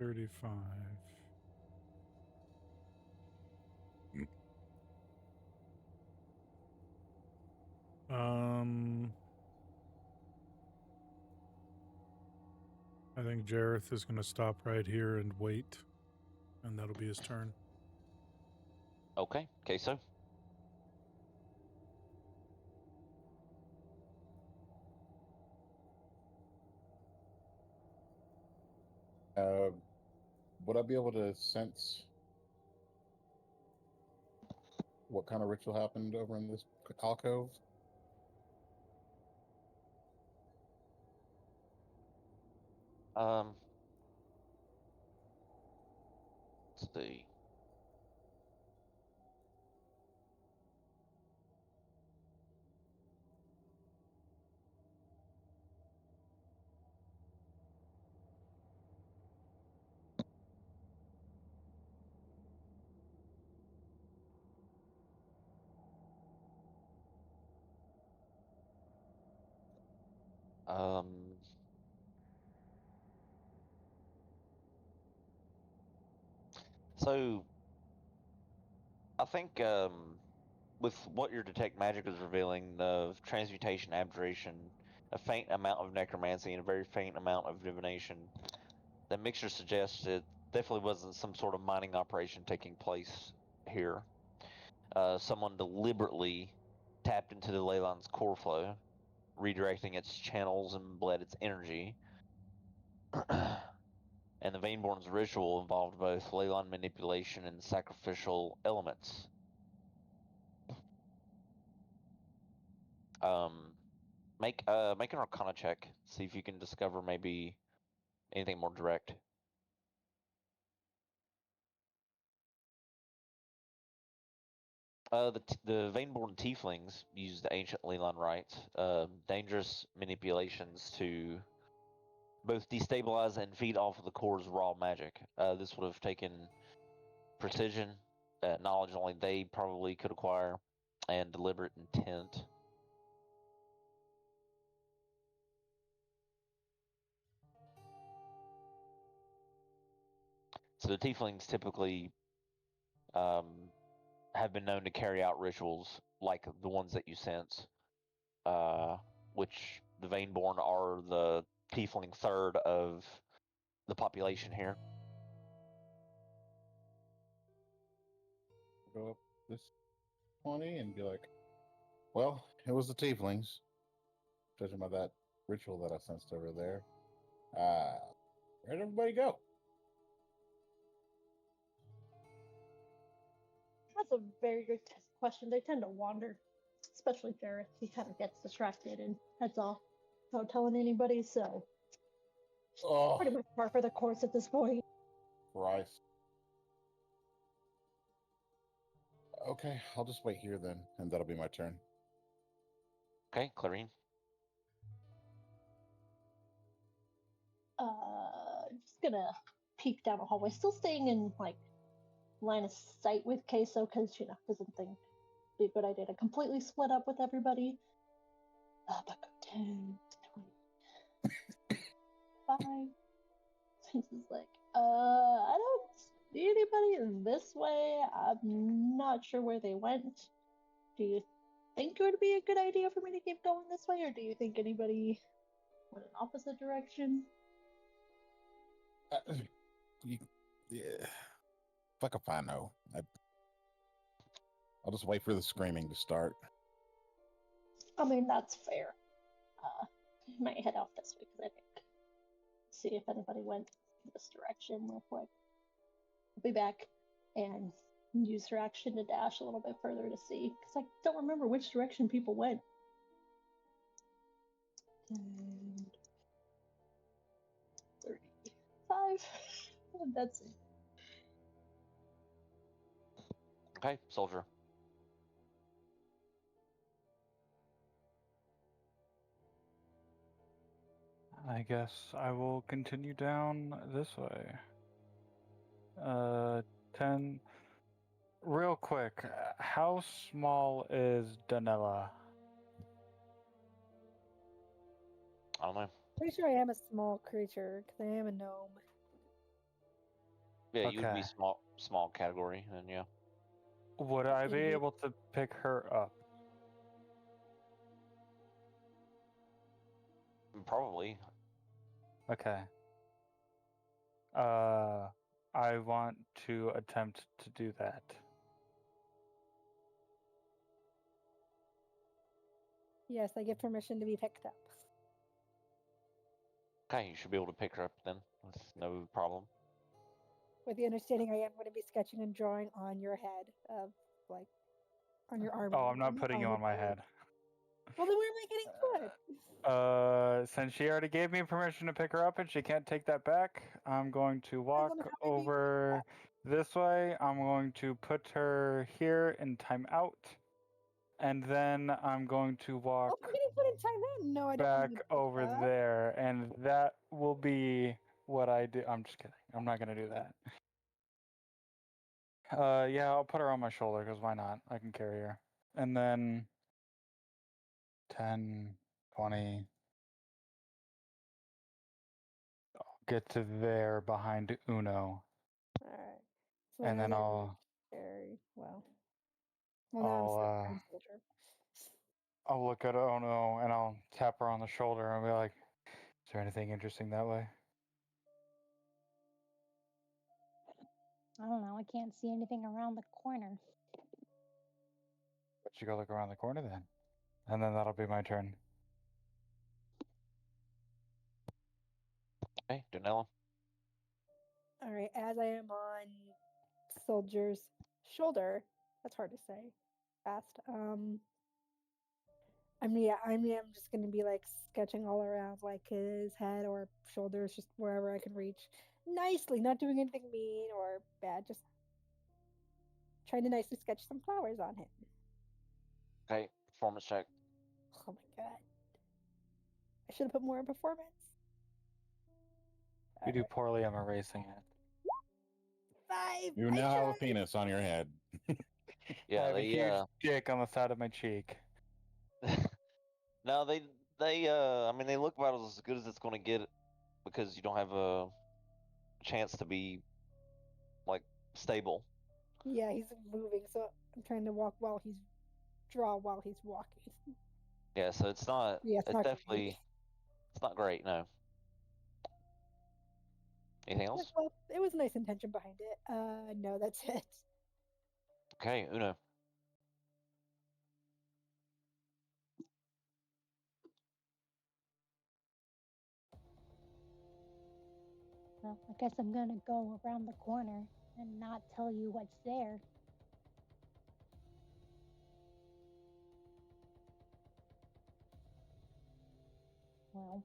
35. I think Jareth is going to stop right here and wait, and that'll be his turn. Okay, Queso. Would I be able to sense what kind of ritual happened over in this alcove? Let's see. Um, so I think with what your detect magic is revealing, the transmutation, abjuration, a faint amount of necromancy, and a very faint amount of divination, that mixture suggests it definitely wasn't some sort of mining operation taking place here. Someone deliberately tapped into the ley line's core flow, redirecting its channels and bled its energy. And the Vaneborn's ritual involved both ley line manipulation and sacrificial elements. Make an Arcana check. See if you can discover maybe anything more direct. The Vaneborn tieflings use the ancient Leland rites, dangerous manipulations to both destabilize and feed off of the core's raw magic. This would have taken precision, knowledge only they probably could acquire, and deliberate intent. So the tieflings typically have been known to carry out rituals like the ones that you sense, which the Vaneborn are the tiefling third of the population here. Go up this 20 and be like, well, it was the tieflings, judging by that ritual that I sensed over there. Where'd everybody go? That's a very good question. They tend to wander, especially Jareth. He kind of gets distracted and heads off without telling anybody, so Oh, pretty much par for the course at this point. Christ. Okay, I'll just wait here then, and that'll be my turn. Okay, Clarine. Just gonna peek down the hallway, still staying in like line of sight with Queso because doesn't think it'd be a good idea to completely split up with everybody. But go 10, 20, 5. He's just like, I don't see anybody in this way. I'm not sure where they went. Do you think it would be a good idea for me to keep going this way, or do you think anybody went an opposite direction? Yeah. Fuck if I know. I'll just wait for the screaming to start. I mean, that's fair. might head off this way because I think see if anybody went this direction real quick. I'll be back and use her action to dash a little bit further to see because I don't remember which direction people went. And 35. That's it. Okay, soldier. I guess I will continue down this way. 10. Real quick, how small is Danella? I don't know. Pretty sure I am a small creature because I am a gnome. Yeah, you would be Okay. small category, then yeah. Would I be able to pick her up? Probably. Okay. I want to attempt to do that. Yes, I give permission to be picked up. Okay, you should be able to pick her up then. With no problem. With the understanding I am going to be sketching and drawing on your head of, like, on your arm. Oh, I'm not putting you on my head. Well, then where am I getting put? Since she already gave me permission to pick her up and she can't take that back, I'm going to walk on how many you over this way. I'm going to put her here in timeout. And then I'm going to Oh, walk I'm getting put in time in. No, I don't back need to do over that. there. And that will be what I do. I'm just kidding. I'm not going to do that. Yeah, I'll put her on my shoulder because why not? I can carry her. And then 10, 20. I'll get to there behind Uno. Alright. So And then as I I'll very well. Well, now I'm soldier. I'll look at Uno and I'll tap her on the shoulder and be like, "Is there anything interesting that way?" I don't know. I can't see anything around the corner. But you go look around the corner then. And then that'll be my turn. Okay, Danella. Alright, as I am on soldier's shoulder, that's hard to say fast. I'm just gonna be like sketching all around like his head or shoulders, just wherever I can reach. Nicely, not doing anything mean or bad, just trying to nicely sketch some flowers on him. Okay, performance check. Oh my god. I should have put more in performance. If you do poorly, I'm erasing it. 5. You now have a penis on your head. I Yeah, have a they huge dick on the side of my cheek. no, I mean they look about as good as it's gonna get because you don't have a chance to be like stable. Yeah, he's moving, so I'm trying to draw while he's walking. Yeah, so it's not Yeah, it's not definitely great. it's not great, no. Anything else? Well, it was a nice intention behind it. No, that's it. Okay, Uno. Well, I guess I'm gonna go around the corner and not tell you what's there. Well,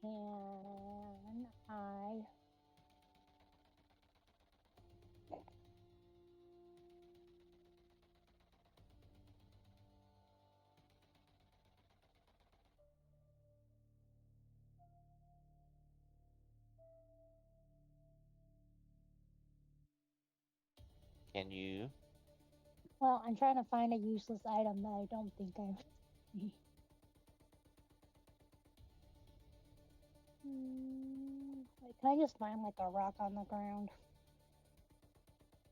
can I? Can you? Well, I'm trying to find a useless item that I don't think I. Wait, can I just find like a rock on the ground?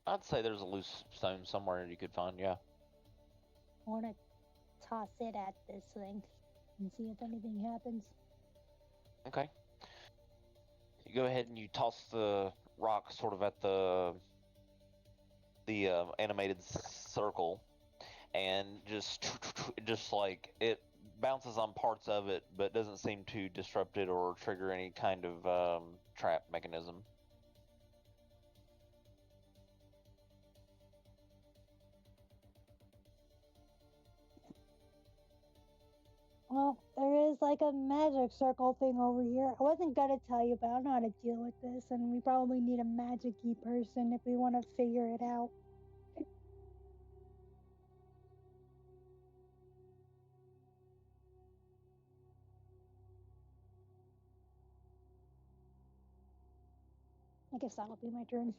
I'd say there's a loose stone somewhere you could find, yeah. I want to toss it at this thing and see if anything happens. Okay. You go ahead and you toss the rock sort of at the animated circle, and just like it bounces on parts of it, but doesn't seem to disrupt it or trigger any kind of trap mechanism. Well, there is like a magic circle thing over here. I wasn't gonna tell you, but I don't know how to deal with this, and we probably need a magic-y person if we want to figure it out. I guess that'll be my turn.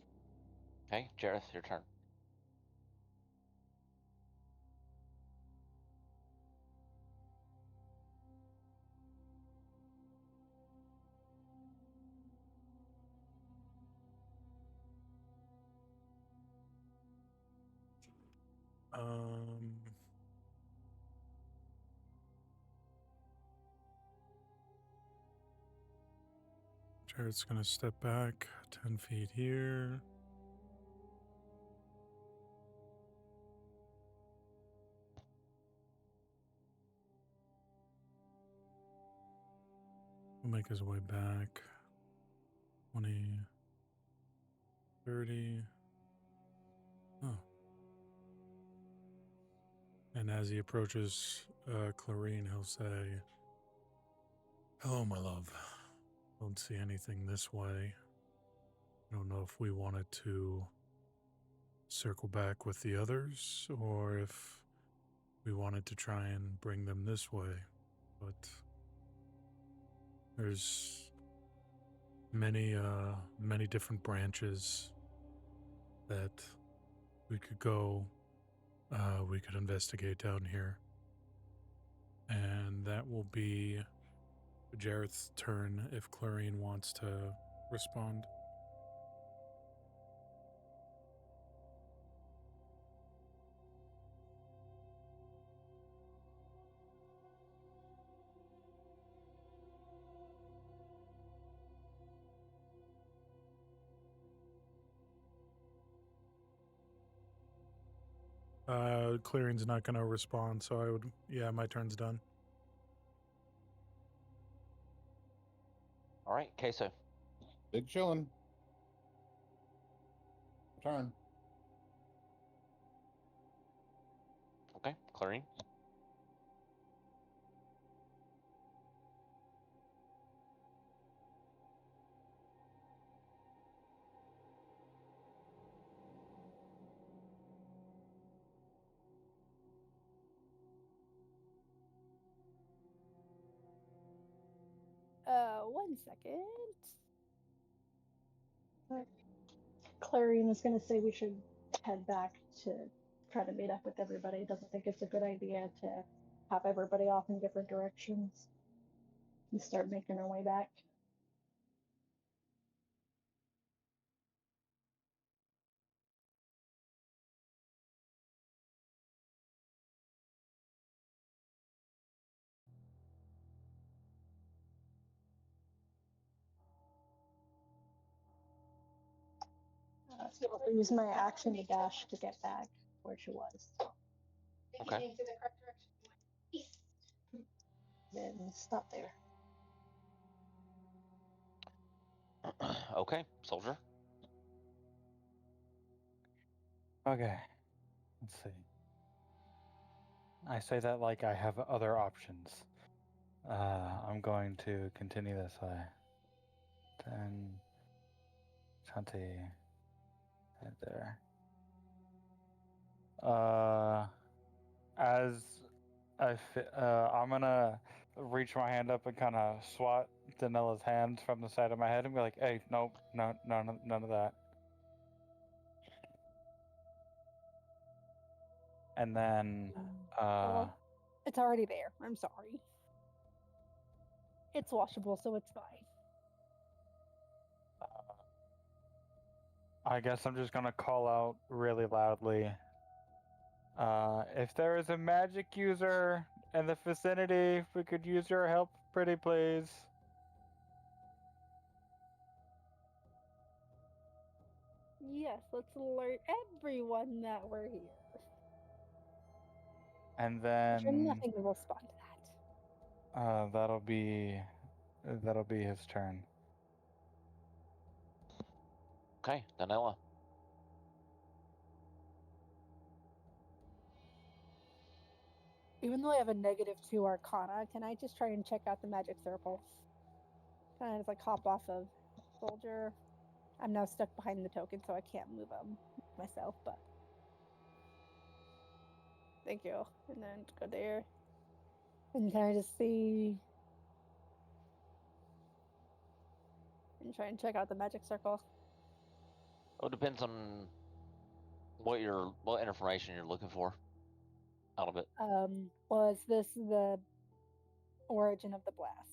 Okay, Jareth, your turn. Jared's gonna step back 10 feet here. He'll make his way back 20, 30. Oh. And as he approaches Clarine, he'll say, "Hello, my love. Don't see anything this way. I don't know if we wanted to circle back with the others or if we wanted to try and bring them this way, but there's many different branches that we could go, we could investigate down here, and that will be Jareth's turn if Clarine wants to respond. Clearing's not going to respond, so I would, yeah, my turn's done. All right, Queso. Big chillin'. Turn. Okay, Clarine. One second. Clarine is going to say we should head back to try to meet up with everybody. Doesn't think it's a good idea to have everybody off in different directions and start making our way back. So I'll use my action to dash to get back where she was. Okay. Then stop there. Okay, soldier. Okay. Let's see. I say that like I have other options. I'm going to continue this way. 10, 20, right there. As I'm gonna reach my hand up and kind of swat Daniela's hand from the side of my head and be like, "Hey, nope, no, none of that." And then, Well, it's already there. I'm sorry. It's washable, so it's fine. I guess I'm just gonna call out really loudly. If there is a magic user in the vicinity, if we could use your help, pretty please. Yes, let's alert everyone that we're here. And I'm then sure nothing will respond to that. that'll be his turn. Okay, Danella. Even though I have a -2 Arcana, can I just try and check out the magic circles? Kind of just like hop off of Soldier. I'm now stuck behind the token, so I can't move myself. But thank you. And then go there. And can I just see and try and check out the magic circle? Oh, it depends on what information you're looking for out of it. Was this the origin of the blast?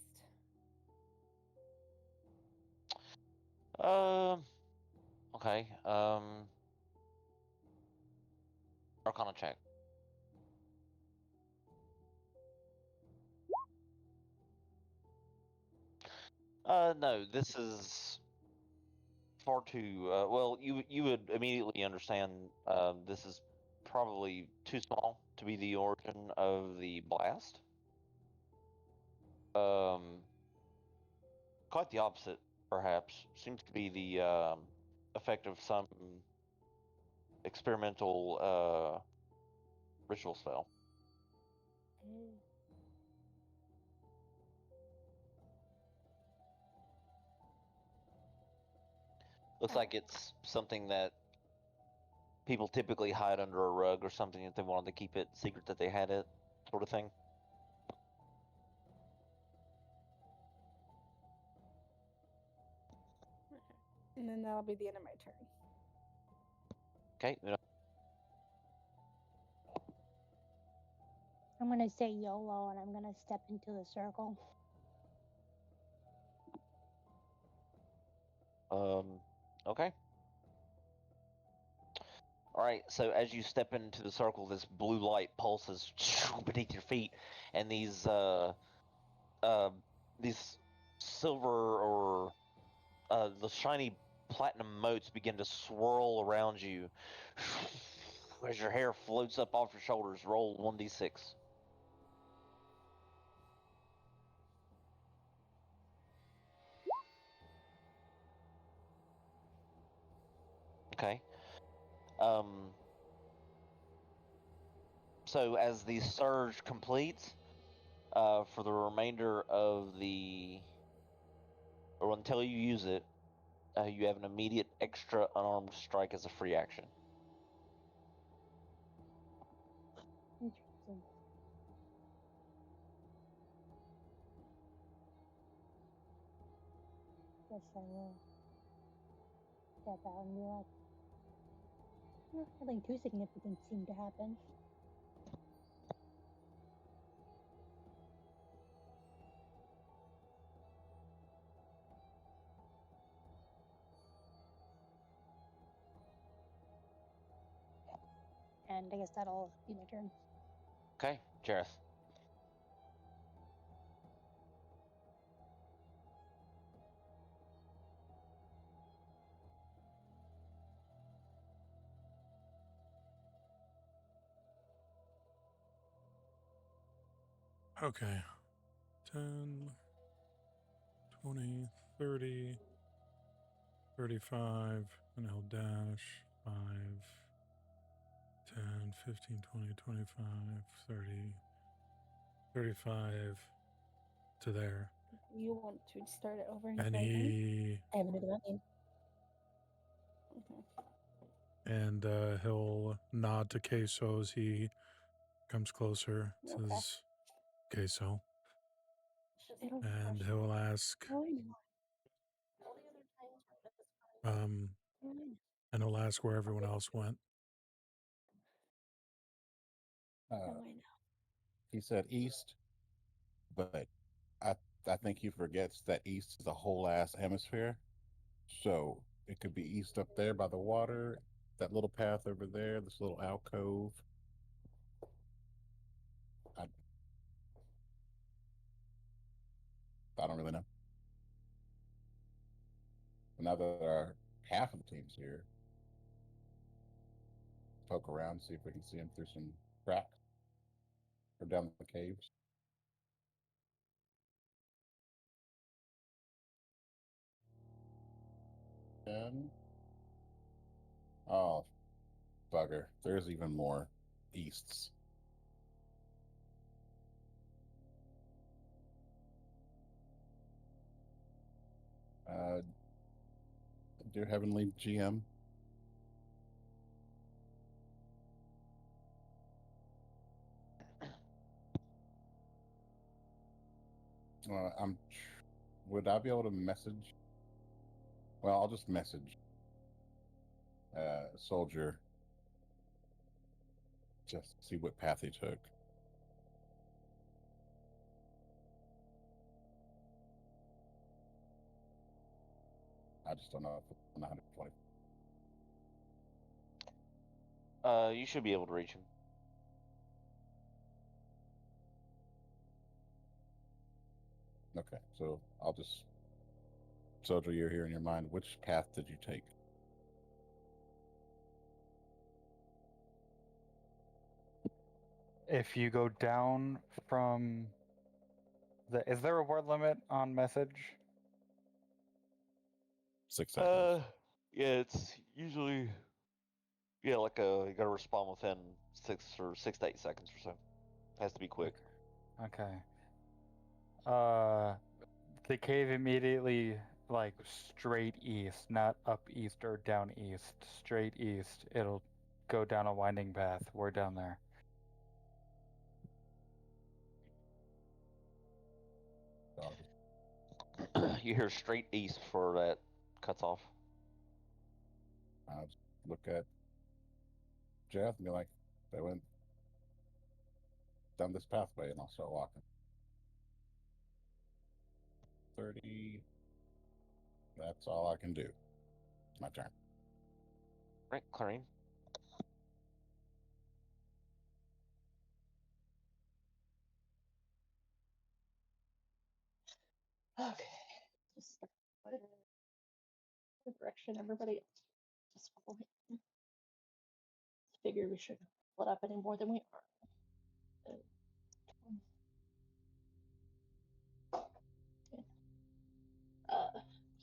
Okay. Arcana check. No, this is far too. Well, you would immediately understand. This is probably too small to be the origin of the blast. Quite the opposite, perhaps. Seems to be the effect of some experimental ritual spell. Looks like it's something that people typically hide under a rug or something if they wanted to keep it secret that they had it, sort of thing. And then that'll be the end of my turn. Okay. I'm gonna say YOLO and I'm gonna step into the circle. Okay. All right. So as you step into the circle, this blue light pulses beneath your feet, and these silver or the shiny platinum motes begin to swirl around you as your hair floats up off your shoulders. Roll 1d6. Okay. So as the surge completes, for the remainder of or until you use it, you have an immediate extra unarmed strike as a free action. Interesting. Guess I will step out and be like, nothing too significant seemed to happen. And I guess that'll be my turn. Okay, Jareth. Okay. 10, 20, 30, 35, and I'll dash 5, 10, 15, 20, 25, 30, 35 to there. You want to start it over and And try again? he I haven't done that. Okay. and he'll nod to Queso as he comes closer. Okay. Says Queso. It'll And refresh. he'll ask Oh, I know. um Oh, I know. and he'll ask where everyone else went. Oh, I know. He said east, but I think he forgets that east is a whole ass hemisphere. So it could be east up there by the water, that little path over there, this little alcove. I I don't really know. But now that our half of the team's here, poke around, see if we can see him through some cracks. or down the caves. And oh, bugger! There's even more easts. Dear Heavenly GM, would I be able to message? Well, I'll just message Soldier, just see what path he took. I just don't know if it's 120. You should be able to reach him. Okay, so I'll just Soldier, you're here in your mind. Which path did you take? If you go down from is there a word limit on message? 6 seconds. Yeah, it's usually like you gotta respond within 6 to 8 seconds or so. Has to be quick. Okay. The cave immediately, like, straight east, not up east or down east. Straight east. It'll go down a winding path. We're down there. You hear straight east before that cuts off. I'll just look at Jeff and be like, they went down this pathway, and I'll start walking. 30. That's all I can do. It's my turn. Right, Clarine. Okay. Just whatever direction everybody else just follow him. Figured we shouldn't split up any more than we are.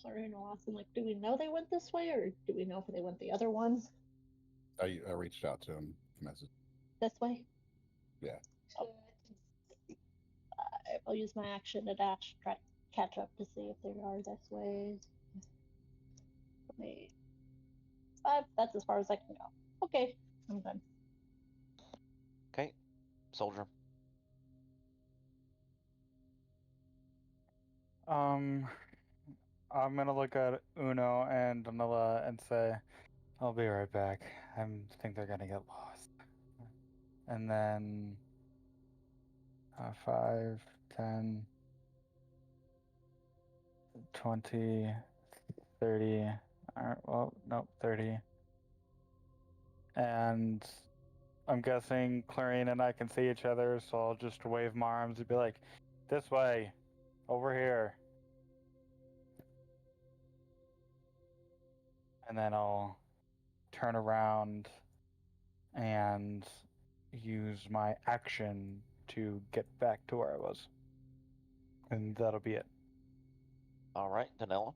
Clarine will ask him, like, do we know they went this way, or do we know if they went the other one? I reached out to him, message. This way? Yeah. Oh. I'll use my action to dash, try to catch up to see if they are this way. 5, that's as far as I can go. Okay, I'm done. Okay, Soldier. I'm gonna look at Uno and Danila and say, I'll be right back. I think they're gonna get lost. And then 5, 10, 20, 30. Alright, well, nope, 30. And I'm guessing Clarine and I can see each other, so I'll just wave my arms and be like, this way, over here. And then I'll turn around and use my action to get back to where I was. And that'll be it. All right, Danella.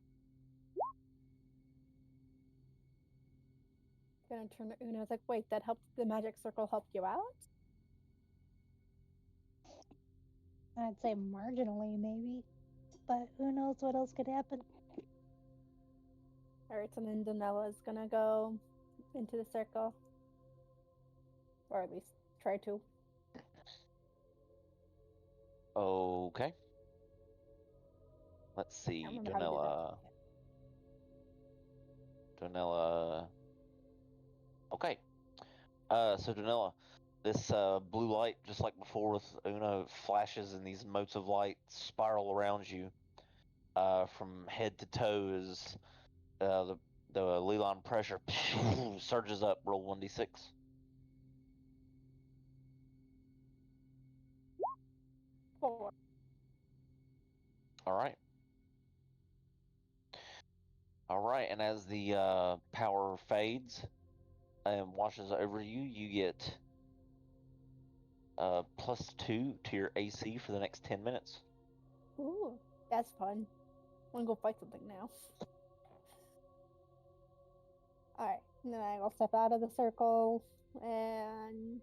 Gonna turn to Una. I was like, wait, that helped the magic circle help you out? I'd say marginally, maybe. But who knows what else could happen. Alright, so then Danella is gonna go into the circle. Or at least try to. Okay. Let's see, I remember how to do Danella. Danella. Okay. So Danella, this blue light, just like before with Uno, flashes and these motes of light spiral around you. From head to toe as the Leland pressure surges up. Roll 1d6. 4. All right. All right, and as the power fades and washes over you, you get +2 to your AC for the next 10 minutes. Ooh, that's fun. I want to go fight something now. Alright, and then I will step out of the circle and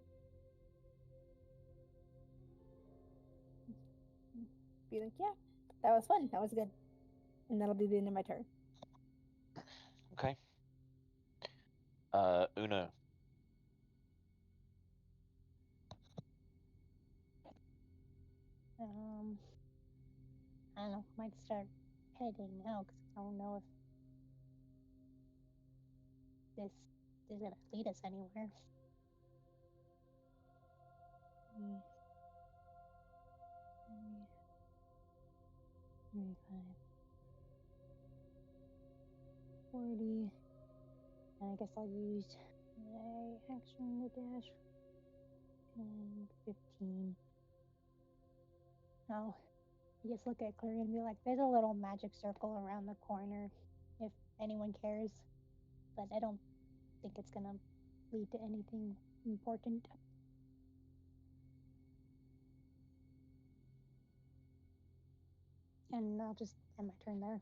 be like, yeah, that was fun. That was good. And that'll be the end of my turn. Okay. Uno. I don't know. Might start heading now because I don't know if this is gonna lead us anywhere. 35, 40. And I guess I'll use my action to dash. 10, 15. Oh, I just look at Clary and be like, there's a little magic circle around the corner if anyone cares. But I don't think it's gonna lead to anything important. And I'll just end my turn there.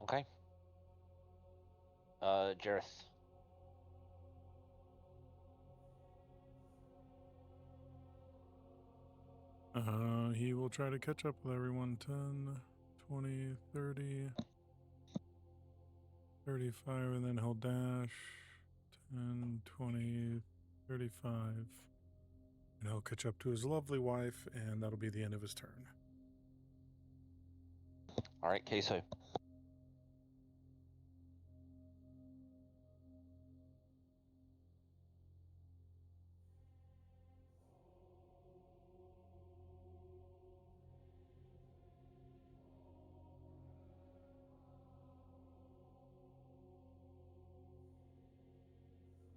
Okay. Jareth. He will try to catch up with everyone. 10, 20, 30, 35, and then he'll dash. 10, 20, 35. And he'll catch up to his lovely wife, and that'll be the end of his turn. All right, Queso.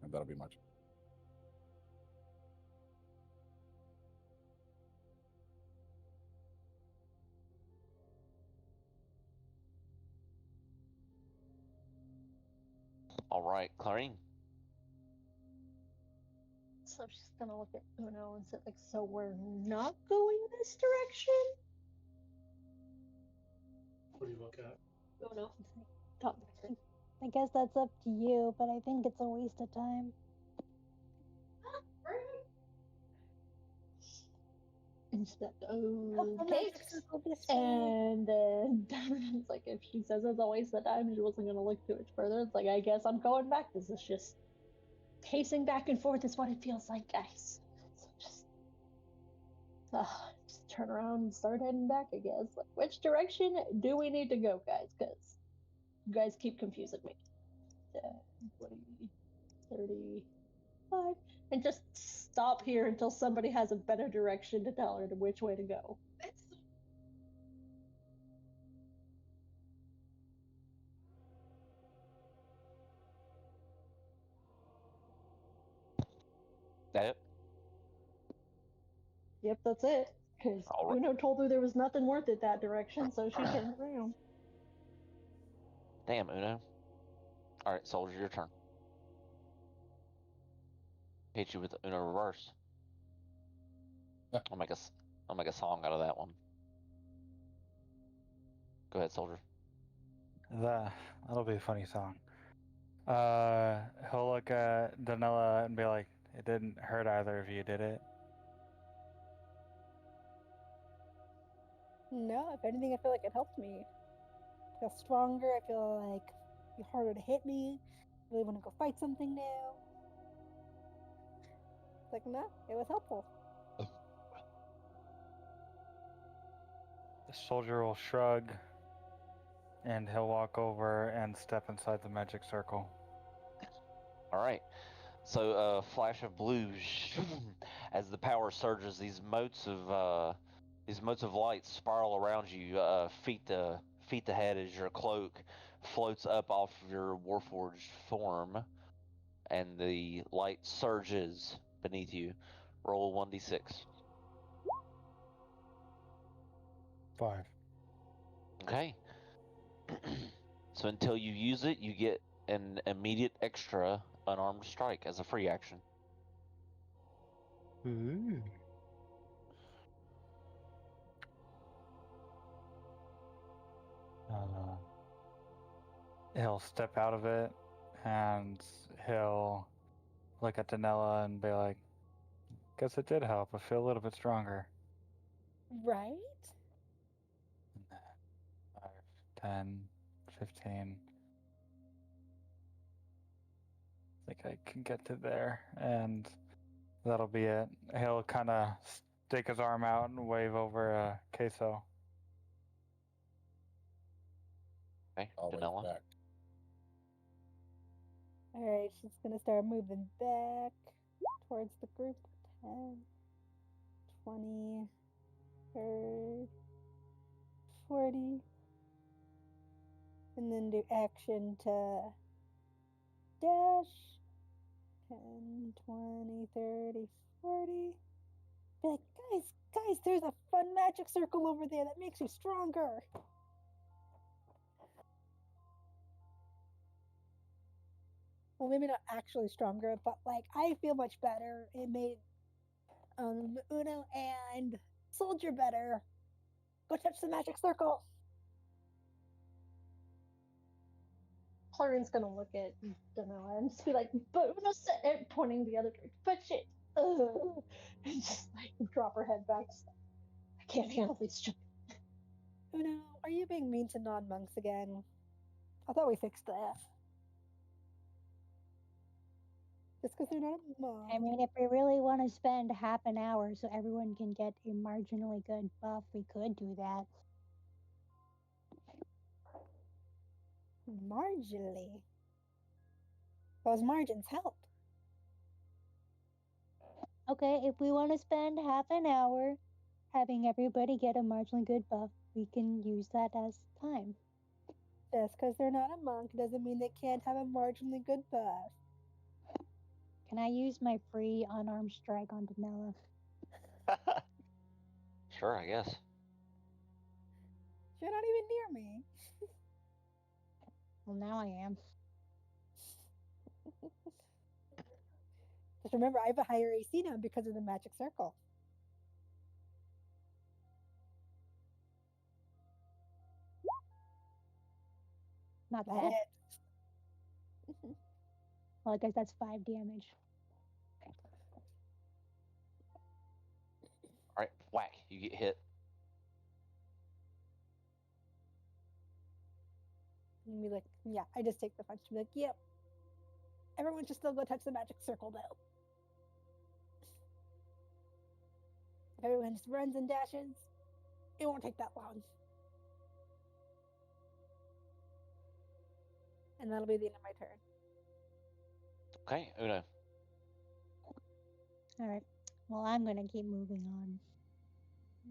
And that'll be much. All right, Clarine. So she's gonna look at Uno and say, like, so we're not going this direction? What do you look at? Uno. Top picture. I guess that's up to you, but I think it's a waste of time. And she's like, Oh, okay. magic circle this way. And then it's like, if she says it's a waste of time, she wasn't gonna look too much further. It's like, I guess I'm going back. This is just pacing back and forth is what it feels like, guys. So just turn around and start heading back, I guess. Like, which direction do we need to go, guys? Because you guys keep confusing me. 20, 35. And just stop here until somebody has a better direction to tell her to which way to go. That it? Yep, that's it. Because All right. Uno told her there was nothing worth it that direction, so she turned around. Damn, Uno. All right, Soldier, your turn. Hit you with the Uno reverse. I'll make a song out of that one. Go ahead, Soldier. That'll be a funny song. He'll look at Danella and be like, "It didn't hurt either of you, did it?" No, if anything, I feel like it helped me. I feel stronger. I feel like it'd be harder to hit me. I really want to go fight something now. It's like, no, it was helpful. The soldier will shrug, and he'll walk over and step inside the magic circle. All right. So, flash of blue as the power surges. These motes of light spiral around you, feet to head, as your cloak floats up off your warforged form, and the light surges beneath you. Roll 1d6. 5. Okay. So until you use it, you get an immediate extra unarmed strike as a free action. Ooh. He'll step out of it and he'll look at Danella and be like, guess it did help. I feel a little bit stronger. Right? 5, 10, 15. I think I can get to there, and that'll be it. He'll kind of stick his arm out and wave over Queso. Okay, Always Danella. back. Alright, she's gonna start moving back towards the group. 10, 20, 30, 40. And then do action to dash. 10, 20, 30, 40. Be like, guys, there's a fun magic circle over there that makes you stronger. Well, maybe not actually stronger, but like I feel much better. It made Uno and Soldier better. Go touch the magic circle. Clarine's gonna look at Danella and just be like, but pointing the other direction, but shit. And just like drop her head back. I can't handle these children. Uno, are you being mean to non-monks again? I thought we fixed that. Just because they're not a monk. I mean, if we really want to spend half an hour so everyone can get a marginally good buff, we could do that. Marginally. Those margins help. Okay, if we want to spend half an hour having everybody get a marginally good buff, we can use that as time. Just because they're not a monk doesn't mean they can't have a marginally good buff. Can I use my free unarmed strike on Danella? Sure, I guess. You're not even near me. Well, now I am. Just remember, I have a higher AC now because of the magic circle. Not That bad. hit. Well, I guess that's 5 damage. Alright, whack. You get hit. And be like, yeah, I just take the punch. Be like, yep. Everyone should still go touch the magic circle though. If everyone just runs and dashes, it won't take that long. And that'll be the end of my turn. Okay, Uno. Alright. Well, I'm going to keep moving on.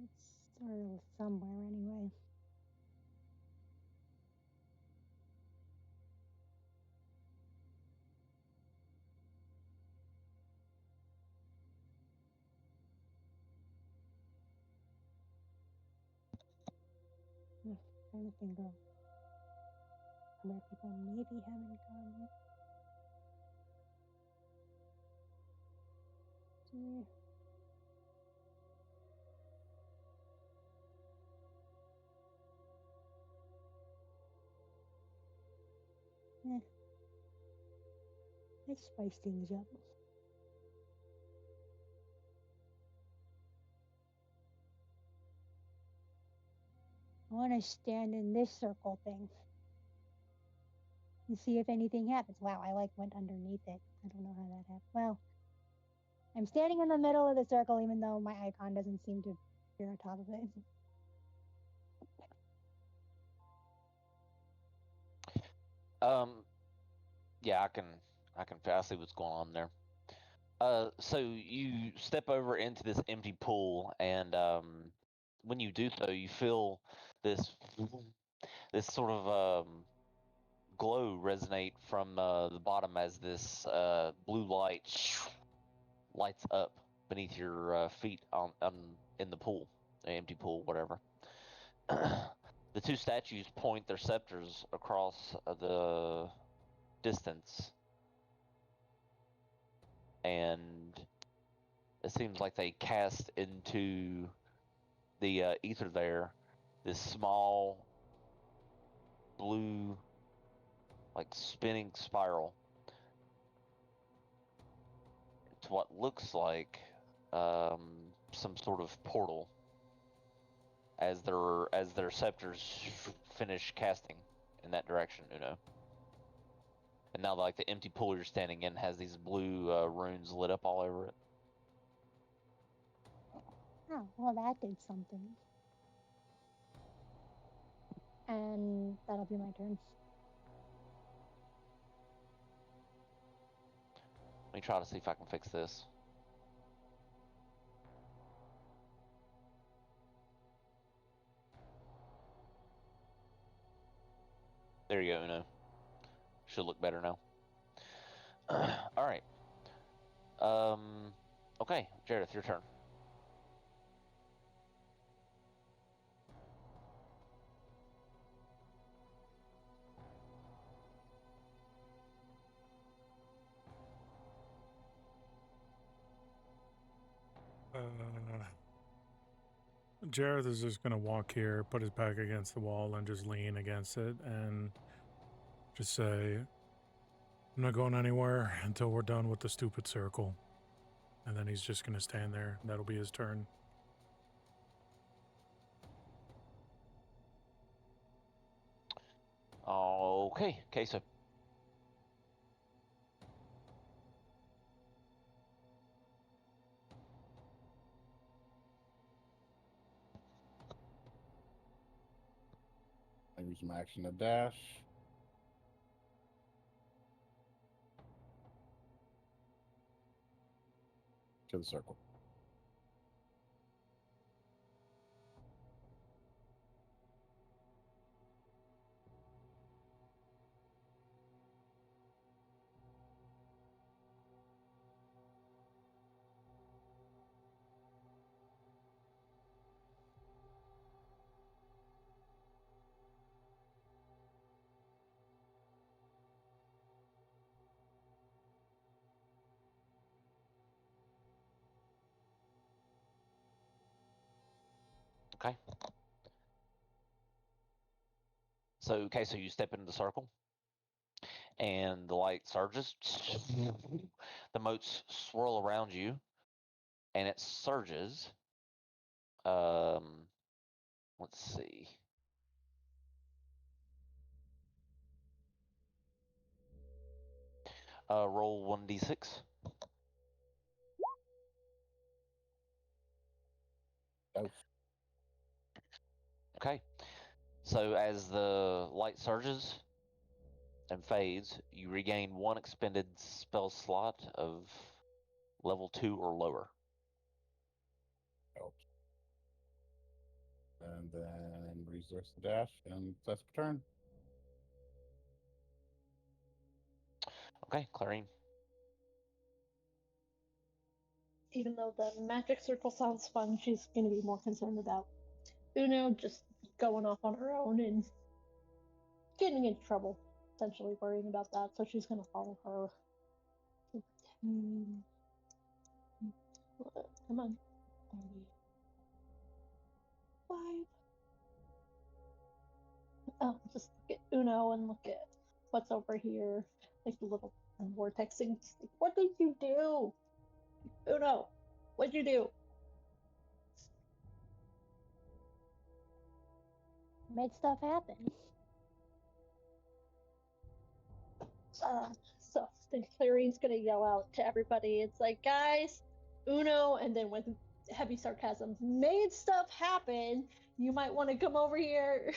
It's sort of somewhere anyway. Trying to think of where people maybe haven't gone yet. Yeah. Let's spice things up. I want to stand in this circle thing and see if anything happens. Wow, I went underneath it. I don't know how that happened. Well, I'm standing in the middle of the circle even though my icon doesn't seem to be on top of it. Yeah, I can see what's going on there. So you step over into this empty pool, and when you do so, you feel this sort of glow resonate from the bottom as this blue light lights up beneath your feet in the pool, the empty pool, whatever. The two statues point their scepters across the distance, and it seems like they cast into the ether there this small blue, like spinning spiral. It's what looks like some sort of portal as their scepters finish casting in that direction, And now, like, the empty pool you're standing in has these blue runes lit up all over it. Oh, well, that did something. And that'll be my turn. Let me try to see if I can fix this. There you go, Uno. Should look better now. All right. Okay, Jared, your turn. Jareth is just going to walk here, put his back against the wall, and just lean against it and just say, I'm not going anywhere until we're done with the stupid circle. And then he's just going to stand there. That'll be his turn. Okay, so I use my action to dash. To the circle. okay. So you step into the circle, and the light surges. The motes swirl around you, and it surges. Let's see. Roll 1d6. Oh, Okay. So as the light surges and fades, you regain one expended spell slot of level 2 or lower. helps. And then resource the dash, and that's my turn. Okay, Clarine. Even though the magic circle sounds fun, she's going to be more concerned about Uno just going off on her own and getting into trouble. Essentially worrying about that, so she's going to follow her. Come on. 5. Oh, just look at Uno and look at what's over here. Like the little vortexing. Like, what did you do? Uno, what'd you do? Made stuff happen. So then Clarine's gonna yell out to everybody. It's like, guys, Uno, and then with heavy sarcasm, made stuff happen. You might want to come over here,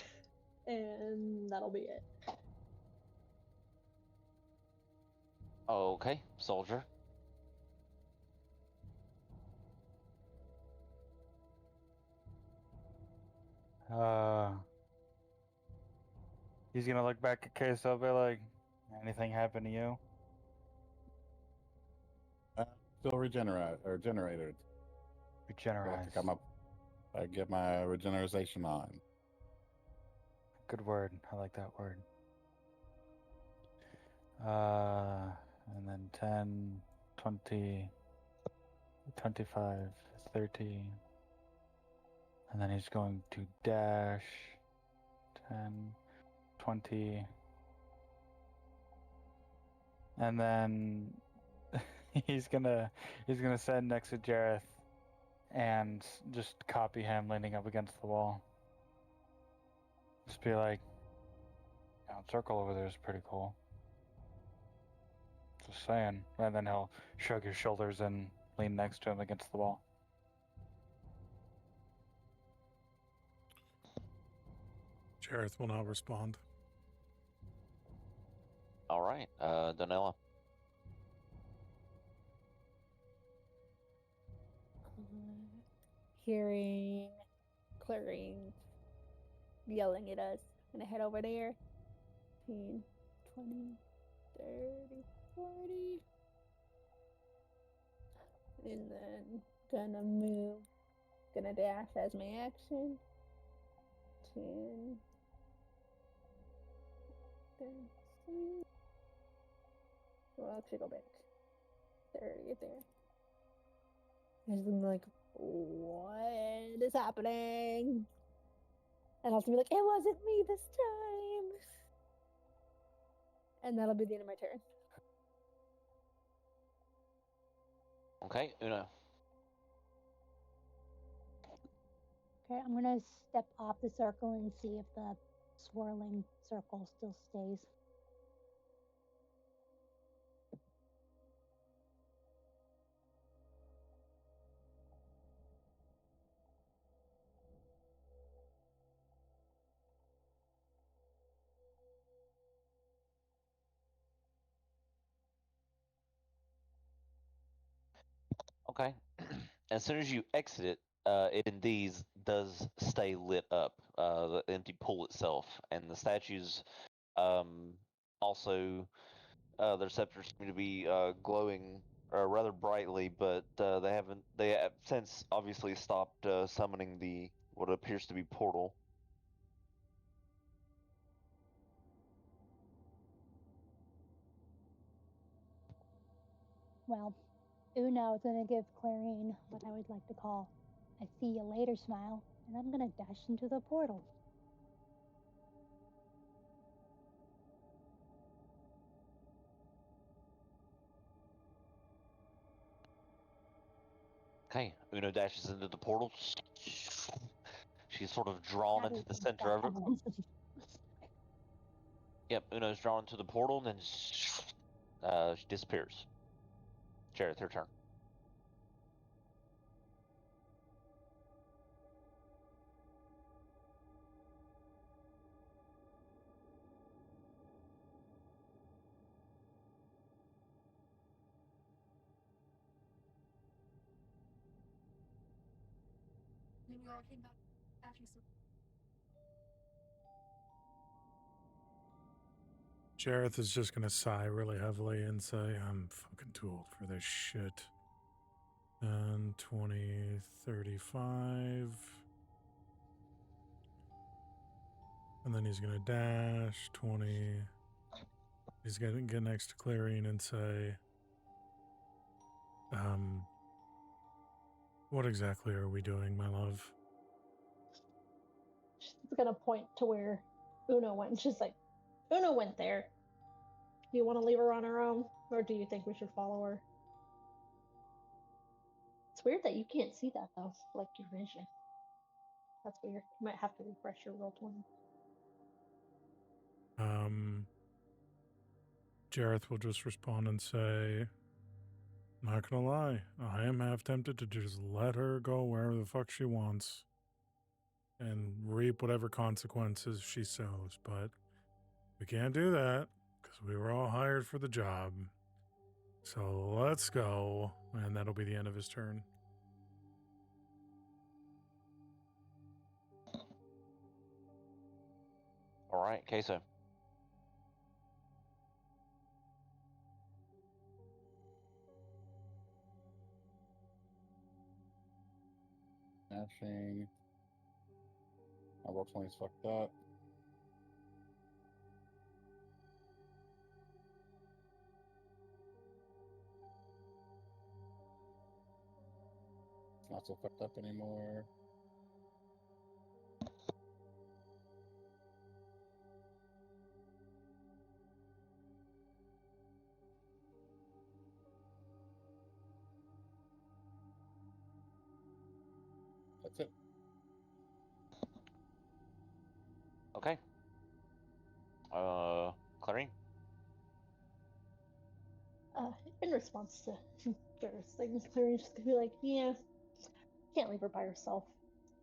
and that'll be it. Okay, soldier. He's gonna look back at Queso, be like, anything happen to you? still generated. I have Regenerate. to come up. I get my regenerization on. Good word. I like that word. And then 10, 20, 25, 30. And then he's going to dash 10, 20. And then he's gonna stand next to Jareth and just copy him leaning up against the wall. Just be like, circle over there is pretty cool. Just saying. And then he'll shrug his shoulders and lean next to him against the wall. Jareth will not respond. All right, Donella. Hearing Clarine yelling at us. I'm gonna head over there. 15, 20, 30, 40. And then gonna move. Gonna dash as my action. 10, 13. Well, actually go back. 30 there. And I'm like, what is happening? And I'll be like, it wasn't me this time. And that'll be the end of my turn. Okay, Una. Okay, I'm gonna step off the circle and see if the swirling circle still stays. Okay. As soon as you exit it, it indeed does stay lit up, the empty pool itself, and the statues also, their scepters seem to be glowing rather brightly, but they have since obviously stopped summoning the what appears to be portal. Well, Una is gonna give Clarine what I would like to call a see you later smile, and I'm gonna dash into the portal. Okay, Una dashes into the portal. She's sort of drawn into the center of it. Yep, Una's drawn into the portal, and then she disappears. Jareth, her turn. Jareth is just gonna sigh really heavily and say, I'm fucking too old for this shit. And 20, 35. And then he's gonna dash 20. He's gonna get next to Clarine and say, what exactly are we doing, my love? She's gonna point to where Una went. She's like, Una went there. Do you want to leave her on her own, or do you think we should follow her? It's weird that you can't see that though, like your vision. That's weird. You might have to refresh your roll 20. Jareth will just respond and say, not gonna lie, I am half tempted to just let her go wherever the fuck she wants and reap whatever consequences she sows, but we can't do that because we were all hired for the job. So let's go, and that'll be the end of his turn. All right, Queso. Smashing. My roll 20 is fucked up. It's not so fucked up anymore. That's it. Okay. Clarine. In response to Jared's things, Clary's just gonna be like, yeah, can't leave her by herself.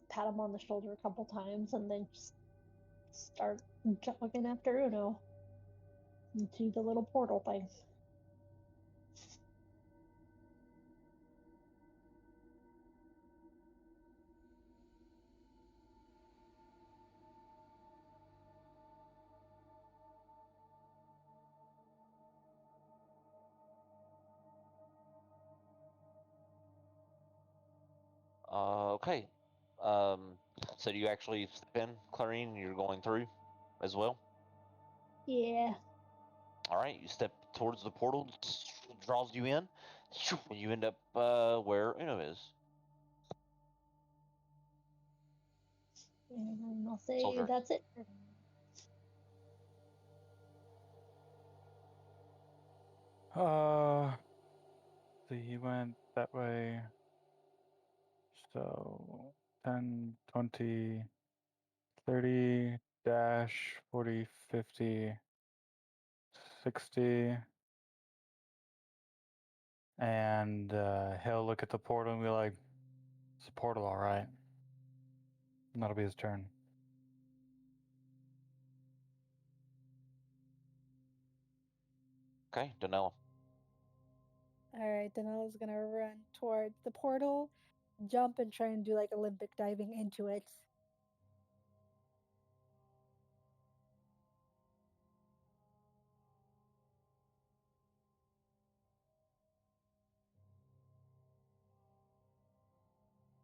Pat him on the shoulder a couple times and then just start jogging after Uno into the little portal thing. Okay. So do you actually step in, Clarine? You're going through as well? Yeah. All right. You step towards the portal, draws you in, and you end up where Uno is. And I'll say Soldier. that's it. So he went that way. So 10, 20, 30, dash, 40, 50, 60. And he'll look at the portal and be like, it's a portal, all right. And that'll be his turn. Okay, Danella. Alright, Daniela's gonna run towards the portal, jump, and try and do like Olympic diving into it.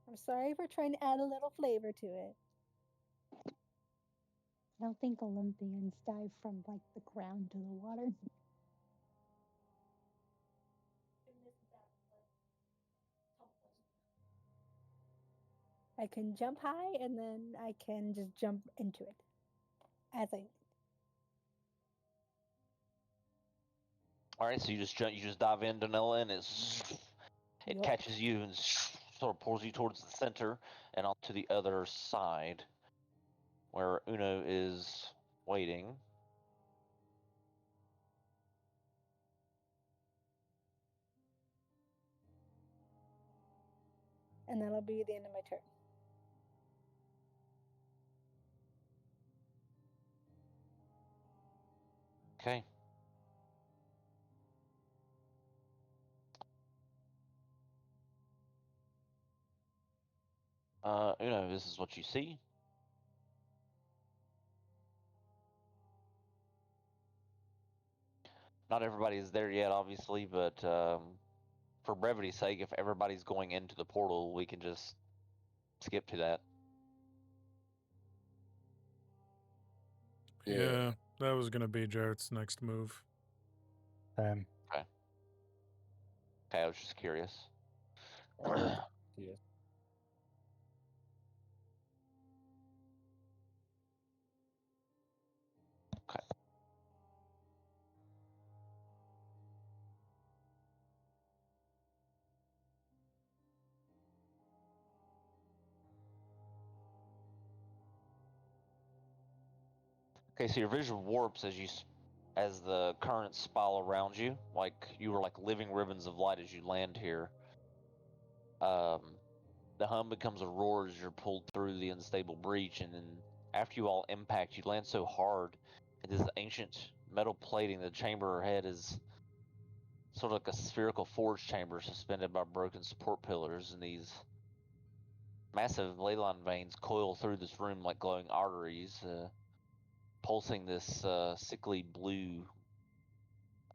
I'm sorry for trying to add a little flavor to it. I don't think Olympians dive from like the ground to the water. I can jump high and then I can just jump into it as I need. All right, so you just dive in, Danella, and it Yup. catches you and sort of pulls you towards the center and onto the other side, where Uno is waiting. And that'll be the end of my turn. Okay. Uno, this is what you see. Not everybody is there yet, obviously, but for brevity's sake, if everybody's going into the portal, we can just skip to that. Yeah, that was gonna be Jarrett's next move. Same. Okay, I was just curious. Yeah. Okay. Okay, so your vision warps as the currents spiral around you, like you were like living ribbons of light as you land here. The hum becomes a roar as you're pulled through the unstable breach, and then after you all impact, you land so hard in this ancient metal plating. The chamber head is sort of like a spherical forge chamber suspended by broken support pillars, and these massive ley line veins coil through this room like glowing arteries, pulsing this sickly blue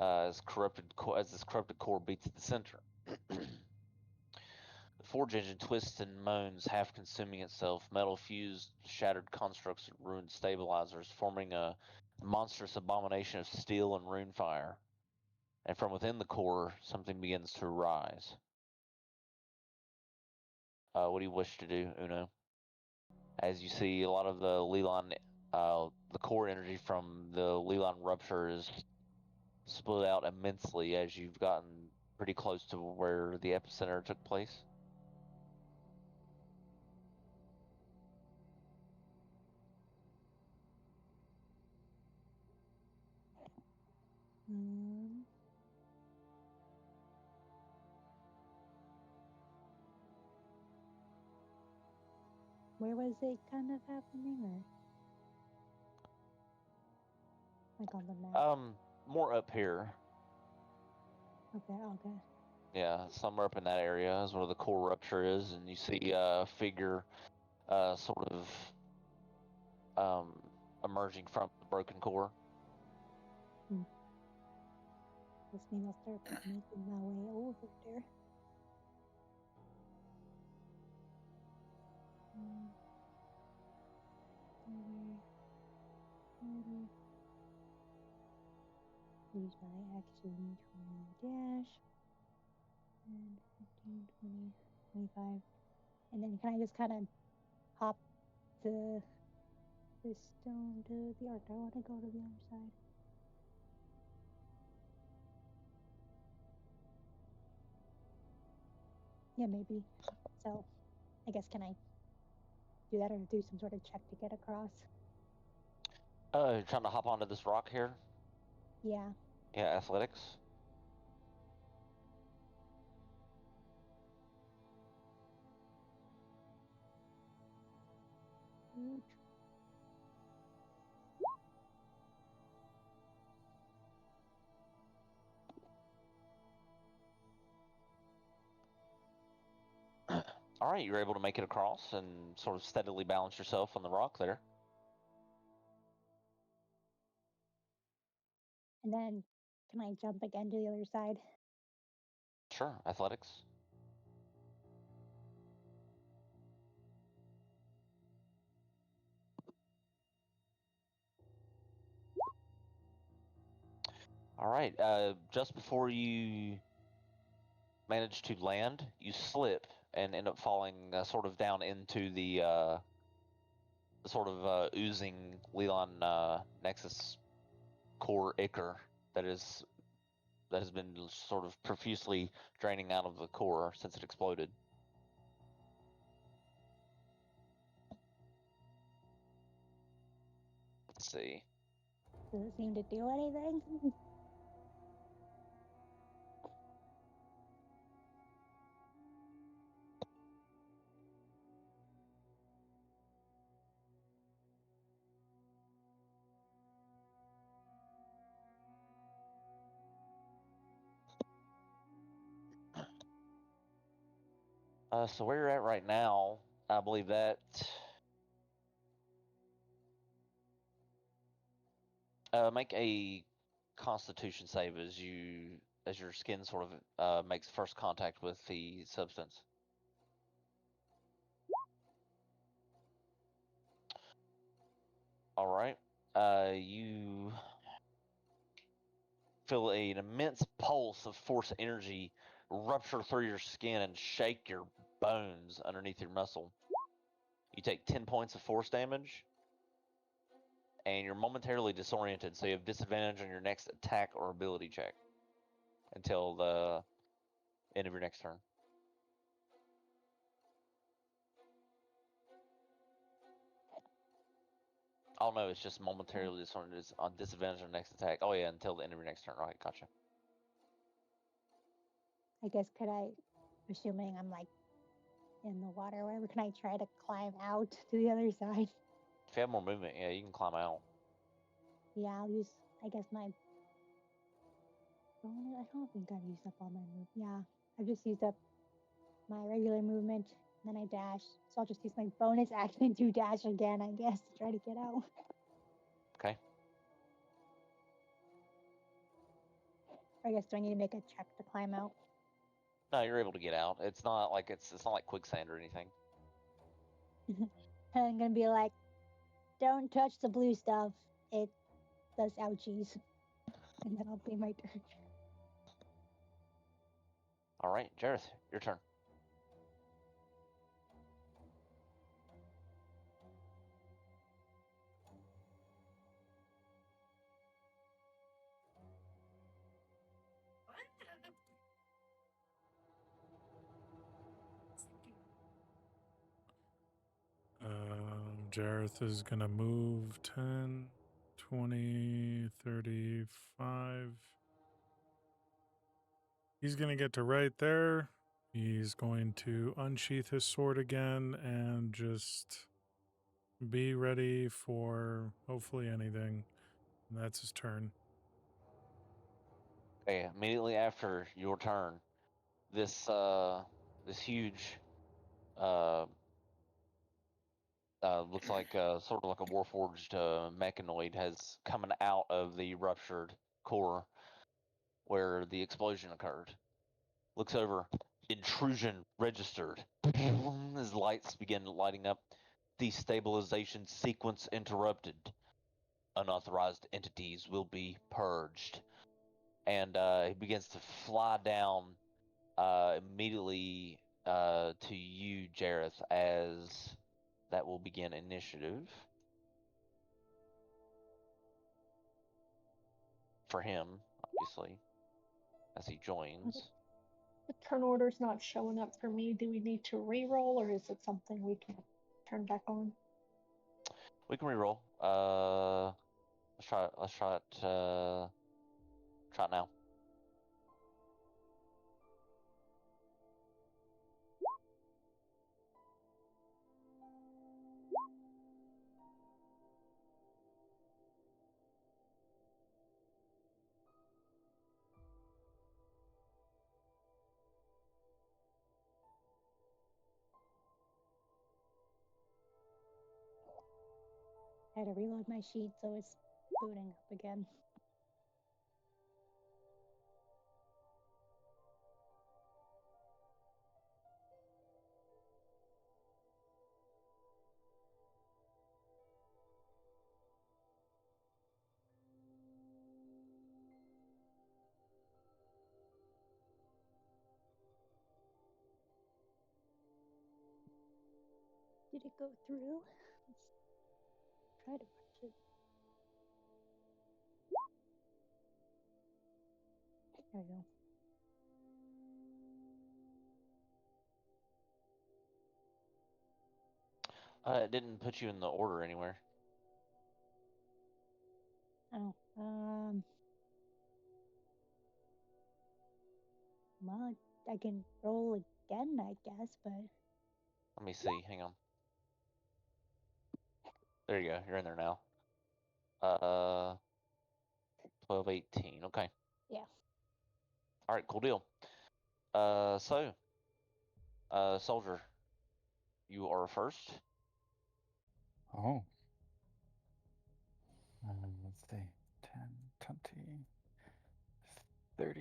as this corrupted core beats at the center. The forge engine twists and moans, half consuming itself. Metal fused, shattered constructs, and ruined stabilizers, forming a monstrous abomination of steel and rune fire. And from within the core, something begins to arise. What do you wish to do, Uno? As you see, a lot of the Leland, the core energy from the Leland rupture is split out immensely as you've gotten pretty close to where the epicenter took place. Where was it kind of happening, or like on the map? More up here. Okay. Yeah, somewhere up in that area is where the core rupture is, and you see a figure sort of emerging from the broken core. This means I'll start making my way over there. Use my action 20 dash. And 15, 20, 25. And then can I just kind of hop this stone to the arc? I want to go to the other side. Yeah, maybe. So, I guess can I do that or do some sort of check to get across? You're trying to hop onto this rock here? Yeah. Yeah, athletics. All right, you're able to make it across and sort of steadily balance yourself on the rock there. And then can I jump again to the other side? Sure, athletics. All right, just before you manage to land, you slip and end up falling sort of down into the sort of oozing Leland Nexus core ichor that has been sort of profusely draining out of the core since it exploded. Let's see. Does it seem to do anything? So where you're at right now, I believe that make a Constitution save as your skin sort of makes first contact with the substance. All right. You feel an immense pulse of force energy rupture through your skin and shake your bones underneath your muscle. You take 10 points of force damage, and you're momentarily disoriented, so you have disadvantage on your next attack or ability check until the end of your next turn. Oh no, it's just momentarily disoriented. It's on disadvantage on next attack. Oh yeah, until the end of your next turn. Right, gotcha. I guess could I, assuming I'm like in the water or whatever, can I try to climb out to the other side? If you have more movement, yeah, you can climb out. Yeah, I'll use, I guess, my bonus. I don't think I've used up all my move. Yeah, I've just used up my regular movement, and then I dash. So I'll just use my bonus action to dash again, I guess, to try to get out. Okay. Or I guess, do I need to make a check to climb out? No, you're able to get out. It's not like it's not like quicksand or anything. And I'm gonna be like, don't touch the blue stuff. It does ouchies. And that'll be my turn. All right, Jareth, your turn. Jareth is going to move 10, 20, 35. He's going to get to right there. He's going to unsheath his sword again and just be ready for hopefully anything. And that's his turn. Okay, immediately after your turn, this this huge looks like sort of like a warforged mechanoid has coming out of the ruptured core where the explosion occurred. Looks over, intrusion registered. As lights begin lighting up, destabilization sequence interrupted. Unauthorized entities will be purged. And he begins to fly down immediately to you, Jareth, as that will begin initiative for him, obviously, as he joins. The turn order's not showing up for me. Do we need to re-roll, or is it something we can turn back on? We can reroll. Let's try it. Let's try it. Try it now. I had to reload my sheet, so it's booting up again. Did it go through? Let's try to watch it. There we go. It didn't put you in the order anywhere. Oh, well, I can roll again, I guess, but Let me see. Hang on. There you go. You're in there now. 12, 18. Okay. yeah. All right. Cool deal. Soldier, you are first. Oh. Let's see. 10, 20, 30.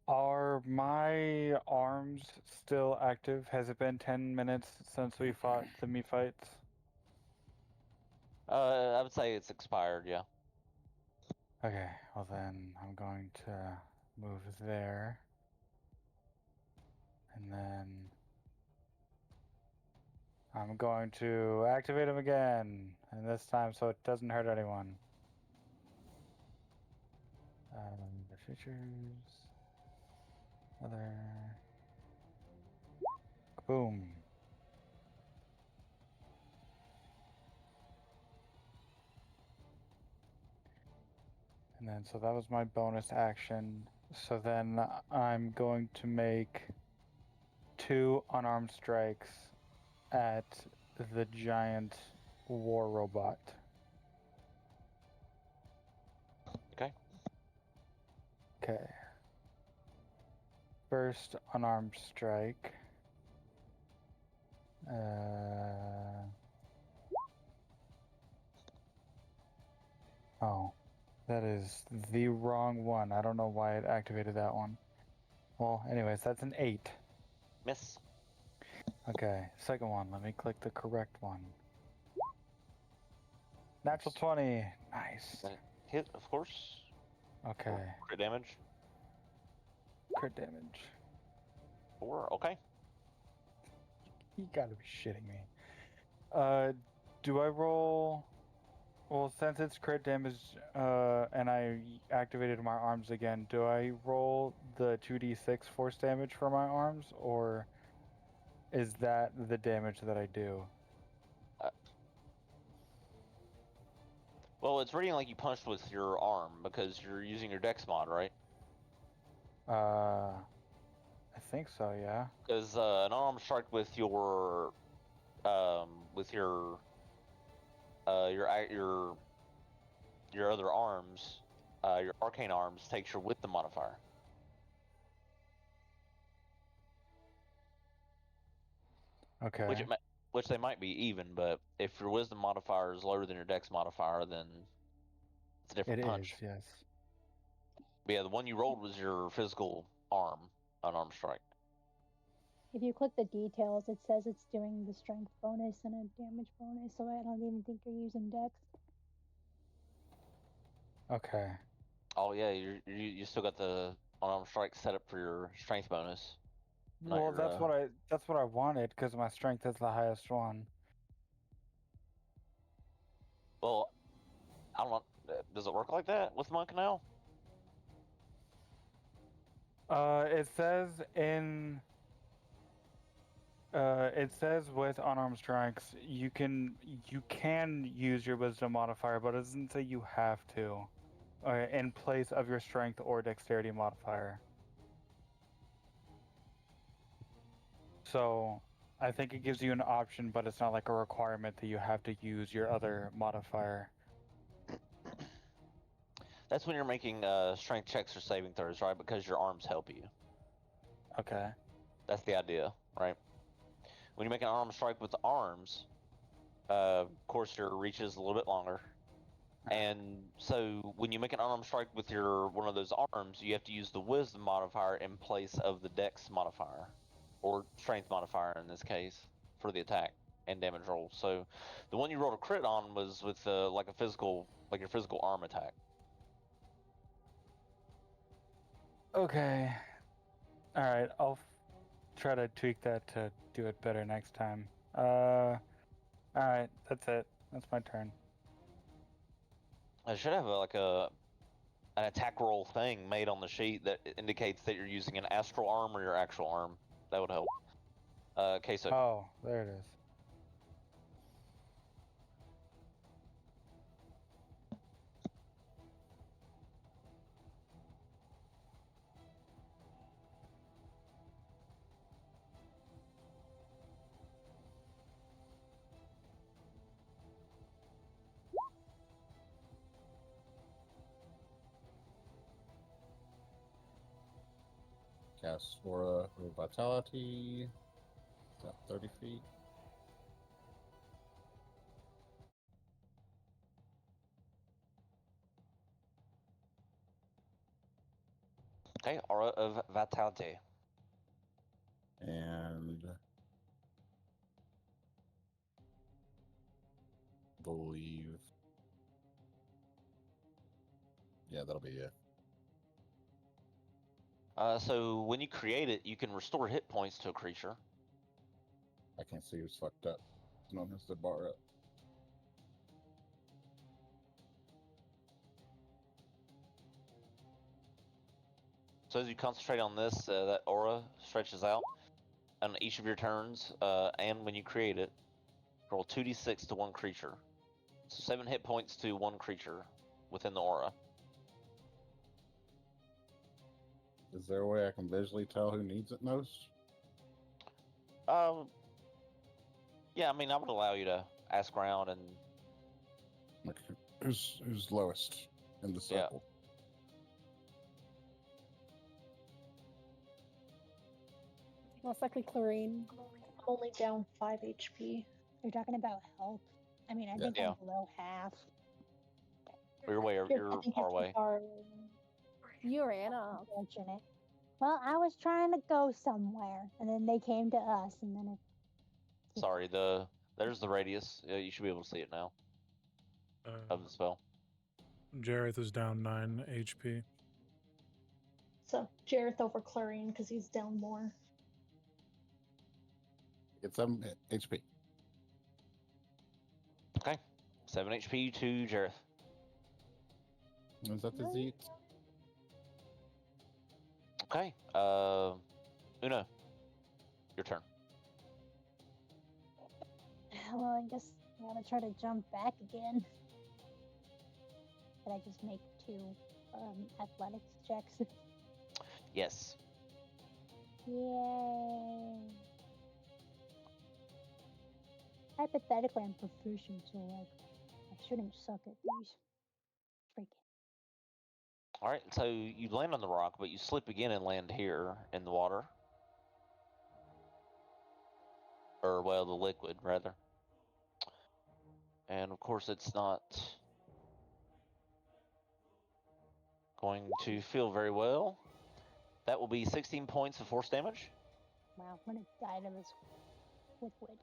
Are my arms still active? Has it been 10 minutes since we fought the meat fights? I would say it's expired. Yeah. Okay, well then I'm going to move there. And then I'm going to activate him again. And this time so it doesn't hurt anyone. The features. Other. Boom. And then, so that was my bonus action. So then I'm going to make 2 unarmed strikes at the giant war robot. Okay. Okay. First unarmed strike. Oh, that is the wrong one. I don't know why it activated that one. Well, anyways, that's an 8. Miss. Okay, second one. Let me click the correct one. Natural 20. Nice. Hit, of course. Okay. Crit damage. Crit damage. 4. Okay. You gotta be shitting me. Do I roll? Well, since it's crit damage, and I activated my arms again, do I roll the 2d6 force damage for my arms, or is that the damage that I do? Well, it's reading like you punched with your arm because you're using your dex mod, right? I think so, yeah. Because an arm strike with your your other arms, your arcane arms takes your wisdom modifier. Okay. Which they might be even, but if your wisdom modifier is lower than your dex modifier, then it's a different It punch. is, yes. But yeah, the one you rolled was your physical arm, unarmed strike. If you click the details, it says it's doing the strength bonus and a damage bonus, so I don't even think you're using dex. Okay. Oh yeah, you still got the unarmed strike set up for your strength bonus. Not Well, your, that's what I wanted, because my strength is the highest one. well, I don't know. Does it work like that with Monk now? It says in it says with unarmed strikes you can use your wisdom modifier, but it doesn't say you have to. In place of your strength or dexterity modifier. So I think it gives you an option, but it's not like a requirement that you have to use your other modifier. That's when you're making strength checks or saving throws, right? Because your arms help you. Okay. That's the idea, right? When you make an arm strike with the arms, of course your reach is a little bit longer. And so when you make an unarmed strike with your one of those arms, you have to use the wisdom modifier in place of the dex modifier, or strength modifier in this case, for the attack and damage roll. So the one you rolled a crit on was with like your physical arm attack. Okay. All right. I'll try to tweak that to do it better next time. All right. That's it. That's my turn. I should have an attack roll thing made on the sheet that indicates that you're using an astral arm or your actual arm. That would help. Queso. Oh, there it is. Cast Aura of Vitality. Is that 30 feet? Okay, Aura of Vitality. And believe. Yeah, that'll be it. So when you create it, you can restore hit points to a creature. I can't see who's fucked up. No one has their bar up. So as you concentrate on this, that aura stretches out on each of your turns, and when you create it, roll 2d6 to one creature. So 7 hit points to one creature within the aura. Is there a way I can visually tell who needs it most? Yeah, I mean, I would allow you to ask around and Like, who's lowest in the Yeah. circle? Most likely chlorine. I'm only down 5 HP. You're talking about health. I mean, I Yeah. think Yeah. I'm below half. you're way, I you're think far you're too away. far. You're Anna. Unfortunate. Well, I was trying to go somewhere, and then they came to us, and then it. Sorry, there's the radius. You should be able to see it now of the spell. Jareth is down 9 HP. So Jareth over Clarion because he's down more. Get some HP. Okay, 7 HP to Jareth. Is that the Z? Okay, Una, your turn. Well, I guess I gotta try to jump back again. Did I just make 2 athletics checks? Yes. Yay! Hypothetically, I'm proficient, so like I shouldn't suck at these. Freaking. All right, so you land on the rock, but you slip again and land here in the water. Or, well, the liquid, rather. And, of course, it's not going to feel very well. That will be 16 points of force damage. Wow, I'm gonna die to this liquid.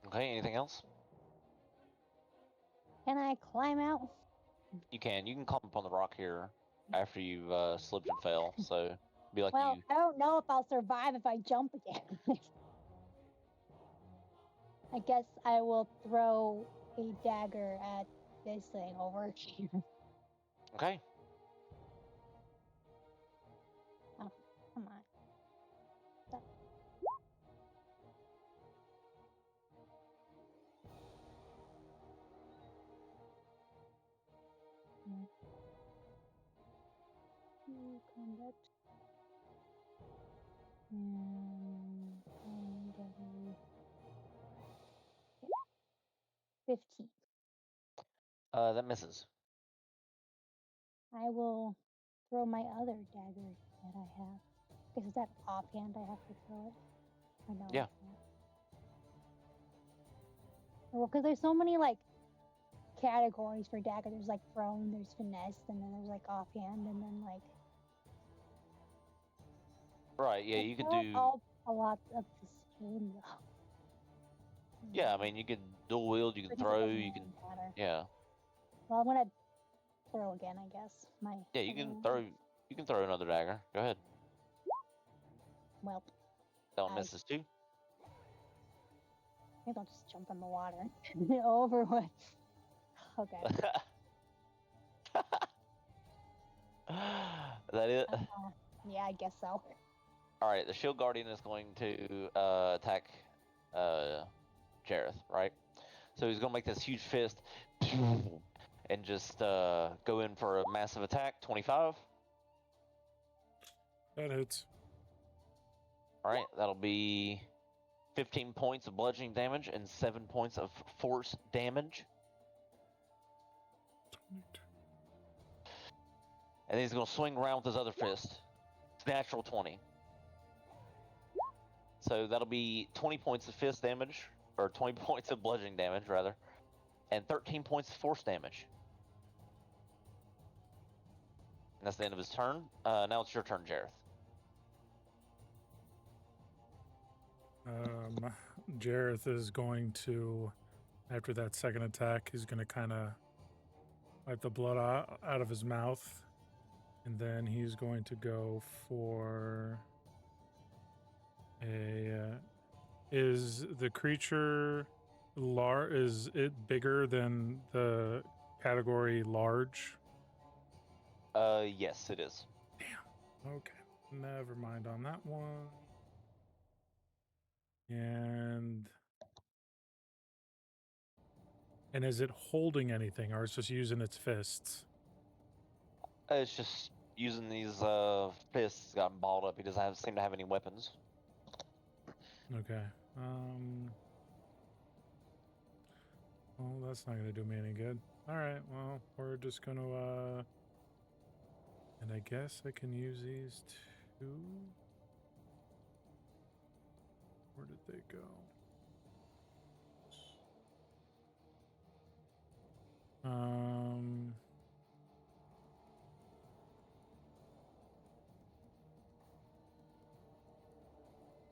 Okay, anything else? Can I climb out? You can climb up on the rock here after you've slipped and fell. So be like Well, you. I don't know if I'll survive if I jump again. I guess I will throw a dagger at this thing over here. Okay. Oh, come on. Stop. Combat. And dagger. 15. That misses. I will throw my other dagger that I have. Guess is that offhand I have to throw it? I know. Yeah. Well, because there's so many like categories for dagger. There's like thrown, there's finesse, and then there's like offhand, and then like. Right. Yeah, you could do. All a lot of this game though. Yeah, I mean, you could dual wield. You can Pretty throw. doesn't You really can. matter. Yeah. Well, I'm gonna throw again, I guess. Yeah, you can throw. You can throw another dagger. Go ahead. Well, That one misses too. maybe I'll just jump in the water. Over with. Okay. That it. Yeah, I guess so. All right, the shield guardian is going to attack Jareth, right? So he's going to make this huge fist and just go in for a massive attack. 25. That hits. All right, that'll be 15 points of bludgeoning damage and 7 points of force damage. And he's going to swing around with his other fist. It's natural 20. So that'll be 20 points of fist damage, or 20 points of bludgeoning damage, rather, and 13 points of force damage. And that's the end of his turn. Now it's your turn, Jareth. Jareth is going to, after that second attack, he's going to kind of wipe the blood out of his mouth. And then he's going to go for is the creature is it bigger than the category large? Yes, it is. Damn. Okay. Never mind on that one. And is it holding anything, or it's just using its fists? It's just using these fists got balled up. He doesn't seem to have any weapons. Okay. Well, that's not going to do me any good. All right. Well, we're just going to and I guess I can use these two. Where did they go?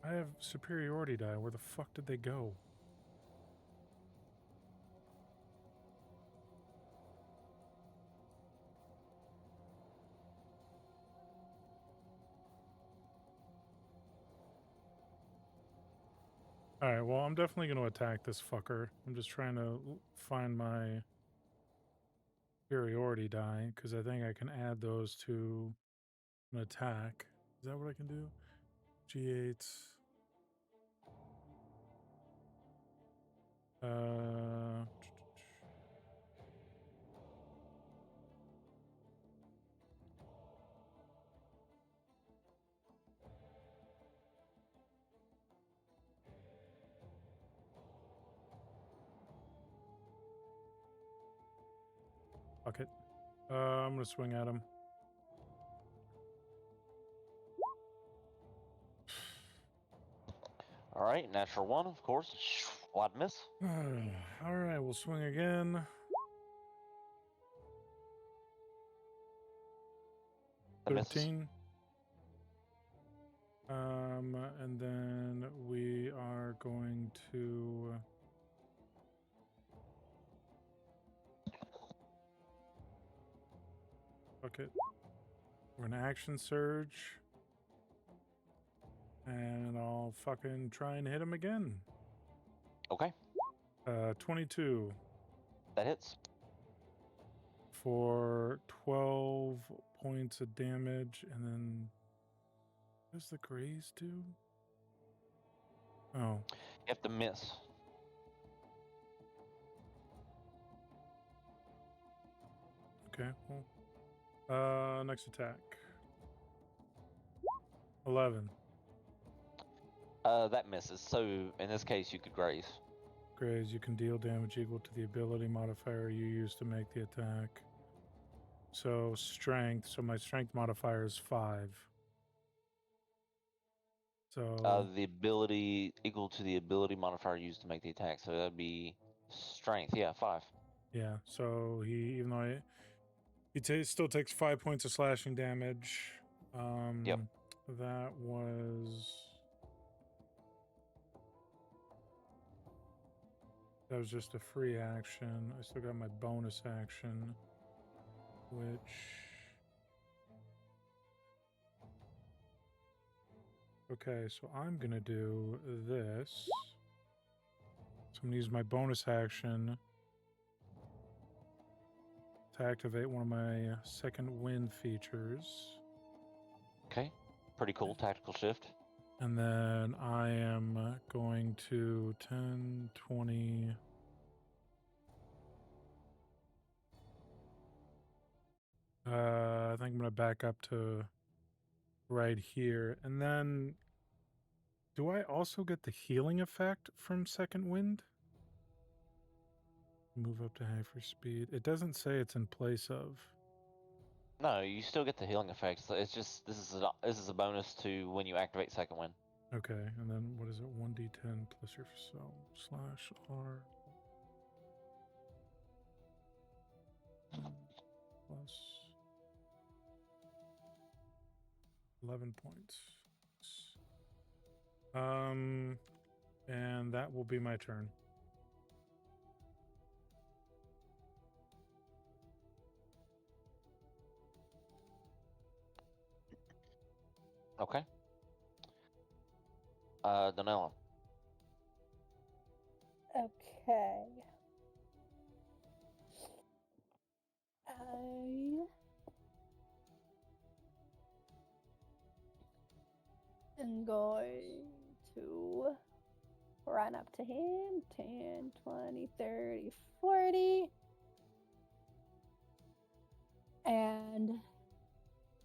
I have superiority die. Where the fuck did they go? Alright, well, I'm definitely going to attack this fucker. I'm just trying to find my superiority die, because I think I can add those to an attack. Is that what I can do? G8. Fuck it. I'm going to swing at him. All right, natural one, of course. Wide miss. Alright, we'll swing again. That misses. 13. And then we are going to... Fuck it. We're an action surge. And I'll fucking try and hit him again. Okay, 22 that hits. for 12 points of damage. And then... What does the graze do? Oh. You have to miss. Okay, well. Next attack. 11. That misses. So in this case, you could graze. Graze, you can deal damage equal to the ability modifier you use to make the attack. So strength. So my strength modifier is 5. So The ability equal to the ability modifier used to make the attack. So that'd be strength. Yeah, 5. yeah. So he, even though he still takes 5 points of slashing damage. Yep. That was just a free action. I still got my bonus action, which... Okay, so I'm going to do this. So I'm going to use my bonus action to activate one of my second wind features. Okay, pretty cool tactical shift. And then I am going to 10, 20... I think I'm going to back up to right here. And then, do I also get the healing effect from second wind? Move up to hyper speed. It doesn't say it's in place of. No, you still get the healing effects. It's just this is a bonus to when you activate second wind. Okay, and then what is it? 1d10 plus your slash R plus 11 points. And that will be my turn. Okay. Donella. Okay. I am going to run up to him. 10, 20, 30, 40. And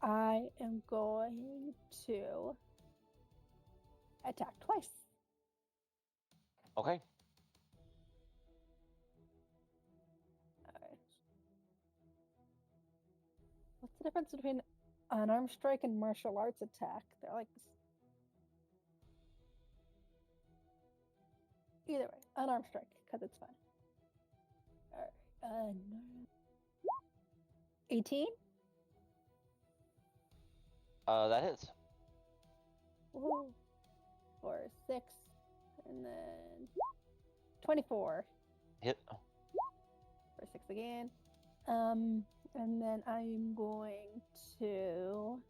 I am going to attack twice. Okay. Alright. What's the difference between unarmed strike and martial arts attack? They're like Either way, unarmed strike, because it's fun. Alright, 18? That hits. Woohoo. For 6, and then 24 Hit. for 6 again. And then I'm going to.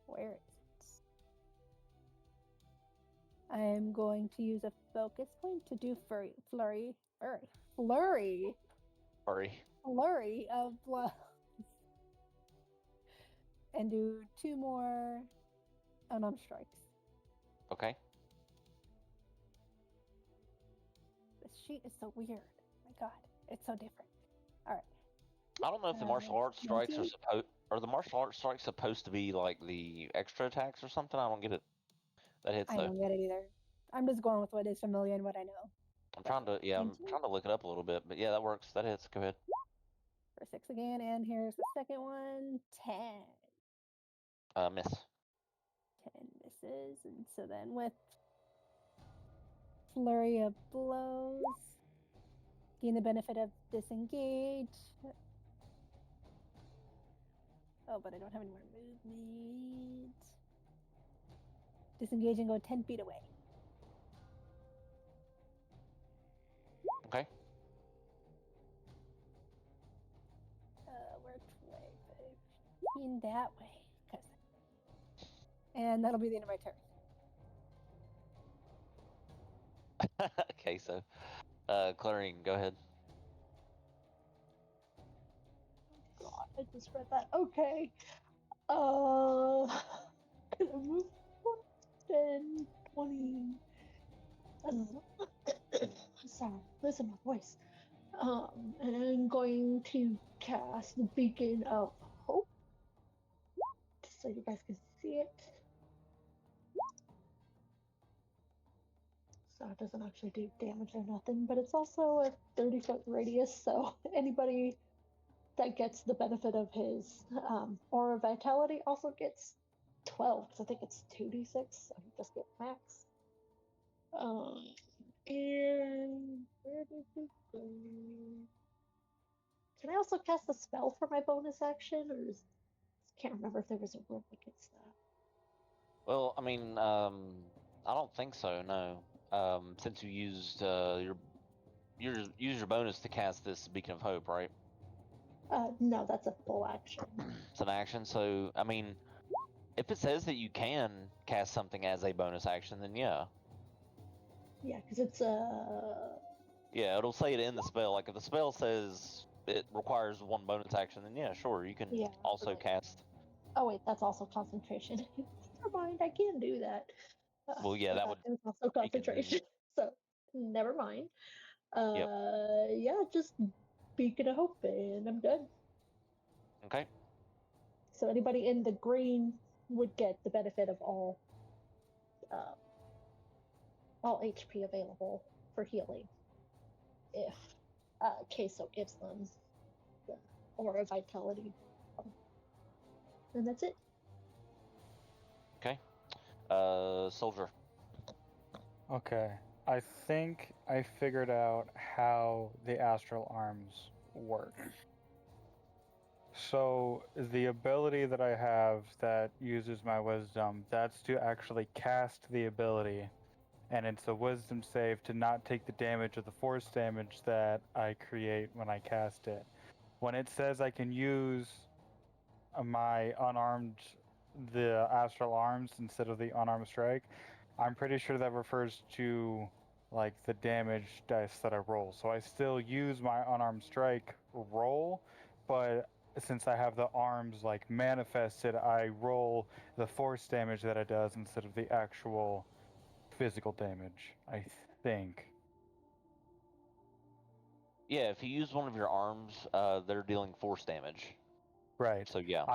Where is it? I am going to use a focus point to do flurry of blows, and do 2 more unarmed strikes. Okay. This sheet is so weird. My God, it's so different. All right. I don't know if the martial arts strikes are 19. supposed. Are the martial arts strikes supposed to be like the extra attacks or something? I don't get it. That hits I though. don't get it either. I'm just going with what is familiar and what I know. I'm trying to. Yeah, I'm 19 trying to look it up a little bit, but yeah, that works. That hits. Go ahead. for 6 again, and here's the second one. 10. Miss. 10 misses, and so then with flurry of blows, gain the benefit of disengage. Oh, but I don't have any more movement. Disengage and go 10 feet away. Okay. We're 15 that way. And that'll be the end of my turn. Okay, so, Clarine, go ahead. God, I just read that. Okay. Gonna move 10, 20. Sorry, listen to my voice. And I'm going to cast the Beacon of Hope, just so you guys can see it. So it doesn't actually do damage or nothing, but it's also a 30-foot radius, so anybody that gets the benefit of his Aura Vitality also gets 12, because I think it's 2d6, so you just get max. And where did it go? Can I also cast a spell for my bonus action, or can't remember if there was a rule against that. Well, I mean, I don't think so. No. Since you used your bonus to cast this Beacon of Hope, right? No, that's a full action. It's an action. So, I mean, if it says that you can cast something as a bonus action, then yeah. Yeah, because it's Yeah, it'll say it in the spell. Like if the spell says it requires 1 bonus action, then yeah, sure, you can also but- cast. Oh wait, that's also concentration. Never mind, I can do that. Well, yeah, that would. It's also concentration. So never mind. Yeah, just Beacon of Hope, and I'm done. Okay. So anybody in the green would get the benefit of all HP available for healing if Queso gives them the Aura Vitality. And that's it. Okay. Soldier. Okay. I think I figured out how the astral arms work. So the ability that I have that uses my wisdom, that's to actually cast the ability. And it's a wisdom save to not take the damage of the force damage that I create when I cast it. When it says I can use my the astral arms instead of the unarmed strike, I'm pretty sure that refers to like the damage dice that I roll. So I still use my unarmed strike roll, but since I have the arms like manifested, I roll the force damage that it does instead of the actual physical damage, I think. Yeah, if you use one of your arms, they're dealing force damage. Right. So yeah.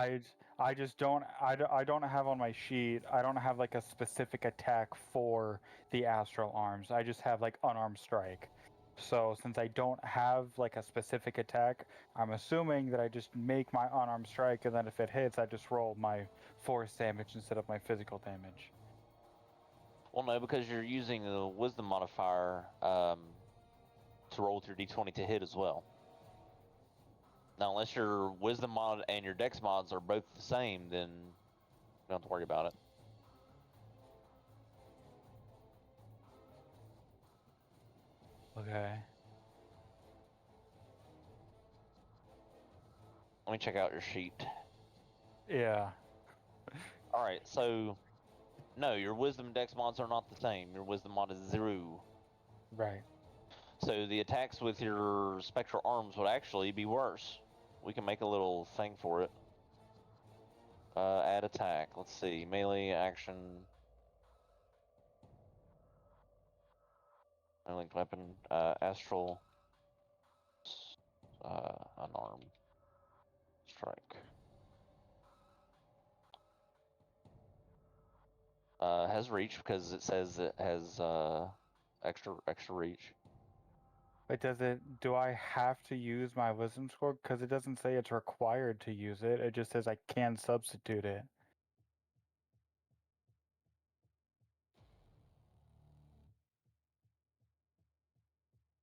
I just don't I don't have on my sheet, I don't have like a specific attack for the astral arms. I just have like unarmed strike. So since I don't have like a specific attack, I'm assuming that I just make my unarmed strike, and then if it hits, I just roll my force damage instead of my physical damage. Well, no, because you're using the wisdom modifier to roll with your d20 to hit as well. Now, unless your wisdom mod and your dex mods are both the same, then you don't have to worry about it. Okay. Let me check out your sheet. Yeah. All right, so no, your wisdom and dex mods are not the same. Your wisdom mod is 0. Right. So the attacks with your spectral arms would actually be worse. We can make a little thing for it. Add attack. Let's see. Melee action. Linked weapon. Astral. Unarmed. Strike. Has reach because it says it has extra reach. But do I have to use my wisdom score? Because it doesn't say it's required to use it. It just says I can substitute it.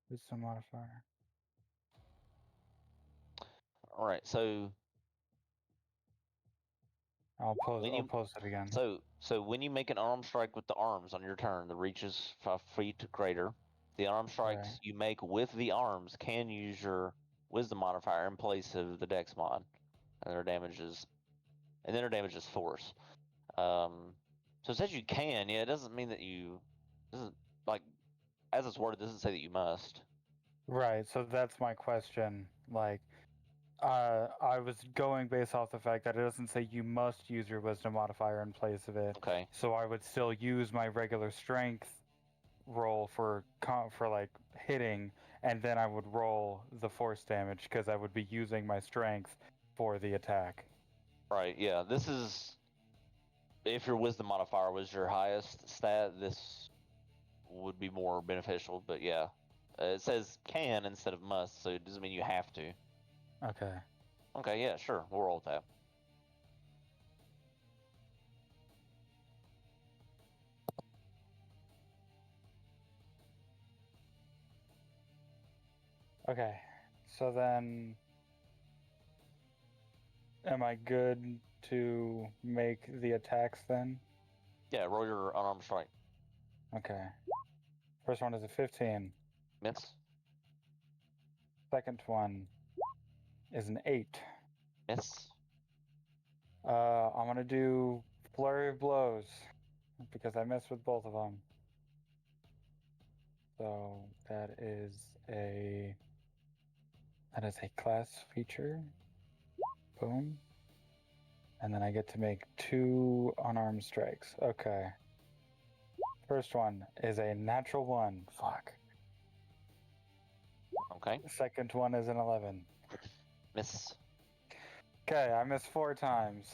Wisdom modifier. All right, so I'll when I'll you post it again. so when you make an arm strike with the arms on your turn, the reach is 5 feet greater. The arm strikes Right. you make with the arms can use your wisdom modifier in place of the dex mod, and their damage is force. So it says you can, yeah. It doesn't mean that you doesn't like as it's worded. It doesn't say that you must. Right. So that's my question. Like, I was going based off the fact that it doesn't say you must use your wisdom modifier in place of it. Okay. So I would still use my regular strength roll for like hitting, and then I would roll the force damage because I would be using my strength for the attack. Right. Yeah. This is if your wisdom modifier was your highest stat. This would be more beneficial. But yeah, it says can instead of must, so it doesn't mean you have to. Okay. Okay. Yeah. Sure. We'll roll with that. Okay. So then, am I good to make the attacks then? Yeah. Roll your unarmed strike. Okay. First one is a 15. Miss. Second one is an 8. Miss. I'm gonna do flurry of blows because I missed with both of them. So that is a class feature. Boom. And then I get to make 2 unarmed strikes. Okay. First one is a natural 1. Fuck. Okay. Second one is an 11. Miss. Okay, I missed 4 times.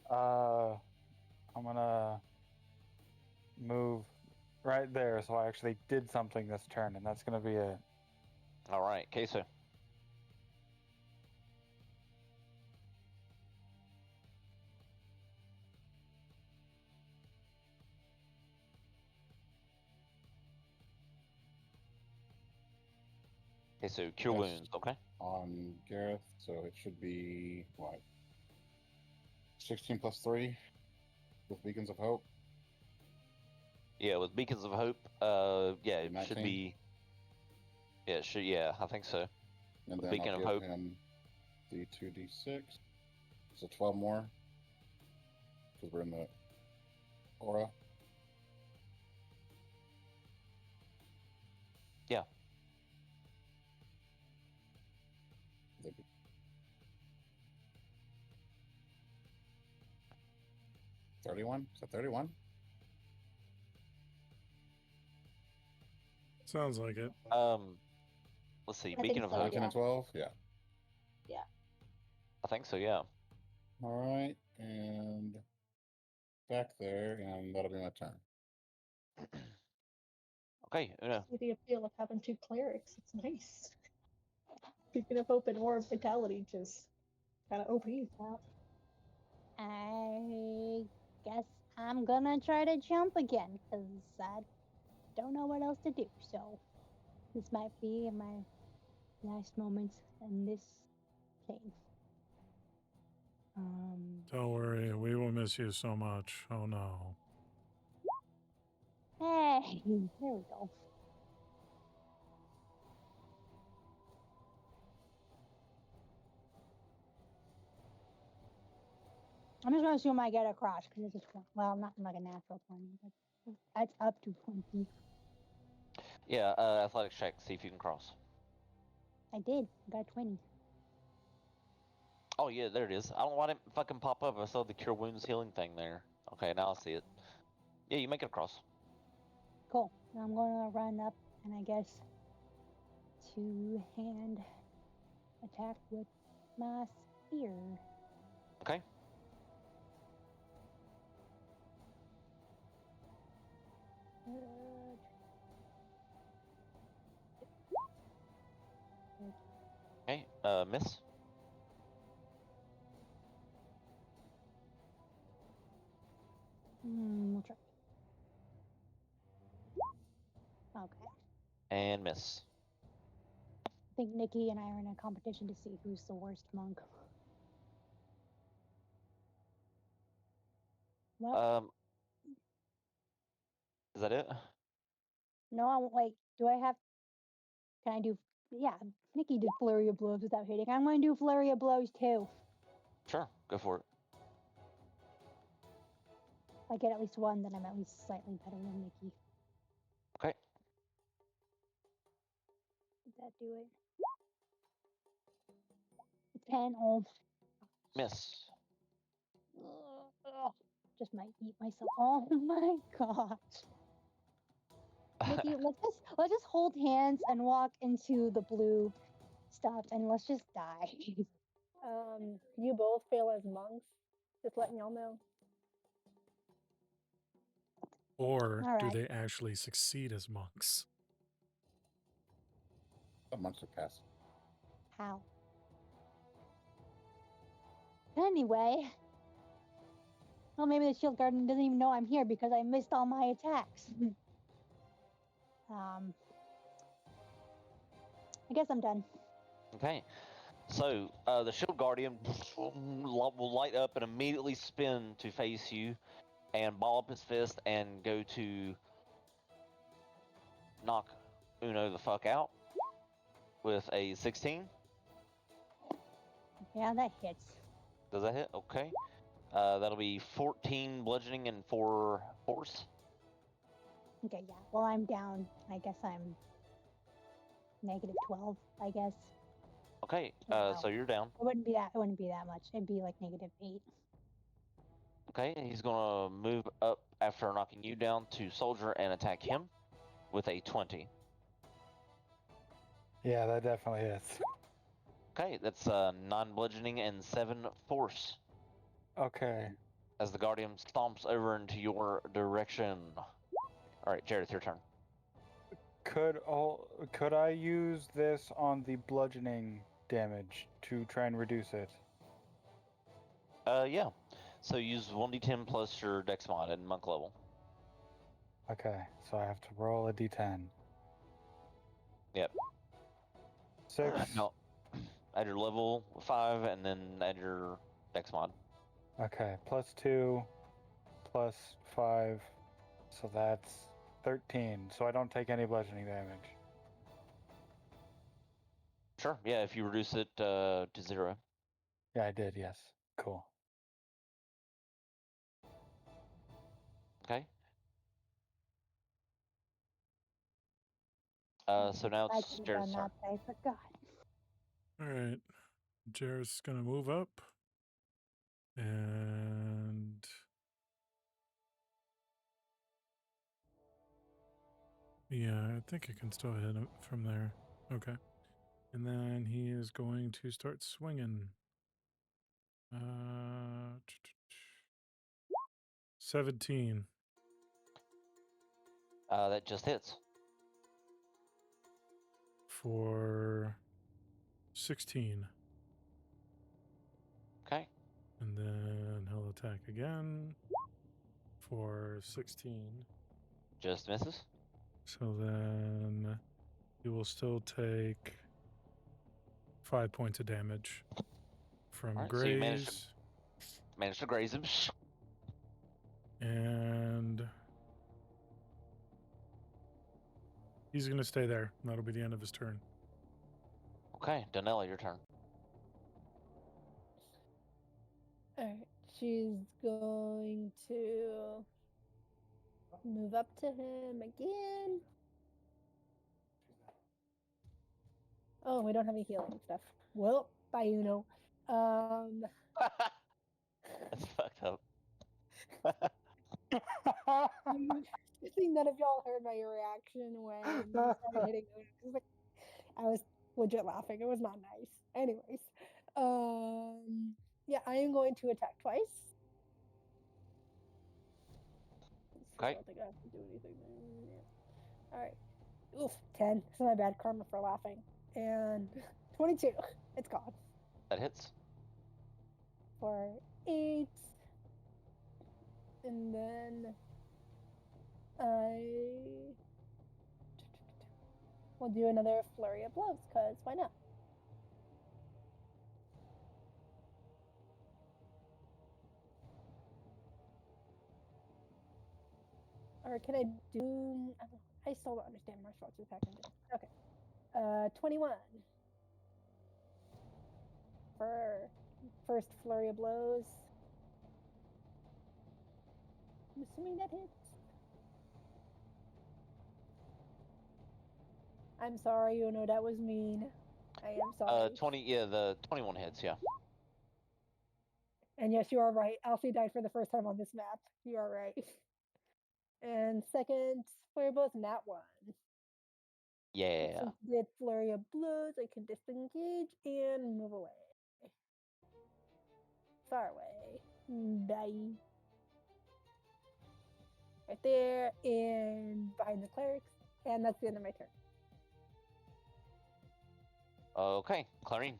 I'm gonna move right there, so I actually did something this turn, and that's gonna be it. All right. Queso. Okay, so cure Yes. wounds, okay? On Gareth, so it should be what? 16 plus 3 with Beacons of Hope. Yeah, with Beacons of Hope, yeah, it should 19? be. Yeah, it should. Yeah, I think so. And then Beacon I'll of give Hope. him the 2d6. So 12 more. Because we're in the aura. Yeah. Maybe. $31? Is that 31? Sounds like it. Let's see. I Beacon think of so, Hope. 13 and 12? Yeah. I think so. Yeah. All right. And back there, and that'll be my turn. Okay. Una. See the appeal of having 2 clerics. It's nice. Speaking of open or vitality, just kind of OP that. I guess I'm gonna try to jump again because I don't know what else to do. So this might be my last moments in this chain. Don't worry, we will miss you so much. Oh no. Hey, there we go. I'm just gonna assume I get across because it's a 20. Well, not like a natural 20, but that's up to 20. Yeah, athletics check. See if you can cross. I did. I got 20. Oh yeah, there it is. I don't know why it didn't fucking pop up. I saw the cure wounds healing thing there. Okay, now I see it. Yeah, you make it across. Cool. Now I'm gonna run up and I guess two-hand attack with my spear. Okay. Okay. Miss. We'll try. Okay. And miss. I think Nikki and I are in a competition to see who's the worst monk. Well, Is that it? no, I won't. Wait, do I have? Can I do? Yeah, Nikki did flurry of blows without hitting. I'm going to do flurry of blows too. Sure, go for it. If I get at least one, then I'm at least slightly better than Nikki. Okay. Did that do it? 10. Oh. Miss. Just might eat myself. Oh my gosh. Nikki, let's just hold hands and walk into the blue stuff and let's just die. You both fail as monks. Just letting y'all know. Or All do right. they actually succeed as monks? The monks are passive. How? Anyway. Well, maybe the shield guardian doesn't even know I'm here because I missed all my attacks. I guess I'm done. Okay. So, the shield guardian will light up and immediately spin to face you and ball up his fist and go to knock Uno the fuck out with a 16. Yeah, that hits. Does that hit? Okay. That'll be 14 bludgeoning and 4 force. Okay, yeah. Well, I'm down. I guess I'm negative 12, I guess. Okay, No. so you're down. It wouldn't be that much. It'd be like negative 8. Okay, and he's gonna move up after knocking you down to soldier and attack him with a 20. Yeah, that definitely hits. Okay, that's 9 bludgeoning and 7 force Okay. as the guardian stomps over into your direction. All right, Jared, it's your turn. Could I use this on the bludgeoning damage to try and reduce it? Yeah. So use 1d10 plus your dex mod at monk level. Okay, so I have to roll a d10. Yep. 6. No, add your level 5 and then add your dex mod. Okay, plus 2, plus 5, so that's 13. So I don't take any bludgeoning damage. Sure. Yeah, if you reduce it to 0. Yeah, I did. Yes. Cool. Okay. So now I it's could have Jared's done turn. that, but I forgot. All right. Jared's going to move up. And yeah, I think I can still hit him from there. Okay. And then he is going to start swinging. 17. That just hits. For 16. Okay. And then he'll attack again for 16. Just misses. So then he will still take 5 points of damage from Alright, so you graze. managed to graze him. And he's going to stay there. That'll be the end of his turn. Okay, Donella, your turn. Alright, she's going to move up to him again. Oh, we don't have any healing stuff. Well, bye, Uno. That's fucked up. I think none of y'all heard my reaction when you started hitting Uno. 'Cause, like, I was legit laughing. It was not nice. Anyways, yeah, I am going to attack twice. Okay. I don't think I have to do anything there. All right. Oof, 10. This is my bad karma for laughing. And 22. It's gone. That hits. For 8. And then I will do another flurry of blows, because why not? Or can I do... I still don't understand martial arts attack. Okay. 21. For first flurry of blows. I'm assuming that hits. I'm sorry, Uno, that was mean. I am sorry. 20. Yeah, the 21 hits. Yeah. And yes, you are right. Alfie died for the first time on this map. You are right. And second flurry of blows, nat 1. Yeah. Since I did flurry of blows, I can disengage and move away. Far away. Bye. Right there, and behind the clerics. And that's the end of my turn. Okay, Clarine.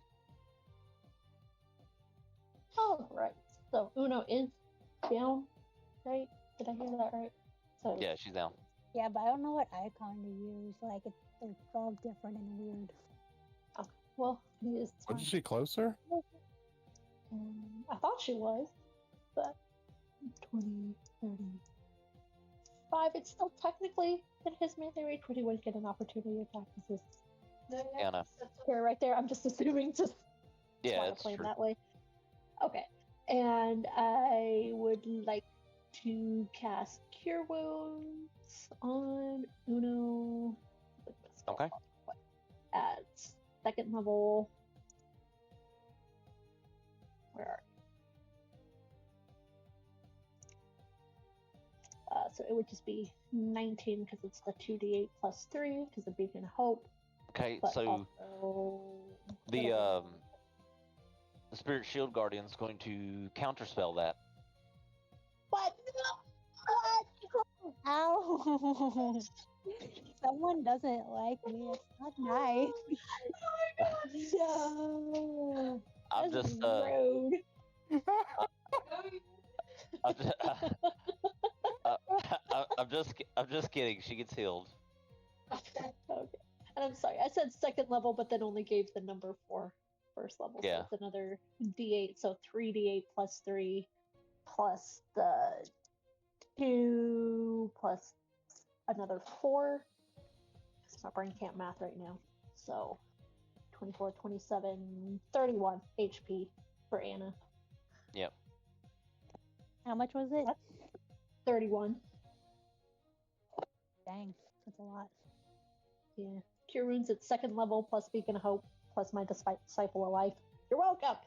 All right. So Uno is down, right? Did I hear that right? So Yeah, she's down. Yeah, but I don't know what icon to use. Like, they're all different and weird. well, he is. Wasn't she closer? I thought she was, but 20, 35. It's still technically in his melee range, but he would get an opportunity attack because his Anna. here, right there. I'm just assuming just Yeah, it's playing true. that way. Okay, and I would like to cast Cure Wounds on Uno. Okay. At second level. Where are you? So it would just be 19 because it's the 2d8 plus 3 because of Beacon of Hope. Okay, But so also, the Spirit Shield Guardian's going to counterspell that. What? What? Ow! Someone doesn't like me. It's not nice. No. I'm That's just rude. I'm just kidding. She gets healed. Okay. And I'm sorry, I said second level, but then only gave the number for first level. Yeah. So it's another d8. So 3d8 plus 3 plus the 2 plus another 4. My brain can't math right now. So 24, 27, 31 HP for Anna. Yep. How much was it? 31. Dang, that's a lot. Yeah. Cure Wounds at second level plus Beacon of Hope plus my Disciple of Life. You're welcome.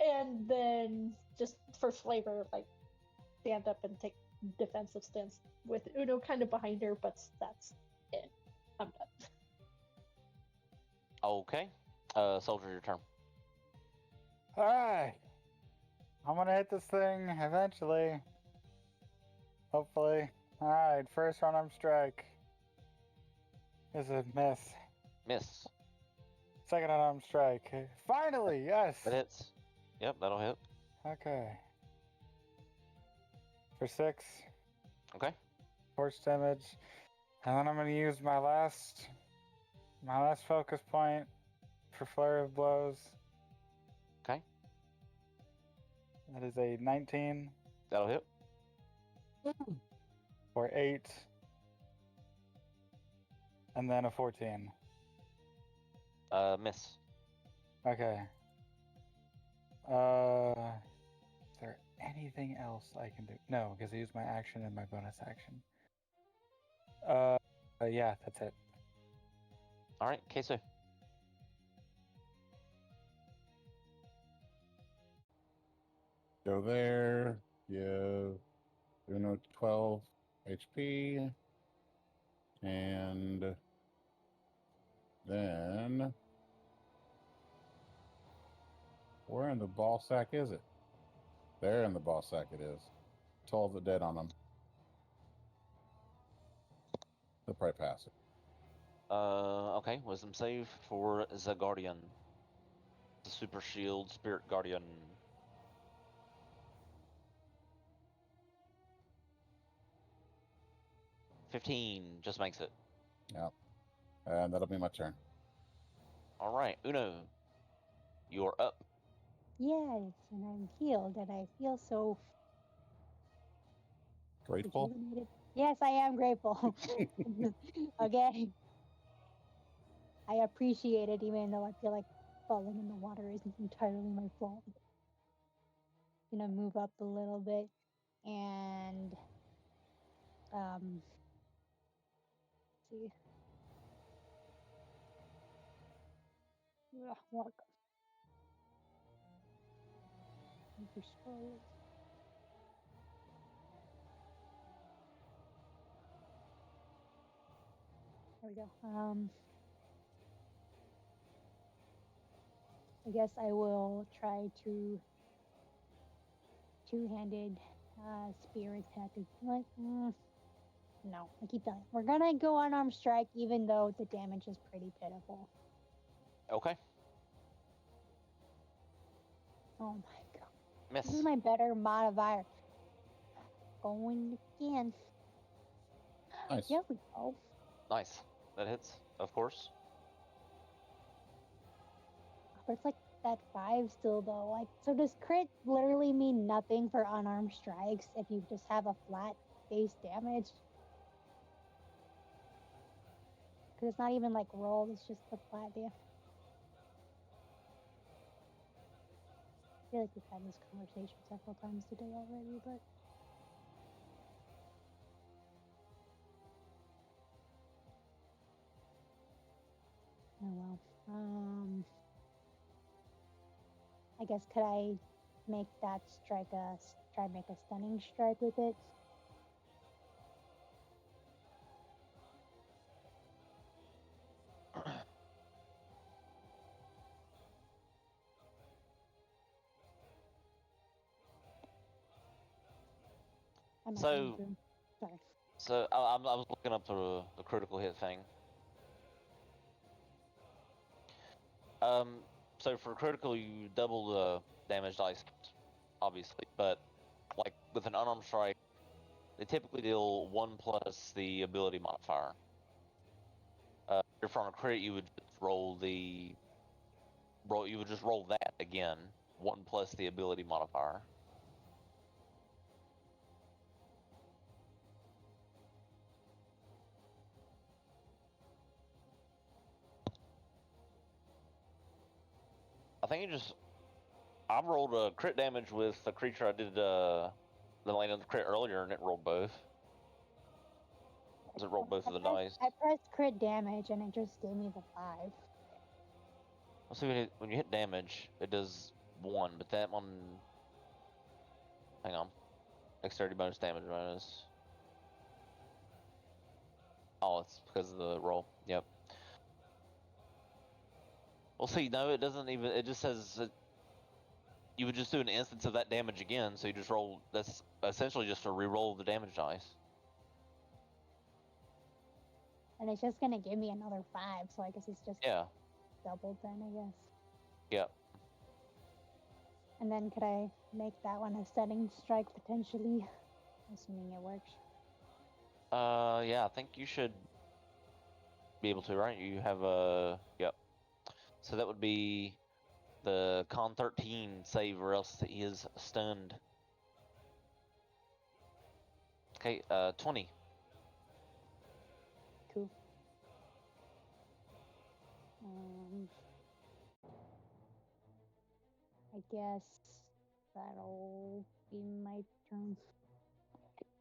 And then just for flavor, like stand up and take defensive stance with Uno kind of behind her, but that's it. I'm done. Okay. Soldier, your turn. Alright. I'm gonna hit this thing eventually. Hopefully. Alright, first unarmed strike is a miss. Miss. Second unarmed strike. Finally, yes! That hits. Yep, that'll hit. Okay. For 6 Okay. force damage, and then I'm gonna use my last focus point for flurry of blows. Okay. That is a 19 That'll hit. for 8, and then a 14. Miss. Okay. Is there anything else I can do? No, because I used my action and my bonus action. Yeah, that's it. All right, Queso. Go there. Give Uno 12 HP. And then where in the ball sack is it? There in the ball sack it is. 12 the dead on them. They'll probably pass it. Okay. Wisdom save for the Guardian. The Super Shield Spirit Guardian. $15 just makes it. Yeah. And that'll be my turn. All right, Uno. You're up. Yes, and I'm healed, and I feel so Grateful. rejuvenated. Yes, I am grateful. Okay. I appreciate it, even though I feel like falling in the water isn't entirely my fault. Gonna move up a little bit and see. Ugh, work. For scrolls. There we go. I guess I will try to two-handed spear attack. Like, no, I keep telling you. We're gonna go unarmed strike, even though the damage is pretty pitiful. Okay. Oh my god. Miss. This is my better modifier. Going again. Nice. There we go. Nice. That hits, of course. But it's like that 5 still, though. Like, so does crit literally mean nothing for unarmed strikes if you just have a flat base damage? Because it's not even like rolled, it's just the flat damage. I feel like we've had this conversation several times today already, but oh well. I guess could I make that strike try to make a stunning strike with it? I'm not going So, to. Sorry. so I was looking up the critical hit thing. So for critical, you double the damage dice, obviously, but like with an unarmed strike, they typically deal 1 plus the ability modifier. If on a crit, you would just roll that again, 1 plus the ability modifier. I think I rolled a crit damage with the creature I did the landed the crit earlier, and it rolled both. It rolled both of the dice. I pressed crit damage and it just gave me the 5. Let's see, when you hit damage, it does 1, but that one. Hang on. Dexterity bonus damage bonus. Oh, it's because of the roll. Yep. Well, see, no, it doesn't even. It just says you would just do an instance of that damage again, so you just roll. That's essentially just a re-roll of the damage dice. And it's just gonna give me another 5, so I guess it's just Yeah. doubled then, I guess. Yep. And then could I make that one a setting strike potentially? Assuming it works. Yeah, I think you should be able to, right? You have a yep. So that would be the con 13 save, or else he is stunned. Okay, 20. Cool. I guess that'll be my turn.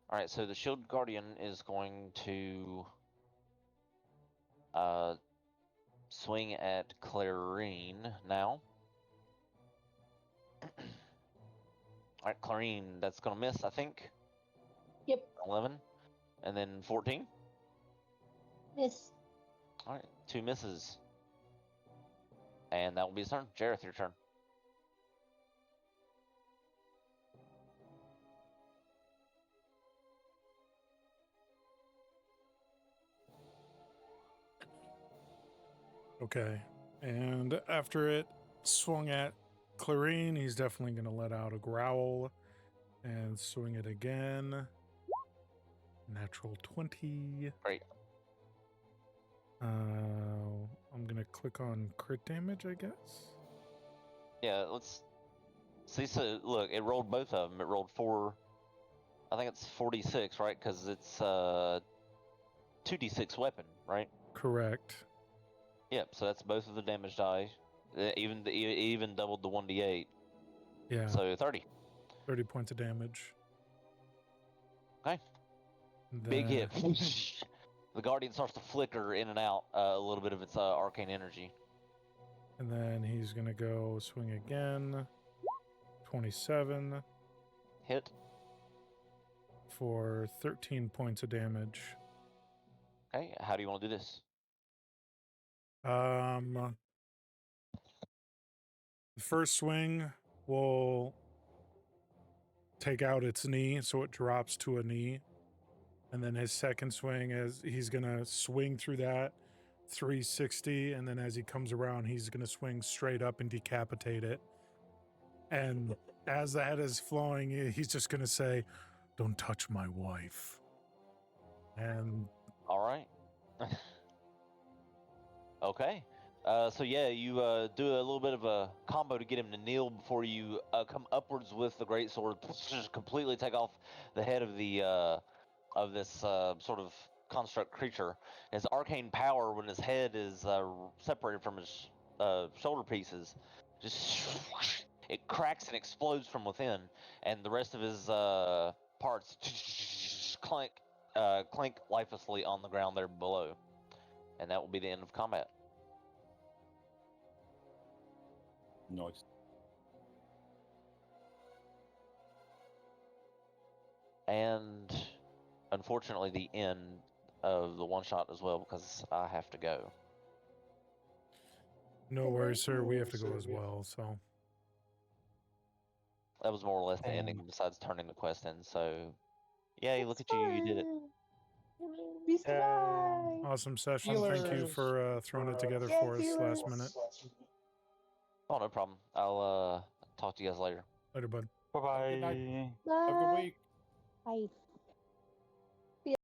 All right, so the Shield Guardian is going to swing at Clarine now. All right, Clarine, that's gonna miss, I think. Yep. 11, and then 14. Miss. All right, 2 misses, and that will be his turn. Jareth, your turn. Okay. And after it swung at Clarine, he's definitely going to let out a growl and swing it again. Natural 20. Great. I'm going to click on crit damage, I guess. Yeah, let's see. So look, it rolled both of them. It rolled 4. I think it's 46, right? Because it's 2d6 weapon, right? Correct. Yep. So that's both of the damage die. It even doubled the 1d8. Yeah. So 30. 30 points of damage. Okay. Big hit. The Guardian starts to flicker in and out a little bit of its arcane energy. And then he's going to go swing again. 27. Hit. For 13 points of damage. Okay. How do you want to do this? The first swing will take out its knee, so it drops to a knee. And then his second swing, as he's gonna swing through that 360, and then as he comes around, he's gonna swing straight up and decapitate it. And as the head is flowing, he's just gonna say, "Don't touch my wife." And all right. Okay. So yeah, you do a little bit of a combo to get him to kneel before you come upwards with the greatsword, just completely take off the head of the of this sort of construct creature. His arcane power, when his head is separated from his shoulder pieces, just it cracks and explodes from within, and the rest of his parts clink lifelessly on the ground there below, and that will be the end of combat. Noise. And unfortunately, the end of the one shot as well, because I have to go. no worries, sir. We have to go as well, so. That was more or less the ending, besides turning the quest in. So, yay! Look at you, you did it. We survived. Awesome session. Thank you for throwing it together for us last minute. Oh, no problem. I'll talk to you guys later. Later, bud. Bye bye. Have a good week. Bye.